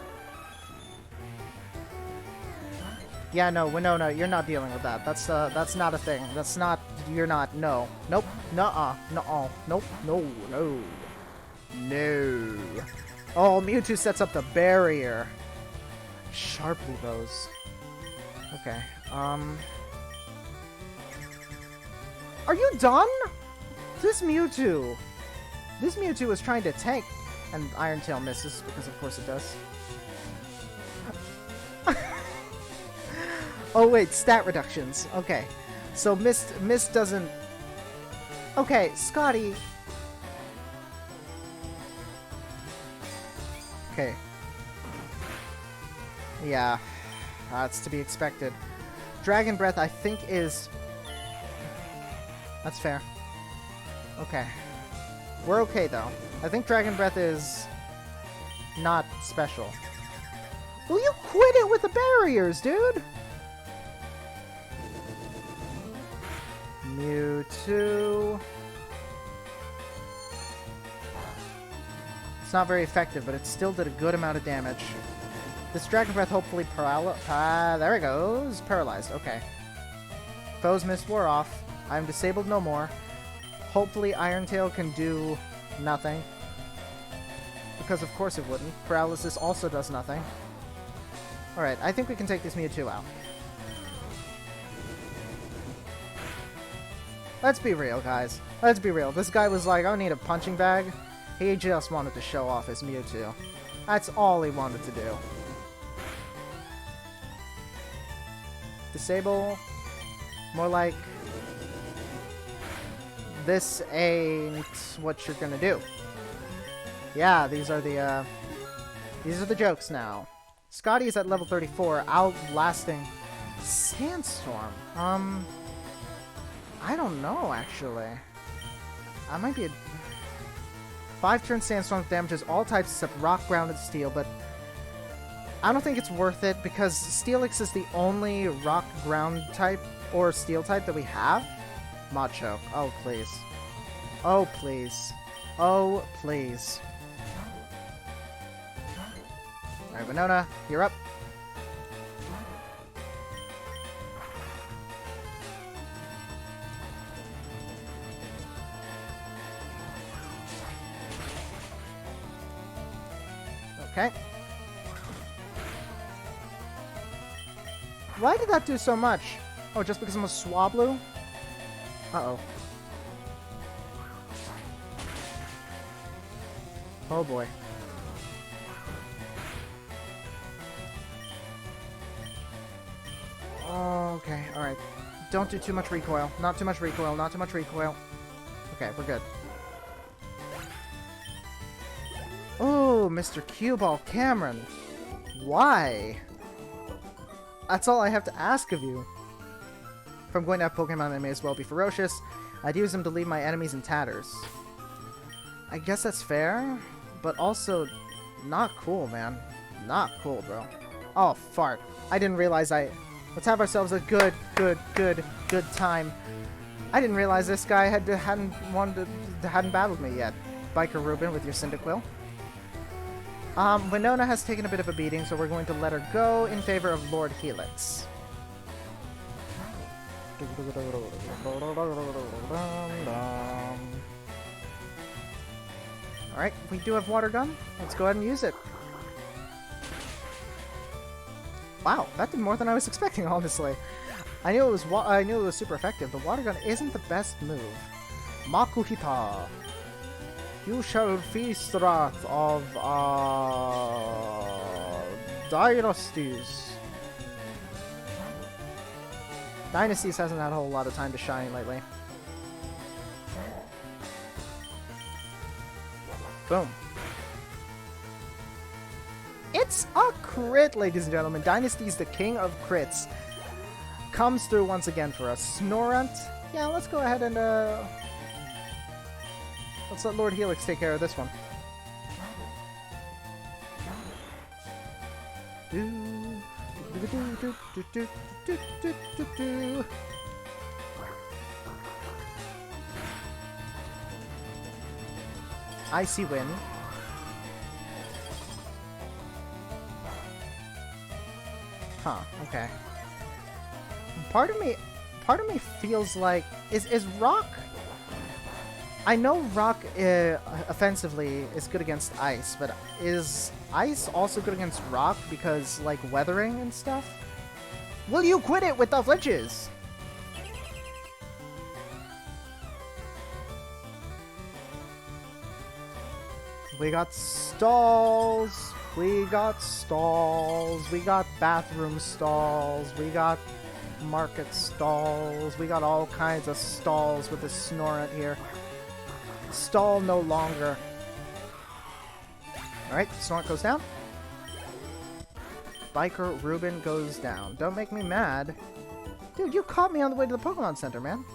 S1: Yeah, no, Winona, you're not dealing with that. That's not a thing. That's not, you're not, no. Nope, nuh-uh, nuh-uh, nope, no, no. No. Oh, Mewtwo sets up the barrier. Sharply those. Okay, Are you done? This Mewtwo is trying to tank, and Iron Tail misses, because of course it does. Oh wait, stat reductions. Okay. So Mist doesn't... Okay, Scotty. Okay. Yeah. That's to be expected. Dragon Breath, I think, is... That's fair. Okay. We're okay, though. I think Dragon Breath is... not special. Will you quit it with the barriers, dude? Mewtwo. It's not very effective, but it still did a good amount of damage. This Dragon Breath hopefully there it goes. Paralyzed. Okay. Foe's Mist wore off. I'm disabled no more. Hopefully Iron Tail can do nothing. Because of course it wouldn't. Paralysis also does nothing. Alright, I think we can take this Mewtwo out. Let's be real, guys. Let's be real. This guy was like, I need a punching bag. He just wanted to show off his Mewtwo. That's all he wanted to do. Disable. More like... This ain't what you're gonna do. Yeah, these are the jokes now. Scotty's at level 34, outlasting Sandstorm. I don't know, actually. I might be a... 5-turn Sandstorm damages all types except rock, ground, and steel, but I don't think it's worth it because Steelix is the only rock, ground type or steel type that we have. Machoke. Oh, please. Oh, please. Oh, please. Alright, Winona, you're up. Okay. Why did that do so much? Oh, just because I'm a Swablu? Uh-oh. Oh boy. Okay, alright. Don't do too much recoil. Not too much recoil, not too much recoil. Okay, we're good. Oh, Mr. Cue Ball Cameron. Why? That's all I have to ask of you. If I'm going to have Pokemon that may as well be ferocious, I'd use them to leave my enemies in tatters. I guess that's fair, but also not cool, man. Not cool, bro. Oh, fart. I didn't realize Let's have ourselves a good time. I didn't realize this guy hadn't battled me yet. Biker Reuben with your Cyndaquil. Winona has taken a bit of a beating, so we're going to let her go in favor of Lord Helix. Alright, we do have Water Gun. Let's go ahead and use it. Wow, that did more than I was expecting, honestly. I knew it was super effective. The Water Gun isn't the best move. Makuhita. You shall feast the wrath of dynasties. Dynasties hasn't had a whole lot of time to shine lately. Boom. It's a crit, ladies and gentlemen. Dynasty's the king of crits. Comes through once again for us. Snorunt. Yeah, let's go ahead and Let's let Lord Helix take care of this one. Icy Wind. Huh, okay. Part of me feels like... Is Rock... I know Rock, offensively, is good against Ice, but is Ice also good against Rock because, like, weathering and stuff? Will you quit it with the flinches? We got stalls. We got stalls. We got bathroom stalls. We got market stalls. We got all kinds of stalls with a Snorunt here. Stall no longer. Alright, Snorunt goes down. Biker Ruben goes down. Don't make me mad. Dude, you caught me on the way to the Pokemon Center, man.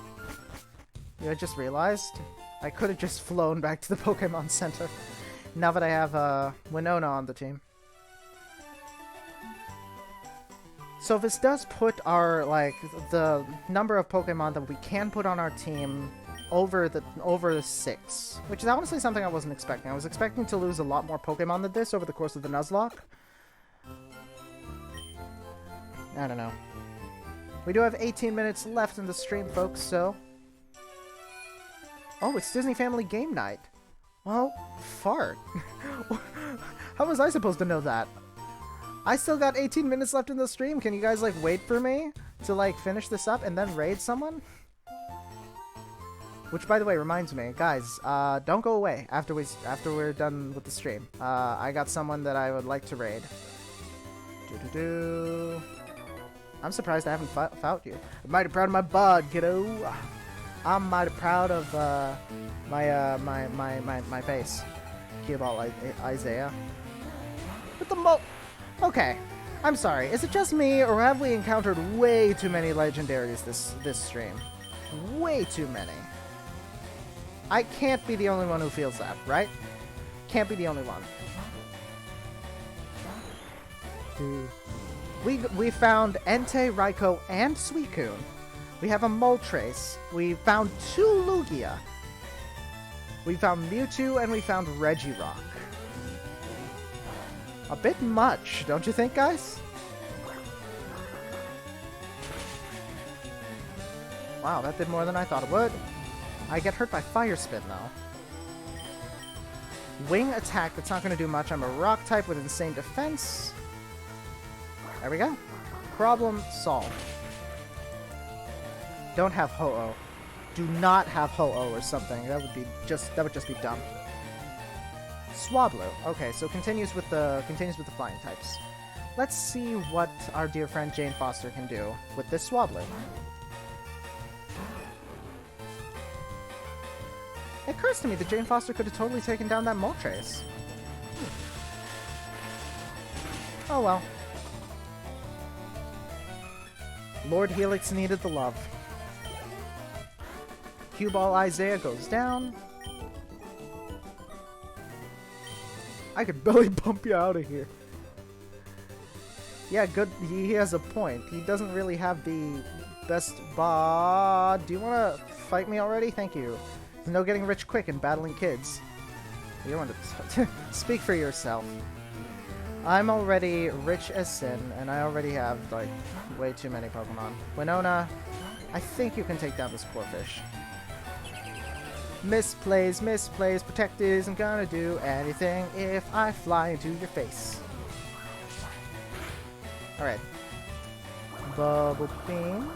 S1: Yeah, I just realized I could have just flown back to the Pokemon Center. Now that I have Winona on the team. So this does put our, like, the number of Pokemon that we can put on our team over the 6. Which is honestly something I wasn't expecting. I was expecting to lose a lot more Pokemon than this over the course of the Nuzlocke. I don't know. We do have 18 minutes left in the stream, folks, so... Oh, it's Disney Family Game Night. Well, fart. How was I supposed to know that? I still got 18 minutes left in the stream. Can you guys, like, wait for me to, like, finish this up and then raid someone? Which, by the way, reminds me, guys, don't go away after we're done with the stream. I got someone that I would like to raid. I'm surprised I haven't fought you. I'm mighty proud of my bod, kiddo. I'm mighty proud of my face. Cue ball Isaiah. With the Okay, I'm sorry. Is it just me, or have we encountered way too many legendaries this stream? Way too many. I can't be the only one who feels that, right? Can't be the only one. We found Entei, Raikou, and Suicune. We have a Moltres. We found 2 Lugia. We found Mewtwo, and we found Regirock. A bit much, don't you think, guys? Wow, that did more than I thought it would. I get hurt by Fire Spin, though. Wing attack, that's not going to do much. I'm a Rock type with insane defense. There we go. Problem solved. Don't have Ho-Oh. Do not have Ho-Oh or something. That would just be dumb. Swablu. Okay, so continues with the flying types. Let's see what our dear friend Jane Foster can do with this Swablu. It occurs to me that Jane Foster could have totally taken down that Moltres. Oh well. Lord Helix needed the love. Cue Ball Isaiah goes down. I could belly bump you out of here. Yeah, good. He has a point. He doesn't really have the best bod. Do you want to fight me already? Thank you. There's no getting rich quick and battling kids. You want to speak for yourself. I'm already rich as sin, and I already have, like, way too many Pokemon. Winona, I think you can take down this Corphish. Misplays, Protect isn't gonna do anything if I fly into your face. Alright. Bubble Beam.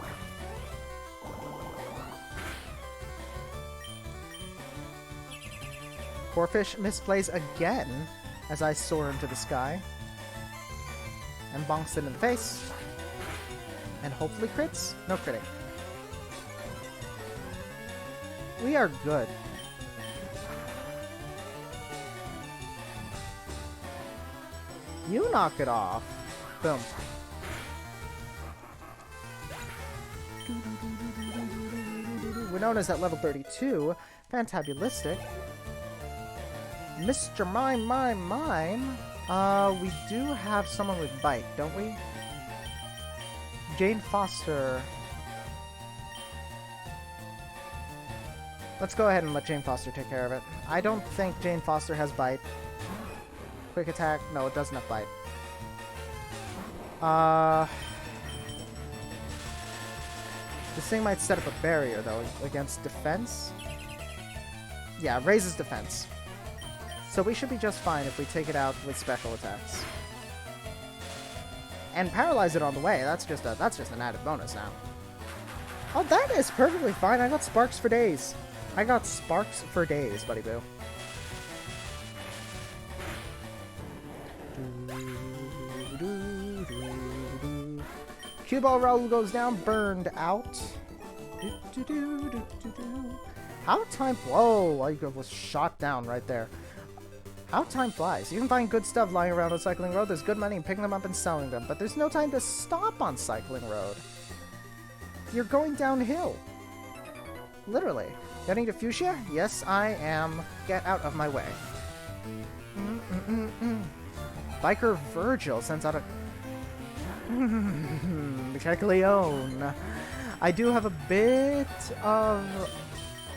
S1: Corphish misplays again as I soar into the sky. And bonks it in the face. And hopefully crits? No critting. We are good. You knock it off. Boom. Winona's at level 32. Fantabulistic. Mr. Mime. We do have someone with bite, don't we? Jane Foster. Let's go ahead and let Jane Foster take care of it. I don't think Jane Foster has bite. Quick attack. No, it doesn't have bite. This thing might set up a barrier, though, against defense. Yeah, raises defense. So we should be just fine if we take it out with special attacks. And paralyze it on the way. That's just an added bonus now. Oh, that is perfectly fine. I got sparks for days. I got sparks for days, buddy boo. Cue ball roll goes down, burned out. How time... Whoa, I was shot down right there. How time flies. You can find good stuff lying around on Cycling Road. There's good money in picking them up and selling them, but there's no time to stop on Cycling Road. You're going downhill. Literally. Getting to Fuchsia? Yes, I am. Get out of my way. Biker Virgil sends out a... Kecleon. I do have a bit of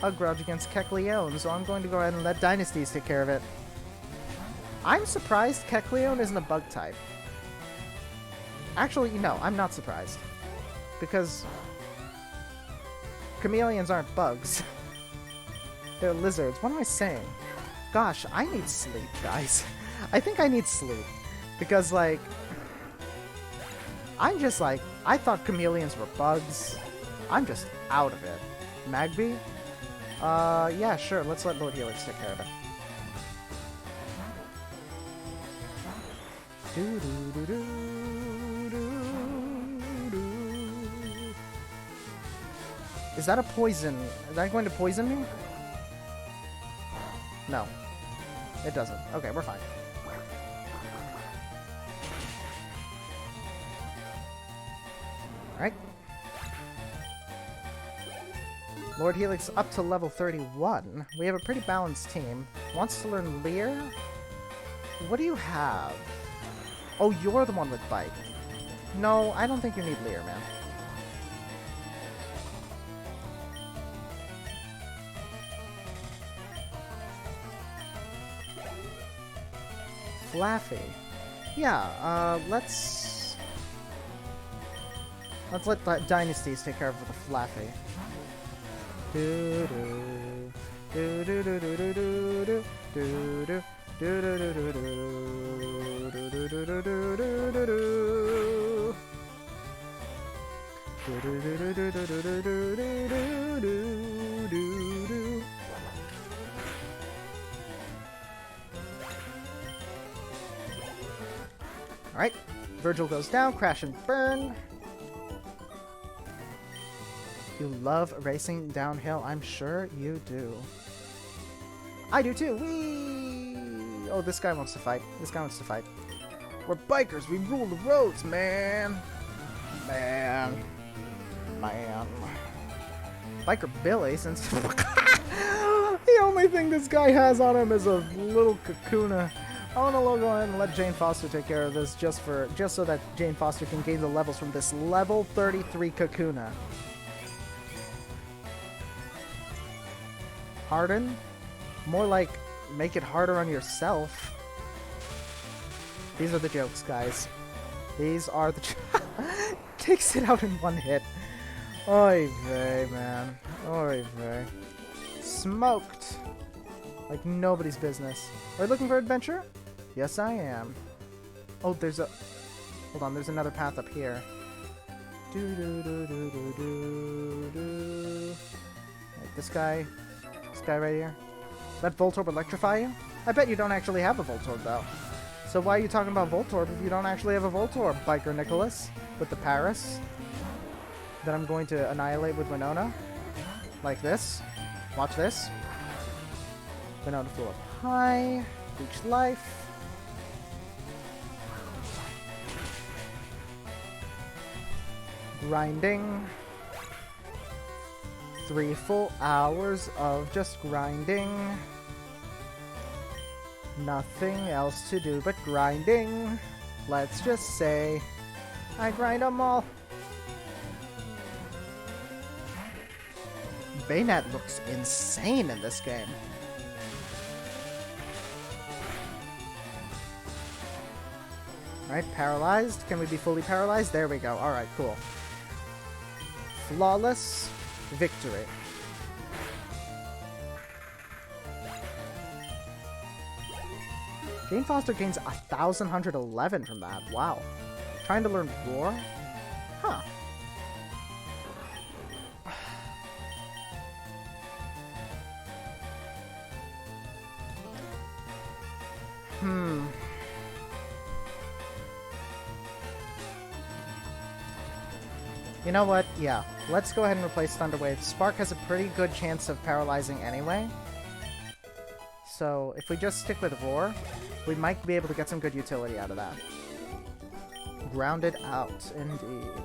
S1: a grudge against Kecleon, so I'm going to go ahead and let Dynasties take care of it. I'm surprised Kecleon isn't a bug type. Actually, no, I'm not surprised. Because chameleons aren't bugs. They're lizards. What am I saying? Gosh, I need sleep, guys. I think I need sleep. Because, like... I'm just like... I thought chameleons were bugs. I'm just out of it. Magby? Yeah, sure. Let's let Lord Helix take care of it. Is that a poison? Is that going to poison me? No. It doesn't. Okay, we're fine. Alright. Lord Helix up to level 31. We have a pretty balanced team. Wants to learn Leer? What do you have? Oh, you're the one with Bite. No, I don't think you need Leer, man. Flaffy. Yeah, let's let Dynasties take care of the Flaffy. Alright, Virgil goes down, crash and burn. You love racing downhill, I'm sure you do. I do too, whee! Oh, this guy wants to fight. This guy wants to fight. We're bikers, we rule the roads, man! Man. Biker Billy, since... The only thing this guy has on him is a little Kakuna. I want to go ahead and let Jane Foster take care of this just so that Jane Foster can gain the levels from this level 33 Kakuna. Harden? More like make it harder on yourself. These are the jokes, guys. These are the takes it out in one hit. Oy vey, man. Oy vey. Smoked. Like nobody's business. Are you looking for adventure? Yes, I am. Oh, there's a... Hold on, there's another path up here. Like this guy right here. Let Voltorb electrify you? I bet you don't actually have a Voltorb, though. So why are you talking about Voltorb if you don't actually have a Voltorb, Biker Nicholas? With the Paris? That I'm going to annihilate with Winona? Like this. Watch this. Winona flew up high. Reach life. Grinding. 3 full hours of just grinding. Nothing else to do but grinding. Let's just say I grind them all. Bayonet looks insane in this game. Alright, paralyzed. Can we be fully paralyzed? There we go. Alright, cool. Flawless victory. Jane Foster gains 1,111 from that. Wow. Trying to learn Roar? Huh. You know what? Yeah. Let's go ahead and replace Thunder Wave. Spark has a pretty good chance of paralyzing anyway. So if we just stick with Roar, we might be able to get some good utility out of that. Grounded out, indeed.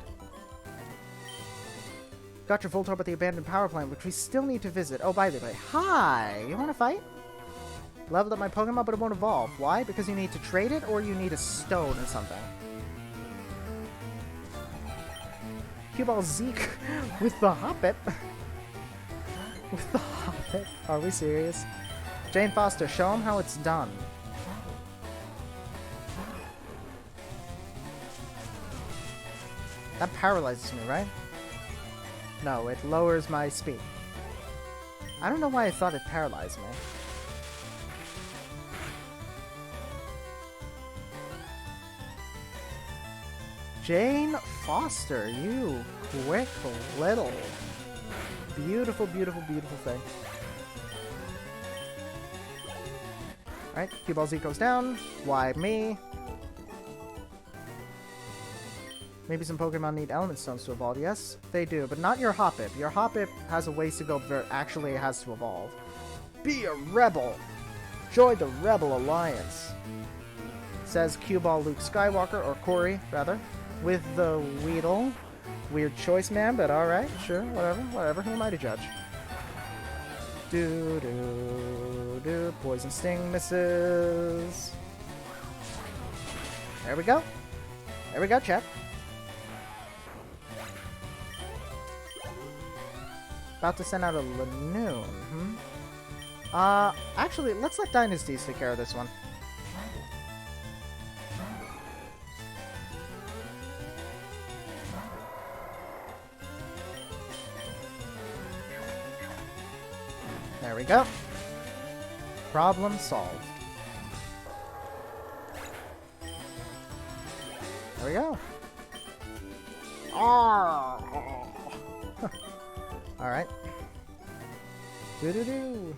S1: Got your Voltorb at the abandoned power plant, which we still need to visit. Oh, by the way, hi! You wanna fight? Leveled up my Pokemon, but it won't evolve. Why? Because you need to trade it, or you need a stone or something. Cue-Ball Zeke with the Hoppip. With the Hoppip? Are we serious? Jane Foster, show him how it's done. That paralyzes me, right? No, it lowers my speed. I don't know why I thought it paralyzed me. Jane Foster, you quick little beautiful, beautiful, beautiful thing. Alright, Cue-Ball Z goes down. Why me? Maybe some Pokemon need Element Stones to evolve. Yes, they do, but not your Hoppip. Your Hoppip has a ways to go before actually it has to evolve. Be a rebel! Join the Rebel Alliance! Says Cue-Ball Luke Skywalker, or Corey, rather. With the Weedle. Weird choice, man, but alright, sure, whatever, who am I to judge? Poison Sting misses. There we go. There we go, chat. About to send out a Lanoon, actually, let's let Dynasties take care of this one. There we go. Problem solved. There we go. Alright. Doo-doo-doo.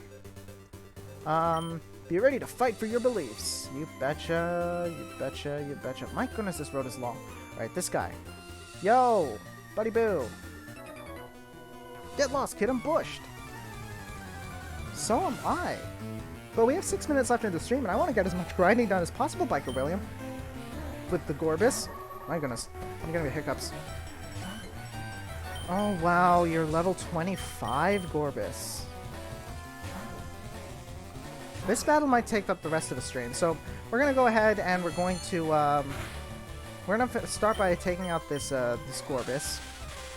S1: Be ready to fight for your beliefs. You betcha, you betcha, you betcha. My goodness, this road is long. Alright, this guy. Yo! Buddy Boo! Get lost, kid, I'm bushed! So am I. But we have 6 minutes left in the stream, and I want to get as much grinding done as possible, Biker William. With the Gorbis. My goodness. I'm gonna get hiccups. Oh, wow. You're level 25, Gorbis. This battle might take up the rest of the stream, so we're gonna go ahead and we're going to, we're gonna start by taking out this, this Gorbis.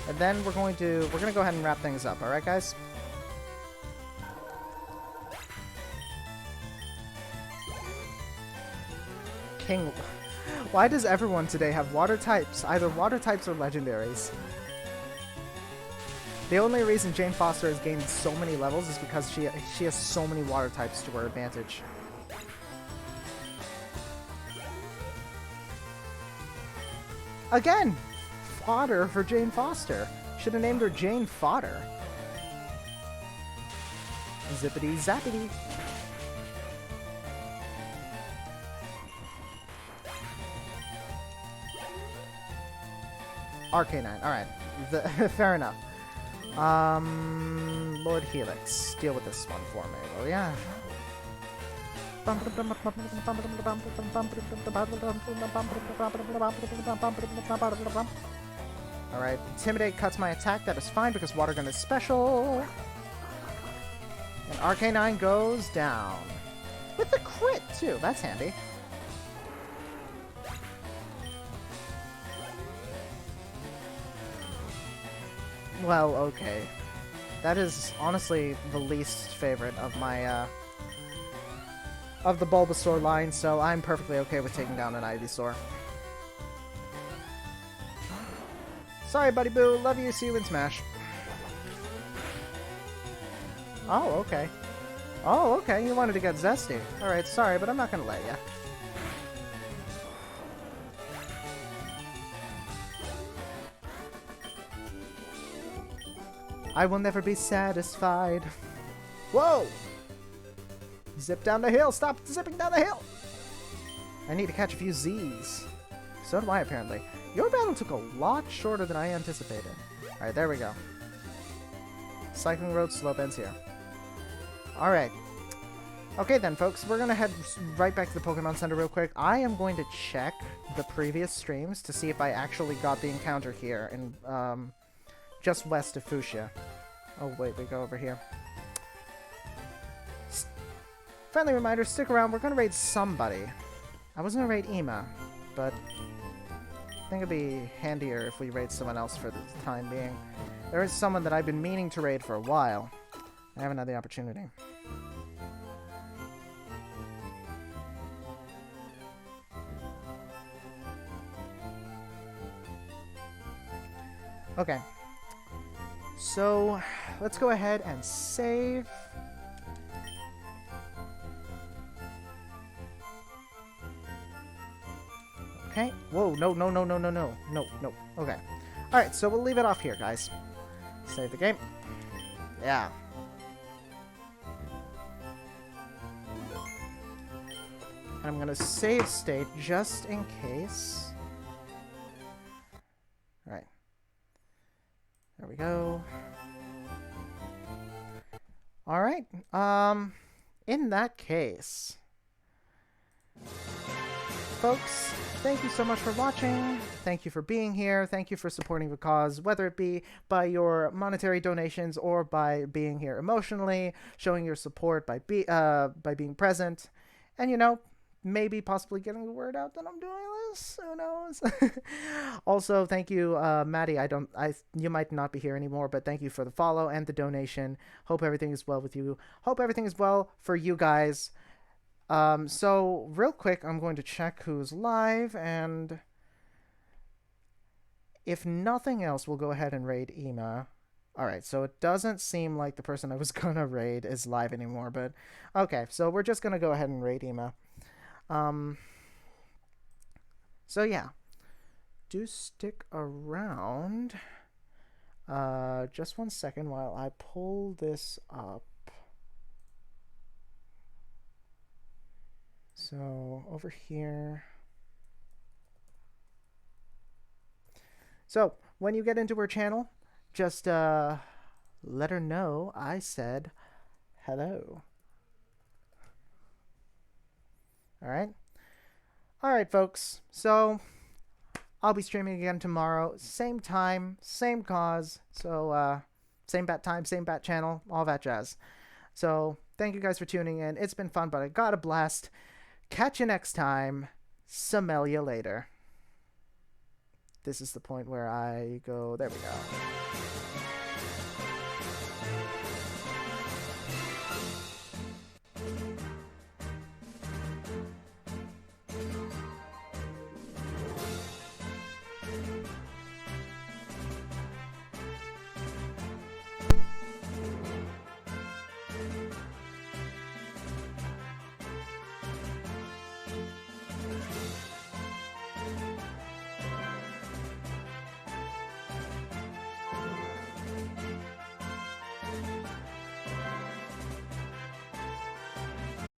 S1: And then we're gonna go ahead and wrap things up, alright, guys? King. Why does everyone today have water types? Either water types or legendaries. The only reason Jane Foster has gained so many levels is because she has so many water types to her advantage. Again! Fodder for Jane Foster. Should have named her Jane Fodder. Zippity zappity. Arcanine, alright. Fair enough. Lord Helix, deal with this one for me, will ya? Alright, Intimidate cuts my attack, that is fine because Water Gun is special. And Arcanine goes down. With a crit, too. That's handy. Well, okay. That is honestly the least favorite of my, of the Bulbasaur line, so I'm perfectly okay with taking down an Ivysaur. Sorry, Buddy Boo. Love you. See you in Smash. Oh, okay. Oh, okay. You wanted to get zesty. Alright, sorry, but I'm not gonna let you. I will never be satisfied. Whoa! Zip down the hill! Stop zipping down the hill! I need to catch a few Z's. So do I, apparently. Your battle took a lot shorter than I anticipated. Alright, there we go. Cycling road slope ends here. Alright. Okay then, folks. We're going to head right back to the Pokemon Center real quick. I am going to check the previous streams to see if I actually got the encounter here in, just west of Fuchsia. Oh, wait, we go over here. Friendly reminder, stick around. We're going to raid somebody. I was going to raid Ema, but I think it'd be handier if we raid someone else for the time being. There is someone that I've been meaning to raid for a while. I haven't had the opportunity. Okay. So, let's go ahead and save. Okay. Whoa, no. Okay. Alright, so we'll leave it off here, guys. Save the game. Yeah. And I'm gonna save state just in case. Alright. There we go. Alright. In that case, folks, thank you so much for watching. Thank you for being here. Thank you for supporting the cause, whether it be by your monetary donations or by being here emotionally, showing your support by being present, and, you know, maybe possibly getting the word out that I'm doing this. Who knows? Also, thank you, Maddie. You might not be here anymore, but thank you for the follow and the donation. Hope everything is well with you. Hope everything is well for you guys. So real quick, I'm going to check who's live, and if nothing else, we'll go ahead and raid Ema. Alright, so it doesn't seem like the person I was gonna raid is live anymore, but okay, so we're just gonna go ahead and raid Ema. So yeah, do stick around. Just 1 second while I pull this up. So over here. So when you get into her channel, just let her know I said hello. Alright? Alright, folks. So, I'll be streaming again tomorrow. Same time, same cause. So, same bat time, same bat channel, all that jazz. So, thank you guys for tuning in. It's been fun, but I got a blast. Catch you next time. Smell you later. This is the point where I go... There we go.